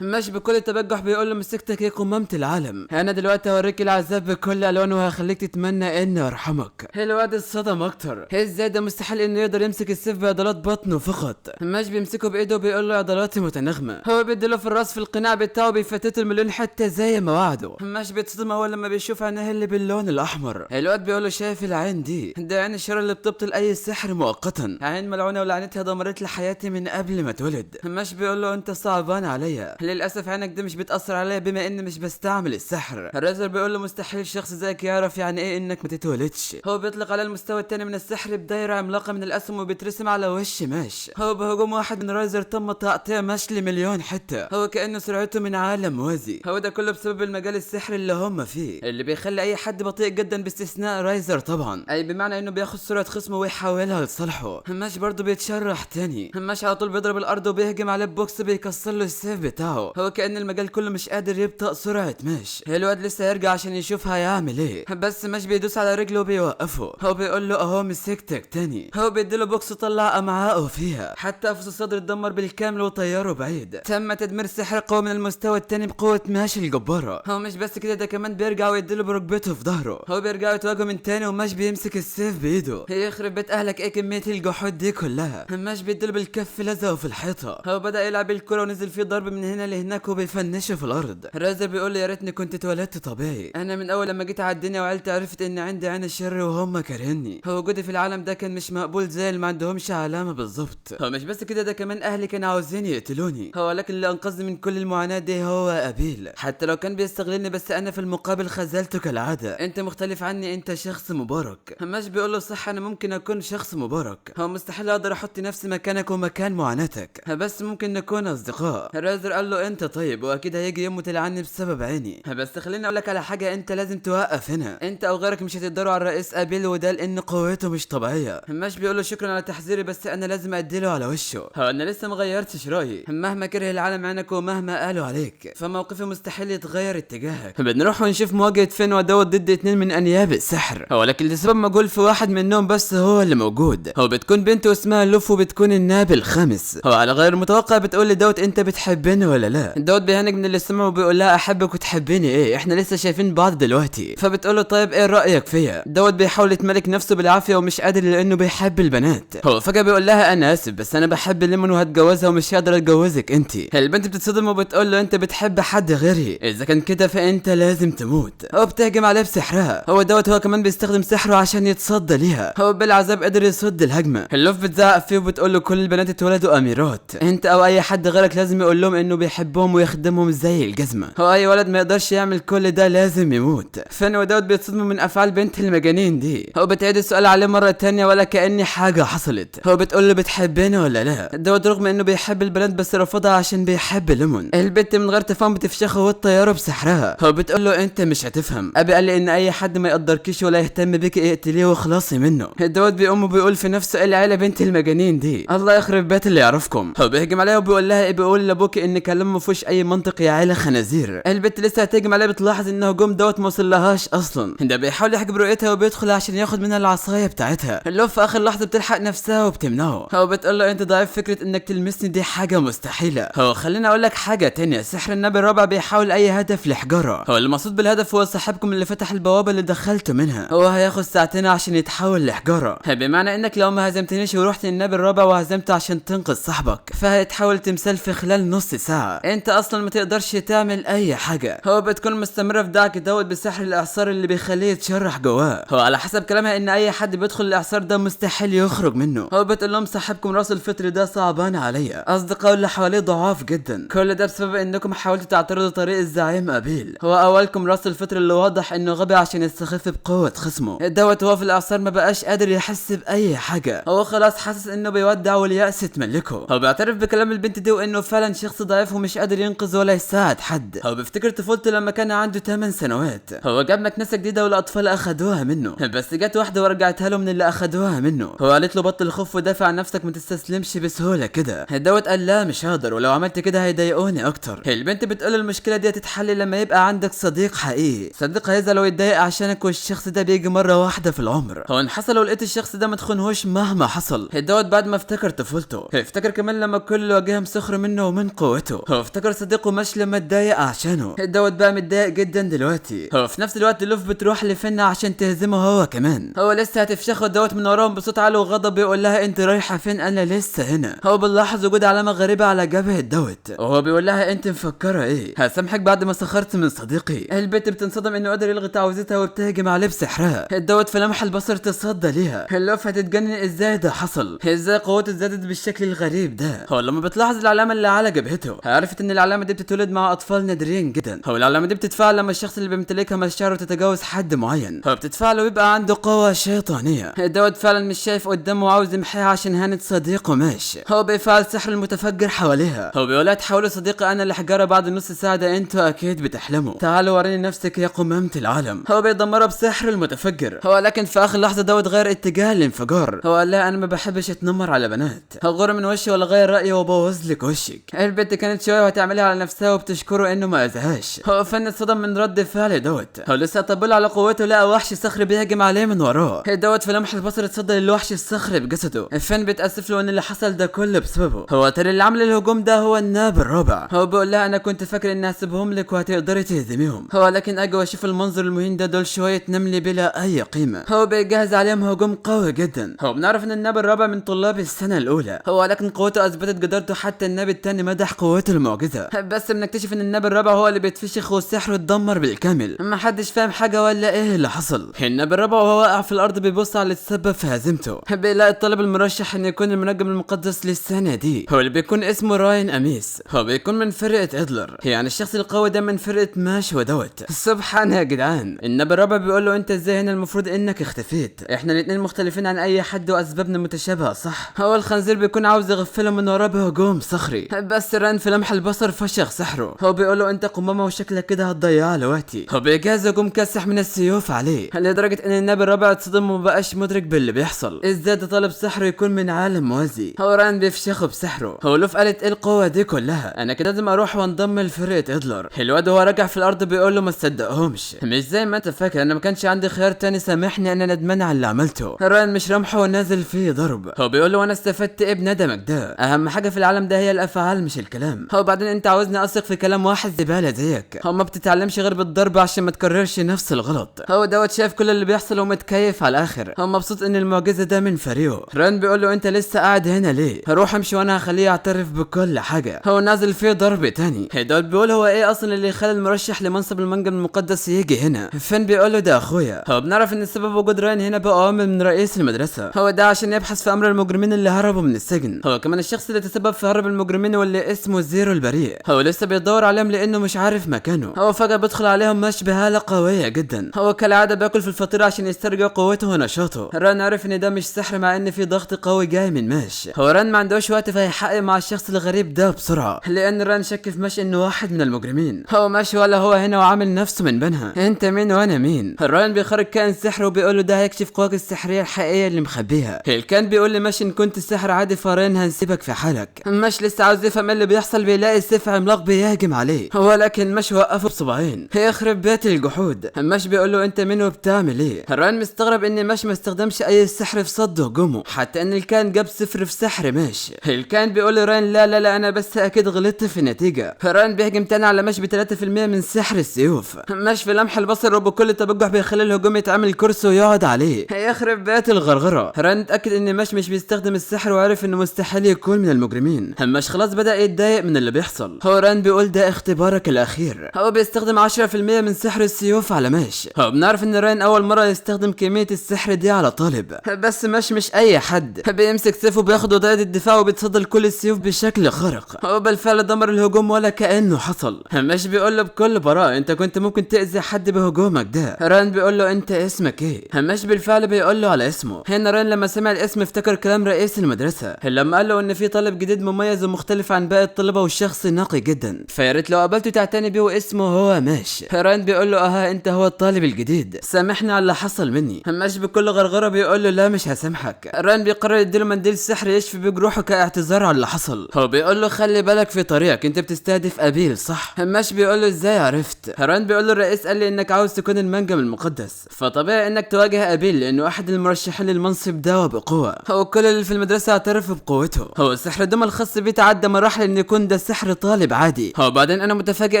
[SPEAKER 1] ماش بكل تبجح بيقول له مسكتك يا قمامة العالم، انا دلوقتي هوريك العذاب بكل الوانه وهخليك تتمنى اني ارحمك. الواد اتصدم اكتر، ازاي ده مستحيل انه يقدر يمسك السيف بعضلات بطنه فقط. ماش بيمسكه بايده وبيقول له عضلاتي متناغمه. هو بيديله في الراس في القناع بتاعه بيفتته المليون حته زي ما وعده. ماش بيتصدم اول لما بيشوف عينيه اللي باللون الاحمر. الواد بيقول له شايف العين دي، ده عين الشر اللي بتبطل اي سحر مؤقتا، عين ملعونه ولعنتها دمرت لي حياتي من قبل ما اتولد. ماش بيقول له انت صعبان عليا، للاسف عينك دي مش بتاثر عليا بما اني مش بستعمل السحر. الرازر بيقول له مستحيل شخص زيك يعرف يعني ايه انك ما تتولدش. هو بيطلق على المستوى الثاني من السحر بدايره عملاقه من الاسهم وبيترسم على وش ماش. هو بهجوم واحد من رازر تم تقطيع ماش لمليون حته، هو كانه سرعته من عالم موازي. هو ده كله بسبب المجال السحري اللي هم فيه، اللي بيخلي اي حد بطيء جدا باستثناء رايزر طبعا، اي بمعنى انه بياخد سرعه خصمه ويحولها لصالحه. ماش برضه بيتشرح تاني. ماش على طول بيضرب الارض وبيهجم عليه بوكس بيكسر له السيف بتاعه. بتاعه. هو كأن المجال كله مش قادر يبطأ سرعة ماش. الواد لسه هيرجع عشان يشوف هيعمل ايه، بس ماش بيدوس على رجله وبيوقفه. هو بيقول له اهو مسكتك تاني. هو بيديله بوكس وطلع امعائه فيها، حتى قفص الصدر اتدمر بالكامل وطيره بعيد. تم تدمير سحر قوي من المستوى التاني بقوة ماش الجبارة. هو مش بس كده، ده كمان بيرجع ويديله بركبته في ظهره. هو بيرجعوا يتواجهوا من تاني وماش بيمسك السيف بايده. يخرب بيت اهلك ايه كمية الجحود دي كلها. ماش بيديله بالكف لزقه في الحيطة. هو بدأ يلعب الكرة ونزل فيه ضرب من هنا لهناك وبيفنشه في الارض. رازر بيقول له يا ريتني كنت اتولدت طبيعي. انا من اول لما جيت على الدنيا وعيلتي عرفت ان عندي عين الشر وهم كارهني. هو وجودي في العالم ده كان مش مقبول زي اللي ما عندهمش علامة بالظبط. هو مش بس كده، ده كمان اهلي كانوا عاوزين يقتلوني. هو لكن اللي انقذني من كل المعاناة دي هو ابيل، حتى لو كان بيستغلني بس انا في المقابل خذلته كالعادة. انت مختلف عني، انت شخص مبارك. ماش بيقول له صح انا ممكن اكون شخص مبارك، هو مستحيل اقدر احط نفسي مكانك ومكان معاناتك، بس ممكن نكون اصدقاء. رازر قال له انت طيب واكيد هيجي يوم تلعني بسبب عيني، بس خليني اقول لك على حاجه، انت لازم توقف هنا. انت او غيرك مش هتقدروا على الرئيس ابيل، وده لان قوته مش طبيعيه. ماش بيقول له شكرا على تحذيري، بس انا لازم اديله على وشه. هو انا لسه ما غيرتش رايي، مهما كره العالم عنك ومهما قالوا عليك فموقفي مستحيل يتغير اتجاهك. بنروح ونشوف مواجهه فين ودوت ضد اتنين من انياب السحر. هو لكن لسبب مجهول في واحد منهم بس هو اللي موجود. هو بتكون بنته اسمها لوف وبتكون الناب الخامس. هو على غير المتوقع بتقول لدوت انت بتحبني ولا لا؟ دوت بيهنج من اللي سمعه وبيقول لها احبك وتحبيني ايه، احنا لسه شايفين بعض دلوقتي. فبتقول له طيب ايه رايك فيا؟ دوت بيحاول يتملك نفسه بالعافيه ومش قادر لانه بيحب البنات. هو فجاه بيقول لها انا اسف بس انا بحب ليمون وهتجوزها ومش هقدر اتجوزك انت. البنت بتتصدم وبتقول له انت بتحب حد غيري، اذا كان كده فانت لازم تموت. هو بتهجم عليه بسحرها. هو دوت هو كمان بيستخدم سحره عشان يتصدى ليها. هو بالعذاب قدر يصد الهجمه. اللوف بتزعق فيه وبتقول له كل البنات اتولدوا اميرات، انت او اي حد غيرك لازم يقول لهم انه بيحبهم ويخدمهم زي الجزمه. هو اي ولد ما يقدرش يعمل كل ده لازم يموت. فين ودوت بيتصدموا من افعال بنت المجانين دي. هو بتعيد السؤال عليه مره تانية ولا كأن حاجه حصلت. هو بتقول له بتحبني ولا لا؟ دوت رغم انه بيحب البنات بس رفضها عشان بيحب ليمون. البنت من غير تفهم بتفشخه والطياره بسحرها. هو بتقول له انت مش هتفهم، ابي قال لي ان اي حد ما يقدركيش ولا يهتم بك اقتليه واخلصي منه. دوت بيقوم وبيقول في نفسه ايه العيله بنت المجانين دي، الله يخرب بيت اللي يعرفكم. هو بيهجم عليها وبيقول لها ايه، بيقول لابوك ان كلامه ما فيهوش اي منطق يا عيله خنازير. البنت لسه هتهجم عليها بتلاحظ ان هجوم دوت ما وصلهاش اصلا. ده بيحاول يحجب رؤيتها وبيدخل عشان ياخد منها العصايه بتاعتها. اللي في اخر لحظه بتلحق نفسها وبتمنعه. هو بتقول له انت ضعيف، فكره انك تلمسني دي حاجه مستحيله. هو خليني اقول لك حاجه تانية، سحر النبي الرابع بيحاول اي هدف لحجاره. هو المقصود بالهدف هو صاحبكم اللي فتح البوابه اللي دخلته منها. هو هياخد ساعتين عشان يتحول لحجاره، بمعنى انك لو ما هزمتنيش ورحت للنبي الرابع وهزمته عشان تنقذ صاحبك فهيتحول تمثال في خلال نص ساعه. انت اصلا ما تقدرش تعمل اي حاجه. هو بتكون مستمره في دعك دوت بسحر الاعصار اللي بيخليه يتشرح جواه. هو على حسب كلامها ان اي حد بيدخل الاعصار ده مستحيل يخرج منه. هو بتقول لهم صاحبكم راس الفطر ده صعبان عليا، اصدقائه اللي حواليه ضعاف جدا، كل ده بسبب انكم حاولتوا تعترضوا طريق الزعيم ابيل. هو اولكم راس الفطر اللي واضح انه غبي عشان يستخف بقوه خصمه. دوت هو في الاعصار ما بقاش قادر يحس باي حاجه، هو خلاص حاسس انه بيودع واليأس تملكه. هو بيعترف بكلام البنت دي وانه فعلا شخص ضعيف ومش قادر ينقذ ولا يساعد حد. هو بيفتكر طفولته لما كان عنده 8 سنوات. هو جاب مكنسه جديده والاطفال اخدوها منه، بس جت واحده ورجعتها له من اللي اخدوها منه. هو قالت له بطل خوف ودافع عن نفسك، ما تستسلمش بسهوله كده. دوت قال لا مش هقدر، ولو عملت كده هيضايقوني اكتر. البنت بتقول المشكله دي هتتحل لما يبقى عندك صديق حقيقي، صديق هيزعل ويتضايق عشانك، والشخص ده بيجي مره واحده في العمر. هو ان حصل ولقيت الشخص ده ما تخونهوش مهما حصل. دوت بعد ما افتكر طفولته، افتكر كمان لما كل اللي واجههم سخر منه ومن قوته. هو افتكر صديقه مش لما اتضايق عشانه. دوت بقى متضايق جدا دلوقتي. هو في نفس الوقت لوف بتروح لفنا عشان تهزمه هو كمان. هو لسه هتفشخه دوت من وراهم بصوت عالي وغضب بيقول لها انت رايحه فين، انا لسه هنا. هو بنلاحظ وجود علامه غريبه على جبهه دوت، وهو بيقول لها انت مفكره ايه، هسامحك بعد ما سخرت من صديقي. البنت بتنصدم انه قادر يلغي تعويذتها وبتهجم عليه بسحرها. دوت في لمح البصر تصدى ليها. اللوف هتتجنن ازاي ده حصل، ازاي قوته زادت بالشكل الغريب ده. هو لما بتلاحظ العلامه اللي على جبهته عرفت ان العلامه دي بتتولد مع اطفال نادرين جدا. هو العلامه دي بتتفاعل لما الشخص اللي بيمتلكها مشاعره تتجاوز حد معين. هو بتتفاعل ويبقى عنده قوه شيطانيه. دوت فعلا مش شايف قدامه وعاوز يمحيها عشان هانت صديقه ماشي. هو بيفعل سحر المتفجر حواليها. هو بيقول لها تحولوا صديقي انا لحجاره بعد نص ساعه، ده انتوا اكيد بتحلموا، تعالوا وريني نفسك يا قمامه العالم. هو بيدمرها بسحر المتفجر. هو لكن في اخر لحظه دوت غير اتجاه الانفجار. هو قال لها انا ما بحبش اتنمر على بنات، هغور من وشي ولا غير رايي وبوظ لك وشك. البنت كانت كانت شويه وهتعملها على نفسها وبتشكره انه ما اذاهاش. هو فن اتصدم من رد فعل دوت. هو لسه طبل على قوته لقى وحش صخري بيهجم عليه من وراه. دوت في لمح البصر اتصدى للوحش الصخري بجسده. فن بتاسف له ان اللي حصل ده كله بسببه. هو ترى اللي عمل الهجوم ده هو الناب الرابع. هو بيقول لها انا كنت فاكر اني هسيبهم لك وهتقدري تهزميهم، هو لكن اجي واشوف المنظر المهين ده دول شويه نمل بلا اي قيمه. هو بيجهز عليهم هجوم قوي جدا. هو بنعرف ان الناب الرابع من طلاب السنه الاولى، هو لكن قوته اثبتت جدارته حتى الناب الثاني مدح قوته المعجزه. بس بنكتشف ان الناب الرابع هو اللي بيتفشخ والسحر اتدمر بالكامل. ما حدش فاهم حاجه ولا ايه اللي حصل. الناب الرابع وهو واقع في الارض بيبص على اللي تسبب في هزيمته. بيلاقي الطالب المرشح ان يكون المنجم المقدس للسنه دي، هو اللي بيكون اسمه راين اميس. هو بيكون من فرقه ادلر، يعني الشخص القوي ده من فرقه ماش ودوت. سبحان يا جدعان. الناب الرابع بيقول له انت ازاي هنا؟ المفروض انك اختفيت، احنا الاثنين مختلفين عن اي حد واسبابنا متشابهه صح. هو الخنزير بيكون عاوز يغفله من وراه بهجوم صخري، بس ران في لمح البصر فشخ سحره. هو بيقول له انت قمامه وشكلك كده هتضيع على وقتي. هو بيجهز هجوم كاسح من السيوف عليه لدرجه ان الناب الرابع اتصدم ومبقاش مدرك باللي بيحصل. ازاي ده طالب سحره يكون من عالم موازي؟ هو ران بيفشخه بسحره. هو لوف قالت ايه القوه دي كلها؟ انا كده لازم اروح وانضم لفرقه ادلر. الواد وهو راجع في الارض بيقول له ما تصدقهمش، مش زي ما انت فاكر، انا ما كانش عندي خيار تاني، سامحني انا ندمان على اللي عملته. ران مش رمحه ونازل فيه ضرب. هو بيقول له وانا استفدت ايه بندمك ده؟ اهم حاجه في العالم ده هي الافعال مش الكلام. هو بعدين انت عاوزني اثق في كلام واحد زباله زيك؟ هو ما بتتعلمش غير بالضرب عشان ما تكررش نفس الغلط. هو دوت شايف كل اللي بيحصل ومتكيف على الاخر. هو مبسوط ان المعجزه ده من فريقه. ران بيقول له انت لسه قاعد هنا ليه؟ هروح امشي وانا هخليه يعترف بكل حاجه. هو نازل فيه ضرب تاني. دوت بيقول هو ايه اصلا اللي خلى المرشح لمنصب المنجم المقدس يجي هنا؟ فين بيقول له ده اخويا. هو بنعرف ان سبب وجود ران هنا بأوامر من رئيس المدرسه. هو ده عشان يبحث في امر المجرمين اللي هربوا من السجن. هو كمان الشخص اللي تسبب في هرب المجرمين واللي اسمه زيرو البريء. هو لسه بيدور عليهم لانه مش عارف مكانه. هو فجاه بيدخل عليهم مش بهاله قويه جدا. هو كالعاده بياكل في الفطيره عشان يسترجع قوته ونشاطه. ران عرف ان ده مش سحر مع ان في ضغط قوي جاي من ماش. هو ران ما عندوش وقت فهيحقق مع الشخص الغريب ده بسرعه، لان ران شك في ماش انه واحد من المجرمين. هو ماش ولا هو هنا وعامل نفسه من بينها انت مين وانا مين. ران بيخرج كائن سحر وبيقول له ده هيكشف قواك السحريه الحقيقيه اللي مخبيها. الكائن بيقول لماش ان كنت سحر عادي فران هنسيبك في حالك. ماش لسه عاوز يفهم اللي بيحصل بيلاقي السيف عملاق بيهاجم عليه، ولكن ماش وقفه بصباعين. هيخرب بيت الجحود. ماش بيقول له انت مين وبتعمل ايه؟ ران مستغرب ان ماش ما استخدمش اي سحر في صد هجومه، حتى ان الكائن جاب صفر في سحر ماش. الكائن بيقول لران لا لا لا انا بس اكيد غلطت في النتيجه. ران بيهجم تاني على ماش ب 3% من سحر السيوف. ماش في لمح البصر وبكل تبجح بيخلي الهجوم يتعمل كرسي ويقعد عليه. هيخرب بيت الغرغره. ران اتاكد ان ماش مش بيستخدم السحر وعرف انه مستحيل يكون من المجرمين. ماش خلاص بدا يتضايق من اللي بيحصل. هو ران بيقول ده اختبارك الاخير. هو بيستخدم 10% من سحر السيوف على ماش. هو بنعرف ان ران اول مره يستخدم كميه السحر دي على طالب، بس ماش مش اي حد. بيمسك سيفه بياخد وضعيه الدفاع وبيتصدى لكل السيوف بشكل خارق. هو بالفعل دمر الهجوم ولا كانه حصل. ماش بيقول له بكل براءه انت كنت ممكن تاذي حد بهجومك ده. ران بيقول له انت اسمك ايه؟ ماش بالفعل بيقول له على اسمه. هنا ران لما سمع الاسم افتكر كلام رئيس المدرسه لما قال له ان في طالب جديد مميز ومختلف عن باقي الطلبه والشخص نقي جدا، فيا ريت لو قابلته تعتني بيه واسمه هو ماش. ران بيقول له اها انت هو الطالب الجديد، سامحني على اللي حصل مني. ماش بكل غرغره بيقول له لا مش هسامحك. ران بيقرر يديله منديل سحر يشفي بيه جروحه كاعتذار على اللي حصل. هو بيقول له خلي بالك في طريقك انت بتستهدف ابيل صح؟ ماش بيقول له ازاي عرفت؟ ران بيقول له الرئيس قال لي انك عاوز تكون المنجم المقدس، فطبيعي انك تواجه ابيل لانه احد المرشحين للمنصب ده وبقوه. هو كل اللي في المدرسه اعترفوا بقوته. هو السحر دم الخاص بيه تعدى مراحل ان يكون ده سحر طالب عادي. هو بعدين انا متفاجئ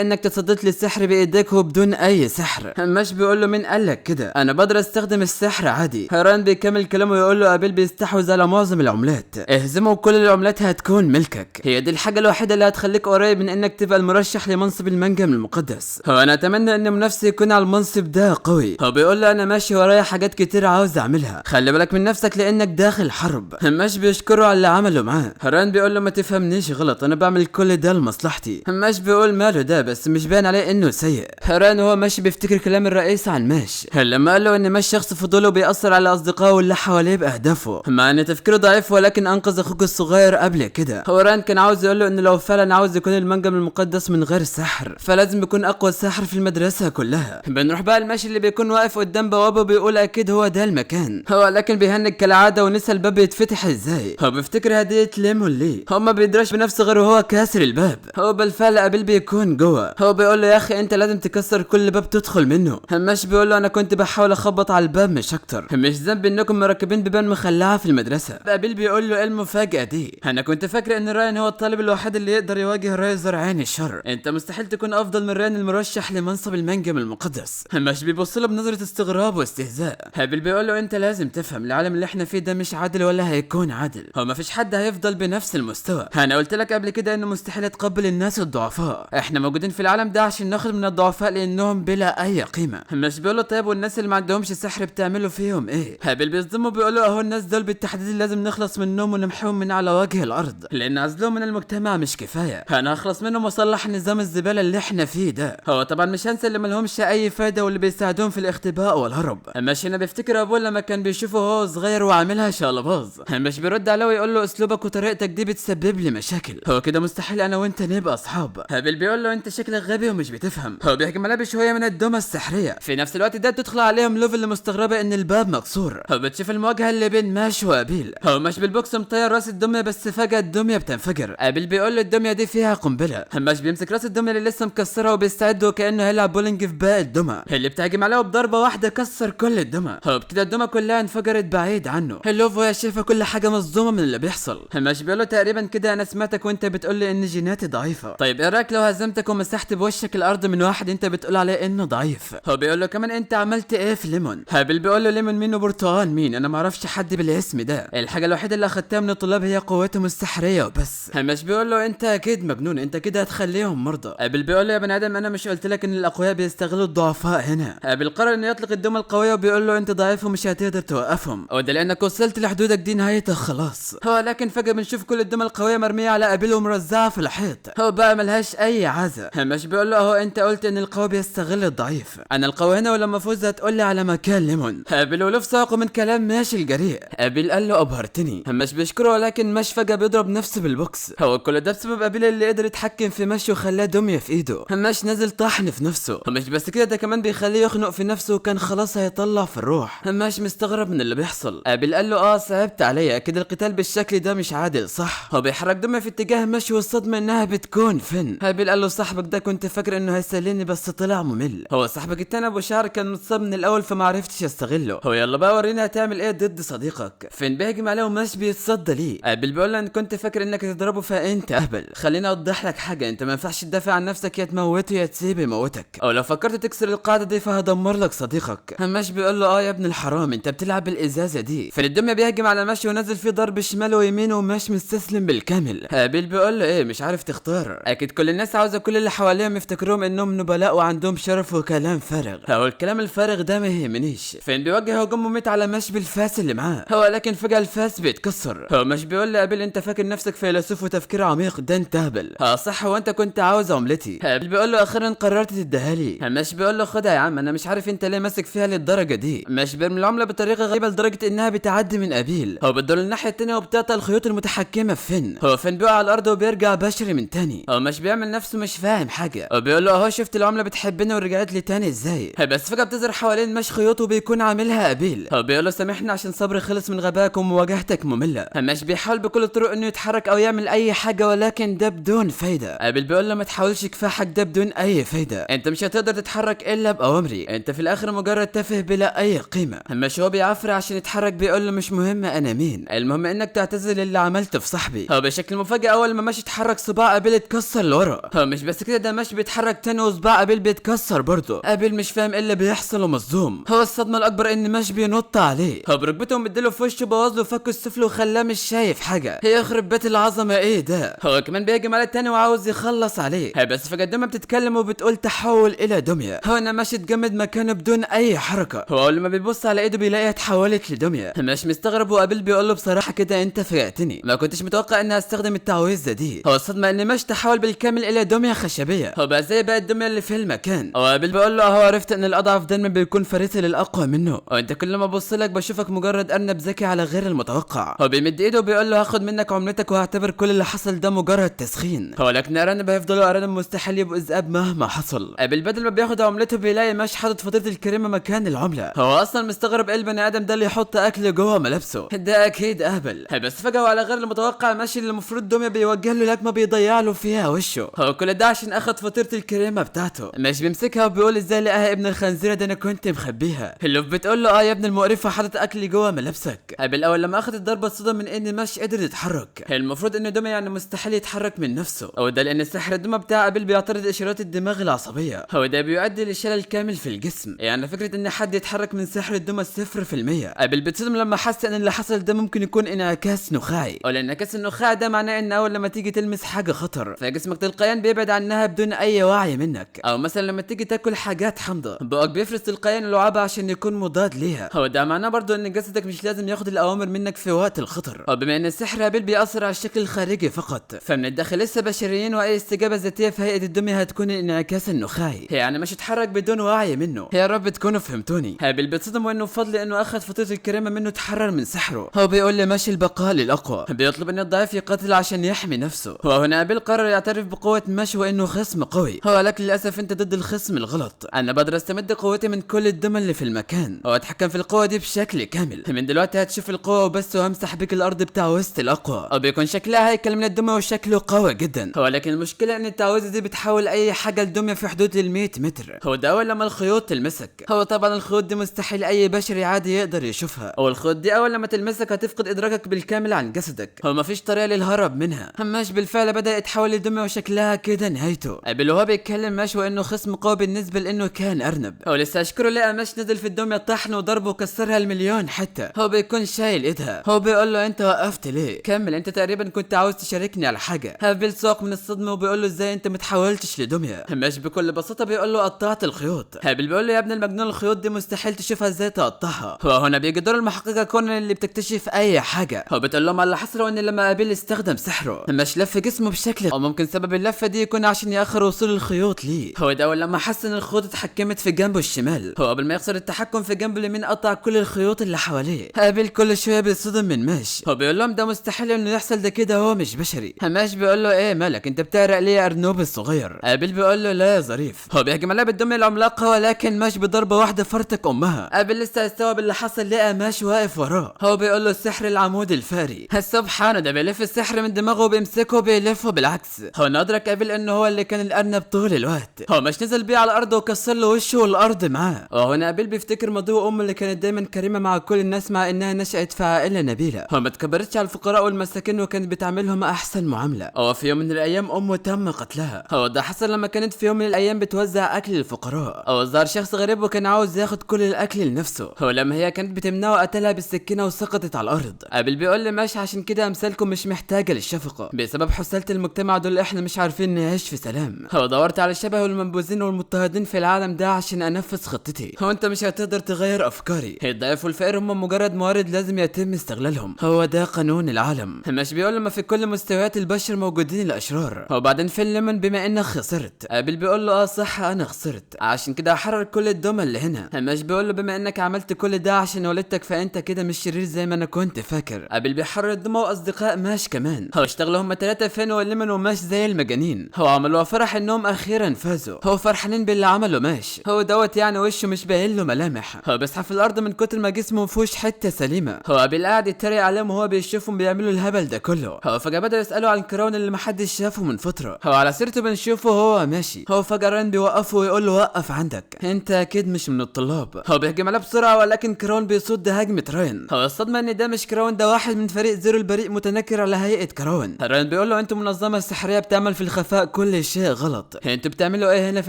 [SPEAKER 1] انك تصديت للسحر بايديك وبدون اي سحر. ماش بيقول له مين قال لك كده؟ انا بقدر استخدم السحر عادي. ران بيكمل كلامه ويقول له ابيل بيستحوذ على معظم العملات، اهزمه وكل العملات هتكون ملكك. هي دي الحاجه الوحيده اللي هتخليك قريب من انك تبقى المرشح لمنصب المنجم المقدس. هو انا اتمنى ان منافسي يكون على المنصب ده قوي. هو بيقول له انا ماشي ورايا حاجات كتير عاوز اعملها، خلي بالك من نفسك لانك داخل حرب. ماش بيشكره على اللي عمله معاه. ران بيقول له ما تفهمنيش غلط انا بعمل كل ده لمصلحتي. ماش بيقول ماله ده بس مش باين عليه انه سيء. ران هو ماشي بيفتكر كلام الرئيس عن ماش لما قال له ان ماش شخص فضوله بيأثر على اصدقائه واللي حواليه باهدافه، مع ان تفكيره ضعيف ولكن انقذ اخوك الصغير قبل كده. هو ران كان عاوز يقول له ان لو فعلا عاوز يكون المنجم المقدس من غير سحر فلازم يكون اقوى ساحر في المدرسه كلها. بنروح بقى الماشي اللي بيكون واقف قدام بوابه بيقول اكيد هو ده المكان. هو لكن بيهنج كالعاده ونسى الباب يتفتح ازاي. هو بيفتكر هديه ليمون ليه. هو ما بيدرش بنفسه غير وهو كاسر الباب. هو بالفعل ابيل بيكون جوه. هو بيقول له يا اخي انت لازم تكسر كل باب تدخل منه. هماش بيقول له انا كنت بحاول اخبط على الباب مش اكتر، مش ذنب انكم مركبين بيبان مخلعه في المدرسه. ابيل بيقول له ايه المفاجاه دي؟ انا كنت فاكر ان راين هو الطالب الوحيد اللي يقدر يواجه رايزر عين الشر. انت مستحيل تكون افضل من راين المرشح لمنصب المنجم المقدس. هماش بيبص له بنظره استغراب واستهزاء. ابيل بيقول له انت لازم تفهم العالم اللي احنا فيه ده مش عادل ولا هيكون عادل. هو مفيش حد هيفضل بنفس المستوى. انا قلت لك قبل كده انه مستحيل تقبل الناس الضعفاء. احنا موجودين في العالم ده عشان ناخد من الضعفاء لانهم بلا اي قيمه. هماش بيقول له طيب والناس اللي ما عندهمش سحر بتعملوا فيهم ايه؟ هابل بيصدمه بيقول له اهو الناس دول بالتحديد لازم نخلص منهم ونمحوهم من على وجه الارض، لان عزلهم من المجتمع مش كفايه. انا هخلص منهم واصلح نظام الزباله اللي احنا فيه ده. هو طبعا مش هنسى اللي ملهمش اي فايده واللي بيساعدوهم في الاختباء والهرب. مش هنا بيفتكر ابوه لما كان بيشوفه هو صغير وعاملها شقلباظ. مش بيرد عليه ويقول له اسلوبك وطريقتك دي بتسبب لي مشاكل. هو كده مستحيل انا وانت نبقى اصحاب. هابل بيقول له انت شكلك غبي ومش بتفهم. هو بيهجم عليه بشويه من الدمى السحريه. في نفس الوقت ده بتدخل عليهم لوف اللي مستغربه ان الباب مكسور. هو بتشوف المواجهه اللي بين ماش وابيل. هو ماش بالبوكس مطير راس الدميه بس فجاه الدميه بتنفجر. ابيل بيقول له الدميه دي فيها قنبله. ماش بيمسك راس الدميه اللي لسه مكسرها وبيستعد وكانه هيلعب بولينج في باقي الدمى اللي بتهاجم عليه وبضربه واحده كسر كل الدمى. هو بكده الدمى كلها انفجرت بعيد عنه. لوف وهي شايفه كل حاجه مصدومه من اللي بيحصل. ماش بيقول له تقريبا كده انا سمعتك وانت بتقول لي ان جيناتي ضعيفه. طيب ايه رايك لو هزمتك ومسحت بوشك الارض من واحد انت بتقول عليه انه ضعيف؟ هو بيقول له كمان انت عملت ايه في ليمون؟ هابل بيقول له ليمون مين وبرتقال مين؟ انا ما اعرفش حد بالاسم ده. الحاجه الوحيده اللي اخدتها من الطلاب هي قوتهم السحريه وبس. مش بيقول له انت اكيد مجنون، انت كده هتخليهم مرضى. هابل بيقول له يا بني ادم انا مش قلت لك ان الاقوياء بيستغلوا الضعفاء هنا؟ هابل قرر انه يطلق الدمى القويه وبيقول له انت ضعيف ومش هتقدر توقفهم، وده لانك وصلت لحدودك دي نهايتها خلاص. هو لكن فجاه بنشوف كل الدمى القويه مرميه على ابيل ومرزعه في الحيط. هو بقى ملهاش اي عزه. مش بيقول له اهو انت قلت ان القوي بيستغل الضعيف، انا القوي هنا ولما افوز هتقول لي على مكان ليمون. هابل ولوف ساقوا من كلام ماشي الجريء. ابيل قال له ابهرتني. مش بيشكره ولكن مش فجاه بيضرب نفسه بالبوكس. هو كل ده بسبب ابيل اللي قدر يتحكم في مشي وخلاه دميه في ايده. مش نازل طحن في نفسه. مش بس كده ده كمان بيخليه يخنق في نفسه وكان خلاص هيطلع في الروح. مش مستغرب من اللي بيحصل. ابيل قال له صعبت عليا اكيد القتال بالشكل ده مش عادل صح؟ هو بيحرك دميه في اتجاه مشي والصدمه انها بتكون فن. ابيل قال له صاحبك ده كنت فاكر انه هيسليني بس طلع ممل. هو صاحبك التاني ابو شعر كان متصاب من الاول فما عرفتش استغله. هو يلا بقى ورينا هتعمل ايه ضد صديقك. فين بيهجم عليه ومش بيتصدى ليه. ابيل بيقول له ان كنت فاكر انك تضربه فانت اهبل. خليني اوضح لك حاجه، انت ما ينفعش تدافع عن نفسك يا تموته يا تسيبه يموتك، او لو فكرت تكسر القاعده دي فهدمر لك صديقك. مش بيقول له يا ابن الحرام انت بتلعب بالازازه دي. فين الدميه بيهجم على مشي ونزل فيه ضرب شمال ويمين ومش مستسلم بالكامل. ابيل بيقول له ايه مش عارف تختار؟ اكيد كل الناس عاوزه كل اللي حواليهم يفتكروهم انهم نبلاء وعندهم شرف وكلام فارغ. هو الكلام الفارغ ده ما يهمنيش. فين بيوجه هجوم مميت على مش بالفاس اللي معاه. هو لكن فجاه الفاس بيتكسر. هو مش بيقول لابيل انت فاكر نفسك فيلسوف وتفكير عميق؟ ده انت هبل. صح هو انت كنت عاوز عملتي. ابيل بيقول له اخيرا قررت تديها لي. مش بيقول له خدها يا عم انا مش عارف انت ليه ماسك فيها للدرجه دي. مش بيرمي العمله بطريقه غريبه لدرجه انها بتعدي من ابيل. هو بتدور الناحيه الثانيه وبتقطع الخيوط المتحكمه في فين. هو فين بيقع على الارض وبيرجع بشري من تاني. هو مش بيعمل نفسه مش فاهم حاجه. هو بيقول له اهو شفت العمله بتحبني ورجعت لي تاني ازاي؟ بس فجاه بتظهر حوالين مش خيوط وبيكون عاملها ابيل. هو بيقول له سامحني عشان صبري خلص من غباك ومواجهتك ممله. مش بيحاول بكل الطرق انه يتحرك او يعمل اي حاجه ولكن ده بدون فايده. ابيل بيقول له ما تحاولش كفاحك ده بدون اي فايده، انت مش هتقدر تتحرك الا باوامري، انت في الاخر مجرد تافه بلا اي قيمه. مش هو بيعفر عشان يتحرك بيقول له مش مهم انا مين، المهم انك تعتذر اللي عملته في صاحبي. هو بشكل مفاجئ اول ما ماشي اتحرك صباع ابيل اتكسر لورا. هو مش بس كده ده ماشي بيتحرك تاني وصباع ابيل بيتكسر برضه. ابيل مش فاهم ايه اللي بيحصل ومصدوم. هو الصدمه الاكبر ان ماشي بينط عليه. هو بركبته مديله في وشه بوظ له فك السفل وخلاه مش شايف حاجه. هي يخرب بيت العظمه ايه ده. هو كمان بيهجم على التاني وعاوز يخلص عليه. بس فجاه الدميه بتتكلم وبتقول تحول الى دميه. هو انا ماشي اتجمد مكانه بدون اي حركه. هو اول ما بيبص على ايده بيلاقيها اتحولت لدميه. مش مستغرب وابيل بيقول له بصراحه كده انت فاجأتني، ما كنتش متوقع اني استخدم التعويذه دي. هو الصدمه ان مش تحول بالكامل الى دميه خشبيه. هو بقى زي بقى الدميه اللي في المكان. هو ابيل بيقول له هو عرفت ان الاضعف دايما بيكون فريسي للاقوى منه، وانت كل ما ابص لك بشوفك مجرد ارنب ذكي على غير المتوقع. هو بيمد ايده وبيقول له هاخد منك عملتك وهعتبر كل اللي حصل ده مجرد تسخين. هو لكن ارانب هيفضلوا ارانب مستحيل يبقوا ذئاب مهما حصل. ابيل بدل ما بياخد عملته بيلاقي مش حاطط فطيره الكريمه مكان العمله. هو اصلا مستغرب ايه البني ادم ده اللي يحط اكل جوه ملابسه، ده اكيد اهبل. بس فجاه وعلى غير المتوقع ماشي اللي المفروض دميه بيوجه له له لكمه بيضيع له فيها وشه. هو كل ده عشان اخد فاتوره الكريمه بتاعته. مش بيمسكها وبيقول ازاي لقاها ابن الخنزيره ده، انا كنت مخبيها. اللي بتقول له يا ابن المقرفه حاطط اكل جوه ملابسك. بالاول لما اخد الضربه اتصدم من ان مش قدر يتحرك. المفروض ان دوما يعني مستحيل يتحرك من نفسه، او ده لان سحر الدمى بتاع ابل بيعترض اشارات الدماغ العصبيه، هو ده بيؤدي للشلل الكامل في الجسم. يعني فكره ان حد يتحرك من سحر الدمى 0%. ابل بتصدم لما حس ان اللي حصل ده ممكن يكون انعكاس نخاعي، او الانعكاس النخاعي ده معناه ان اول لما تيجي تلمس حاجه خطر فجسمك تلقائيا بيبعد عنها بدون اي وعي منك. او مثلا لما تيجي تاكل حاجات حامضه بقك بيفرز تلقائيا لعابها عشان يكون مضاد ليها، هو ده معناه برضو ان جسدك مش لازم ياخد الاوامر منك في وقت الخطر. وبما ان السحر ابل بيأثر على الشكل الخارجي فقط، فمن الداخل لسه بشريين، واي استجابه ذاتيه في هيئه الدميه هتكون الانعكاس النخاعي، يعني مش يتحرك بدون وعي منه. يا رب تكونوا فهمتوني. هابل بيتصدم وانه بفضل انه اخذ فاتوره الكريمه منه تحرر من سحره. هو بيقول لي ماشي البقاء للاقوى، بيطلب ان الضعيف يقاتل عشان يحمي نفسه. وهنا ابل قرر يعترف بقوه ماشي وانه خصم قوي. هو لكن للاسف انت ضد الخصم الغلط، انا بقدر استمد قوتي من كل الدم اللي في المكان واتحكم في القوه دي بشكل كامل. من دلوقتي هتشوف القوه وبس، وهمسح بيك الارض بتاع وسط الاقوى، او بيكون شكلها هيكل من الدميه وشكله قوي جدا. هو لكن المشكله ان التعويذه دي بتحول اي حاجه لدميه في حدود ال 100 متر. هو ده اول لما الخيوط تلمسك. هو طبعا الخيوط دي مستحيل اي بشري عادي يقدر يشوفها، او الخيوط دي اول لما تلمسك هتفقد ادراكك بالكامل عن جسدك. هو مفيش طريقه للهرب منها. هماش بالفعل بدا يتحول لدميه وشكلها كده نهايته. قبل وهو بيتكلم ماش وانه خصم قوي بالنسبه لانه كان ارنب. هو لسه اشكره لقى ماش نزل في الدميه طحن وضربه وكسرها المليون حتى. هو بيكون شايل ايدها. هو بيقول له انت وقفت ليه؟ كمل، انت تقريبا كنت عاوز تشاركني على حاجه. هابل ساق من الصدمه وبيقول له ازاي انت متحولتش لدميه؟ ماش بكل بساطه بيقول له قطعت الخيوط. هابل بيقول له يا ابن المجنون الخيوط دي مستحيل تشوفها ازاي تقطعها. هو هنا بيجي دور المحققه كونان اللي بتكتشف اي حاجه. هو بتقول لهم على اللي حصل وان لما ابل استخدم سحره ماش لف جسمه بشكل، او ممكن سبب اللفه دي يكون عشان ياخر وصول الخيوط ليه. هو ده اول لما حس ان الخيوط اتحكمت في جنبه الشمال. هو قبل ما يخسر التحكم في جنبه اليمين قطع كل الخيوط اللي حواليه. ابل كل شويه بيتصدم من ماش. هو بيقول لهم ده مستحيل انه يحصل، ده كده هو مش بشري. ماش بيقول له ايه مالك انت بتعرق ليه يا ارنوب الصغير؟ ابل بيقول له لا يا ظريف. هو بيهجم عليه بالدميه العملاقه ولكن ماش بضربه واحده فرتك امها. ابل لسه يستوعب اللي حصل لقى ماش واقف وراه. هو بيقول له السحر العمود الفاري. سبحانه ده بيلف السحر من دماغه وبيمسكه وبيلفه بالعكس. هو ادرك ابل انه هو اللي كان الارنب طول الوقت. هو مش نزل بيه على الارض وكسر له وشه والارض معاه. وهنا ابل بيفتكر موضوع امه اللي كانت دايما كريمه مع كل الناس مع انها نشأت في عائله نبيله. هو ما تكبرتش على الفقراء والمساكين وكانت بتعاملهم احسن معامله. هو في يوم من الايام امه تم قتلها. هو ده حصل لما كانت في يوم من الايام بتوزع اكل للفقراء. هو ظهر شخص غريب وكان عاوز ياخد كل الاكل لنفسه. هو لما هي كانت بتمنعه قتلها بالسكينه وسقطت على الارض. ابل بيقول لي ماشي عشان كده امثالكم مش محتاجه للشفقه، بسبب حساله المجتمع دول احنا مش عارفين نعيش في سلام. هو دورت على الشبه والمنبوذين والمضطهدين في العالم ده عشان انفذ خطتي. هو انت مش هتقدر تغير افكاري. الضعيف والفقير هم مجرد موارد لازم يتم استغلالهم. هو ده قانون العالم. مش بيقول لما في كل مستويات البشر موجودين الاشرار. هو بعدين في الليمون بما انك خسرت. ابل بيقول له صح انا خسرت عشان كده احرر كل الدم اللي هنا. مش بيقول له بما انك عملت كل ده عشان والدتك فانت كده مش شرير زي ما انا كنت فاكر. ابل بيحرر الدم واصدقاء ماش كمان. هو اشتغلوا هم 3 فين والليمون وماش زي المجانين. هو عملوا فرح انهم اخيرا فازوا. هو فرحانين باللي عمله ماش. هو دوت يعني وشه مش باين له ملامح. هو بيصحى في الارض من كتر ما جسمه مفيهوش حته سليمه. هو ابل قاعد يتريق عليهم وهو بيشوفهم بيعملوا الهبل ده كله. هو فجاه بدا يسالوا عن كراون اللي محدش شافه من فتره. هو على سيرته بنشوفه هو ماشي. هو فجاه ران بيوقفه ويقول له وقف عندك، انت اكيد مش من الطلاب. هو بيهجم عليه بسرعه ولكن كراون بيصد هجمه ران. هو الصدمه ان ده مش كراون، ده واحد من فريق زيرو البريء متنكر على هيئه كراون. ران بيقول له انتوا منظمه سحريه بتعمل في الخفاء كل شيء غلط، انتوا بتعملوا ايه هنا في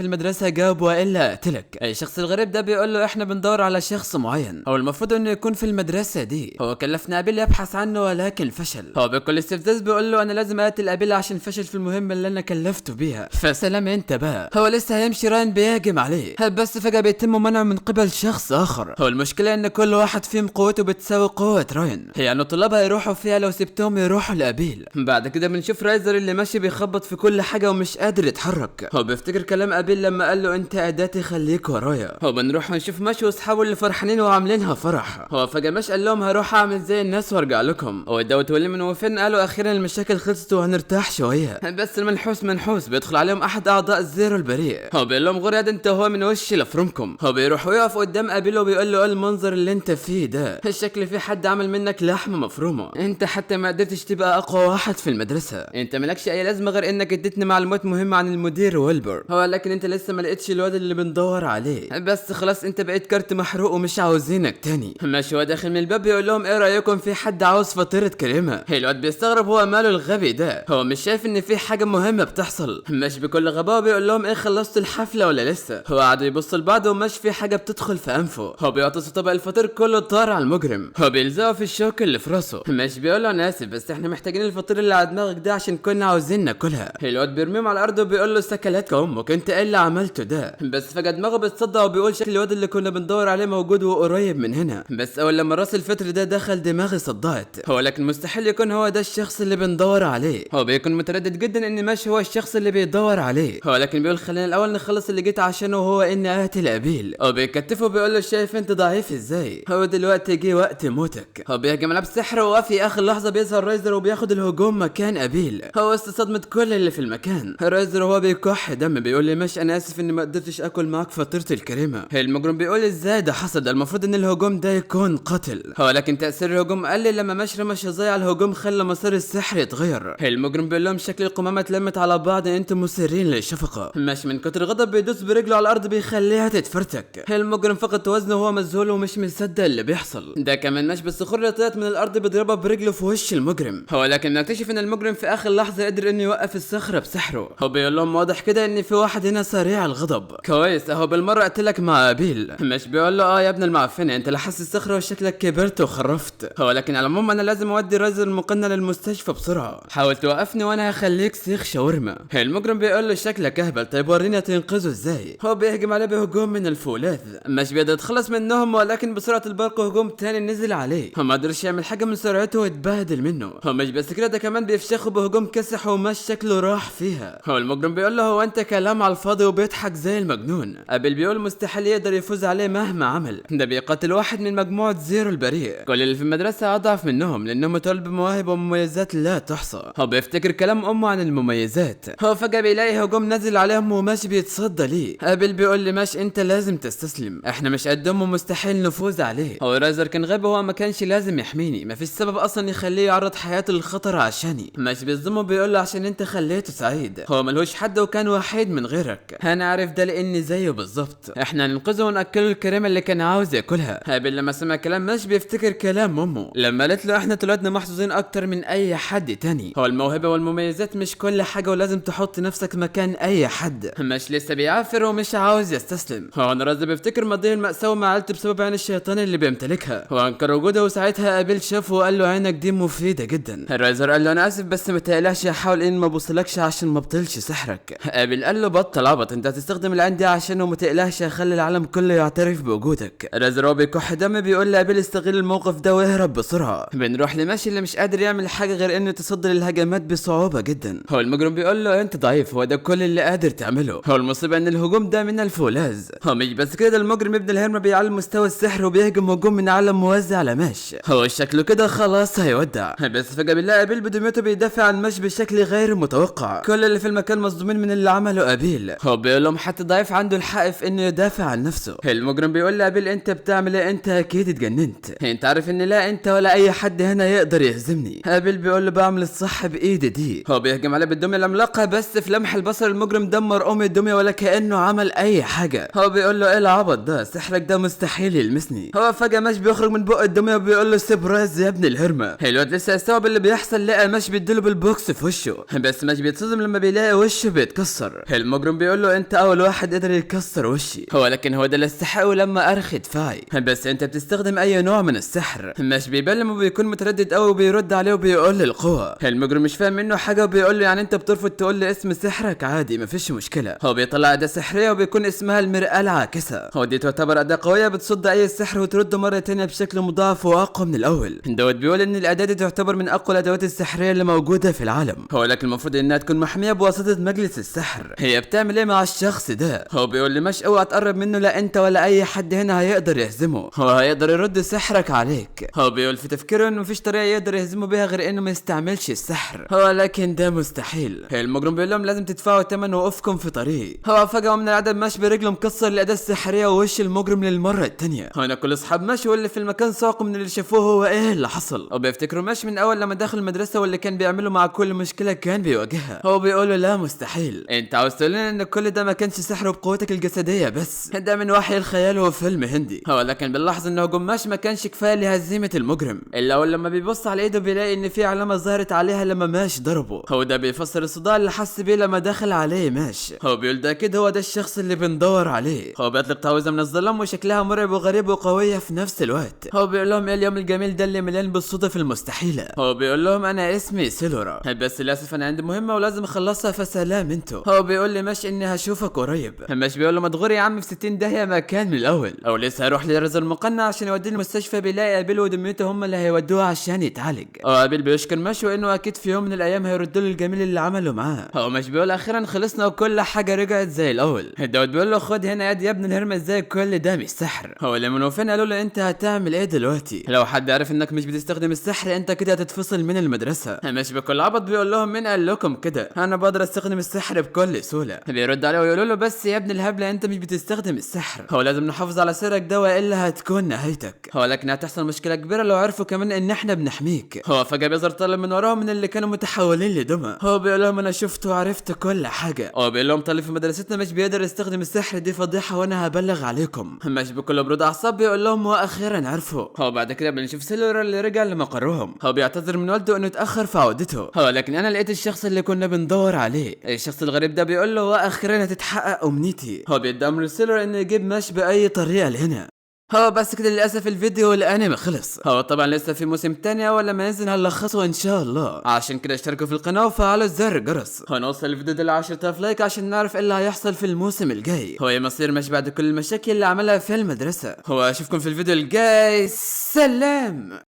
[SPEAKER 1] المدرسه؟ جاوب والا اقتلك. الشخص الغريب ده بيقول له احنا بندور على شخص معين، هو المفروض انه يكون في المدرسه دي. هو كلفنا ابيل يبحث عنه ولكن فشل. هو بكل استفزاز بيقول له انا لازم اقتل ابيل عشان فشل في المهمه اللي انا كلفته بيها. فسلام انت بقى. هو لسه هيمشي ران بيهجم عليه بس فجاه بيتم منعه من قبل شخص اخر. هو المشكله ان كل واحد فيهم قوته بتساوي قوه راين، يعني طلابها يروحوا فيها لو سبتهم يروحوا لابيل. بعد كده بنشوف رايزر اللي ماشي بيخبط في كل حاجه ومش قادر يتحرك. هو بيفتكر كلام ابيل لما قال له انت اداتي خليك ورايا. هو بنروح نشوف ماشي واصحابه اللي فرحانين وعاملينها فرح. هو فجاه ماشي قال لهم هروح اعمل زي الناس وارجع لكم. هو دوت واللي من وفين قالوا اخيرا المشاكل خلصت وهنرتاح شويه. بس المنحوس بيدخل عليهم احد اعضاء زيرو البريء. هو بيقول لهم غريد انت هو من وشي لفرمكم. هو بيروح ويقف قدام ابيل وبيقول له ايه المنظر اللي انت فيه ده؟ الشكل في حد عمل منك لحمه مفرومه، انت حتى ما قدرتش تبقى اقوى واحد في المدرسه. المدرسه، انت مالكش اي لازمه غير انك اديتني معلومات مهمه عن المدير ويلبر، هو لكن انت لسه ما لقيتش الواد اللي بندور عليه، بس خلاص انت بقيت كارت محروق ومش عاوزينك تاني. ماشي، هو داخل من الباب بيقول لهم ايه رايكم في حد عاوز فطيره كريمه؟ الواد بيستغرب هو ماله الغبي ده، هو مش شايف ان في حاجه مهمه بتحصل. ماشي بكل غباء بيقول لهم ايه خلصتوا الحفله ولا لسه؟ هو قعدوا يبصوا لبعض ومش في حاجه بتدخل في انفه، هو بيعطس طبق الفطير كله طار على المجرم، هو بيلزقه في الشوك اللي في راسه. ماشي بيقول له انا اسف بس احنا محتاجين الفطير اللي على دماغك ده عشان كنا عاوزين ناكلها. الواد بيرميهم على الارض وبيقول له سكلتك امك انت ايه اللي عملته ده؟ بس فجاه دماغه بتصدع وبيقول شكل الواد اللي كنا بندور عليه موجود وقريب من هنا، بس اول لما راس الفطر ده دخل دماغي صدعت، هو لكن مستحيل يكون هو ده الشخص اللي بندور عليه. هو بيكون متردد جدا ان ماشي هو الشخص اللي بيدور عليه، هو لكن بيقول خلينا الاول نخلص اللي جيت عشانه وهو اني اقتل ابيل. هو بيكتفه بيقول له شايف انت ضعيف ازاي؟ هو دلوقتي جه وقت موتك. هو بيهجم عليه بسحر وفي اخر لحظه بيظهر رايزر وبياخد الهجوم مكان ابيل، هو وسط صدمه كل اللي في المكان. رايزر وهو بيكح دم بيقول لي ماشي انا اسف اني ما قدرتش اكل معاك فطيره الكريمه. المجرم بيقول ازاي ده حصل؟ ده المفروض ان الهجوم ده يكون قتل، هو لكن تاثير الهجوم قل لما مشى رمش زي الهجوم خلى مسار السحر يتغير. المجرم بيقول لهم شكل القمامه اتلمت على بعض انتم مثيرين للشفقه. ماشي من كتر الغضب بيدوس برجله على الارض بيخليها تتفرتك. المجرم فقد وزنه وهو مذهول ومش مصدق اللي بيحصل ده، كمان ماشي بالصخور اللي طلعت من الارض بيضربها برجله في وش المجرم، هو لكن نكتشف ان المجرم في اخر لحظه قدر انه يوقف الصخره بسحره. هو بيقول لهم واضح كده ان في واحد هنا سريع الغضب. كويس اهو بالمره قتلك مع ابيل. مش بيقول له يا ابن المعفنه انت لحست الصخره وشكلك كبرت وخرفت، هو لكن على العموم انا لازم اودي رايزر المقنن للمستشفى بسرعه، حاول توقفني وانا هخليك سيخ شاورما. المجرم بيقول له شكلك اهبل، طيب وريني تنقذه ازاي. هو بيهجم عليه بهجوم من الفولاذ، مش بيقدر يتخلص منهم ولكن بسرعه البرق هجوم تاني نزل عليه، هو ما قدرش يعمل حاجه من سرعته واتبهدل منه. هو مش بس كده ده كمان بيفشخه بهجوم كسح ومش شكله راح فيها. هو المجرم بيقول له هو انت كلام على الفاضي وبيضحك زي المجنون. ابل بيقول مستحيل يقدر يفوز عليه مهما عمل، ده بيقاتل واحد من مجموعه زيرو البريء، كل اللي في المدرسه اضعف منهم لانهم متولد بمواهب ومميزات لا تحصى. هو بيفتكر كلام امه عن المميزات، هو فجاه بيلاقي هجوم نازل عليهم وماشي بيتصدى ليه. ابل بيقول لي ماشي انت لازم تستسلم، احنا مش قدهم ومستحيل نفوز عليه. هو رايزر كان غبي وهو ما كانش لازم يحميني، مفيش سبب اصلا يخليه يعرض حياته للخطر عشاني. مش بيظلمه بيقول له عشان انت خليته سعيد، هو ملهوش حد وكان وحيد من غيرك، انا عارف ده لاني زيه بالظبط، احنا ننقذه وناكله الكريمه اللي كان عاوز ياكلها. ابل لما سمع كلام مش بيفتكر كلام امه لما قالت له احنا طلعنا محظوظين اكتر من اي حد تاني، هو الموهبه والمميزات مش كل حاجه ولازم تحط نفسك مكان اي حد. مش لسه بيعافر ومش عاوز يستسلم. هو انا راضي بيفتكر ماضيه المأساة مع عيلته بسبب عين الشيطان اللي بيمتلكها، هو انكر وجوده وساعتها ابل شافه وقال له عينك دي مفيده جدا. الرايزر قال له انا اسف بس ما تقلقش هحاول ان ما بوصلكش عشان ما بطلش سحرك. ابل قال له بطل عبط انت هتستخدم العين دي عشانه ما تقلقش هخلي العالم كله يعترف بوجودك. الرايزر بيكح دم بيقول لابل استغل الموقف ده واهرب بسرعه. بنروح لماشي اللي مش قادر يعمل حاجه غير انه يتصدى للهجمات بصعوبه جدا. هو المجرم بيقول له انت ضعيف هو ده كل اللي قادر تعمله، هو المصيبه ان الهجوم ده من الفولاذ. هو مش بس كده المجرم ابن الهرمه بيعلم مستوى السحر وبيهجم هجوم من عالم موزع على ماش، هو شكله كده خلاص هيودع. بس فجاه بنلاقي ابيل بدميته بيدافع عن ماش بشكل غير متوقع، كل اللي في المكان مصدومين من اللي عمله ابيل. هو بيقول لهم حتى ضعيف عنده الحق في انه يدافع عن نفسه. المجرم بيقول لابيل انت بتعمل ايه؟ انت اكيد اتجننت، انت عارف ان لا انت ولا اي حد هنا يقدر يهزمني. ابيل بيقول له بعمل الصح بايدي دي. هو بيهجم عليه بالدميه العملاقه بس في لمح البصر المجرم دمر الدميه ولا كانه عمل اي حاجه. هو بيقول له ايه العبط ده؟ سحرك ده مستحيل يلمسني. هو فجاه ماش بيخرج من بق الدميه وبيقول له سيب راز يا ابن الهرمه. الواد لسه يستوعب اللي بيحصل لقى ماش بيديله بالبوكس في وشه، بس ماش بيتصدم لما بيلاقي وشه بيتكسر. المجرم بيقول له انت اول واحد قدر يكسر وشي، هو لكن هو ده اللي استحقه لما ارخي دفاعي، بس انت بتستخدم اي نوع من السحر. ماش بيبلم وبيكون متردد قوي وبيرد عليه وبيقول له القوه. المجرم مش فاهم منه حاجه وبيقول له يعني انت بترفض تقول لي اسم سحرك؟ عادي مفيش مشكله. هو بيطلع اداه سحريه وبيكون اسمها المرآة العاكسه، هو دي تعتبر اداه قويه بتصد اي سحر وترده مره تانية بشكل مضاعف واقوى من الاول. دوت بيقول ان الاداه دي تعتبر من اقوى الادوات السحريه اللي موجوده في العالم، هو لكن المفروض انها تكون محميه بواسطه مجلس السحر. هي بتعمل ايه مع الشخص ده؟ هو بيقول لي مش اوعى تقرب منه لا انت ولا اي حد هنا هيقدر يهزمه، هو هيقدر يرد سحرك عليك. هو بيقول في تفكيره انه مفيش طريقه يقدر يهزمه بيها غير انه ما يستعملش السحر، هو لكن ده مستحيل. المجرم بيقول لهم لازم تدفعوا ثمن وقوفكم في طريق. هو فجاه من العدد ماشي برجله مكسر الاداه السحريه ووش المجرم للمره الثانيه. هنا كل اصحاب ماشي واللي في المكان ساقوا من اللي شافوه هو ايه اللي حصل، وبيفتكروا ماشي من اول لما دخل المدرسه واللي كان بيعمل يعمله مع كل مشكله كان بيواجهها. هو بيقول له لا مستحيل، انت عاوز تقول لنا ان كل ده ما كانش سحر بقوتك الجسديه بس، ده من وحي الخيال وفيلم هندي. هو لكن بنلاحظ ان قماش ما كانش كفايه لهزيمه المجرم، الا اول لما بيبص على ايده بيلاقي ان في علامه ظهرت عليها لما ماش ضربه. هو ده بيفسر الصداع اللي حس بيه لما دخل عليه ماش. هو بيقول ده اكيد هو ده الشخص اللي بندور عليه. هو بيطلق تعويذه من الظلام وشكلها مرعب وغريب وقويه في نفس الوقت. هو بيقول لهم ايه اليوم الجميل ده اللي مليان بالصدف المستحيله. هو بيقول لهم انا اسمي سيلورا، بس للاسف انا عندي مهمه ولازم اخلصها، فسلام انتو. هو بيقول لي ماش اني هشوفك قريب. ماش بيقول له مدغور يا عم في 60 داهيه ما كان من الاول، او لسه هروح لرز المقنع عشان يوديه المستشفى، بيلاقي ابيل ودميته هم اللي هيودوه عشان يتعالج. هو ابيل بيشكر ماش وانه اكيد في يوم من الايام هيردوا له الجميل اللي عمله معاه. هو ماش بيقول اخيرا خلصنا وكل حاجه رجعت زي الاول. داود بيقول له خد هنا يا ابن الهرمه، ازاي كل ده مش سحر. هو اللي منوفين قالوا له انت هتعمل ايه دلوقتي؟ لو حد عرف انك مش بتستخدم السحر انت كده هتتفصل من المدرسه. مش بكل عبط بيقول لهم مين قال لكم كده؟ انا بقدر استخدم السحر بكل سهوله. بيرد عليه ويقولوا له بس يا ابن الهبله انت مش بتستخدم السحر، هو لازم نحافظ على سرك ده والا هتكون نهايتك. هو لكن هتحصل مشكله كبيره لو عرفوا كمان ان احنا بنحميك. هو فجاه بيظهر طالب من وراهم من اللي كانوا متحولين لدمى. هو بيقول لهم انا شفت وعرفت كل حاجه. هو بيقول لهم طالب في مدرستنا مش بيقدر يستخدم السحر، دي فضيحه وانا هبلغ عليكم. مش بكل برود اعصاب بيقول لهم واخيرا عرفوا. هو بعد كده بنشوف سيلورا اللي رجع لمقرهم. هو بيعتذر من والده انه اتاخر في عودته. هو لكن انا لقيت الشخص اللي كنا بندور عليه. الشخص الغريب ده بيقول له واخيرا هتتحقق امنيتي. هو بيدي امر سيلورا انه يجيب ماش باي طريقه لهنا. هو بس كده للاسف الفيديو الانمي خلص. هو طبعا لسه في موسم تاني، اول لما ينزل هنلخصه ان شاء الله، عشان كده اشتركوا في القناه وفعلوا زر الجرس. هنوصل الفيديو ده ل 10,000 لايك عشان نعرف ايه اللي هيحصل في الموسم الجاي. هو مصير مش بعد كل المشاكل اللي عملها في المدرسه. هو اشوفكم في الفيديو الجاي، سلام.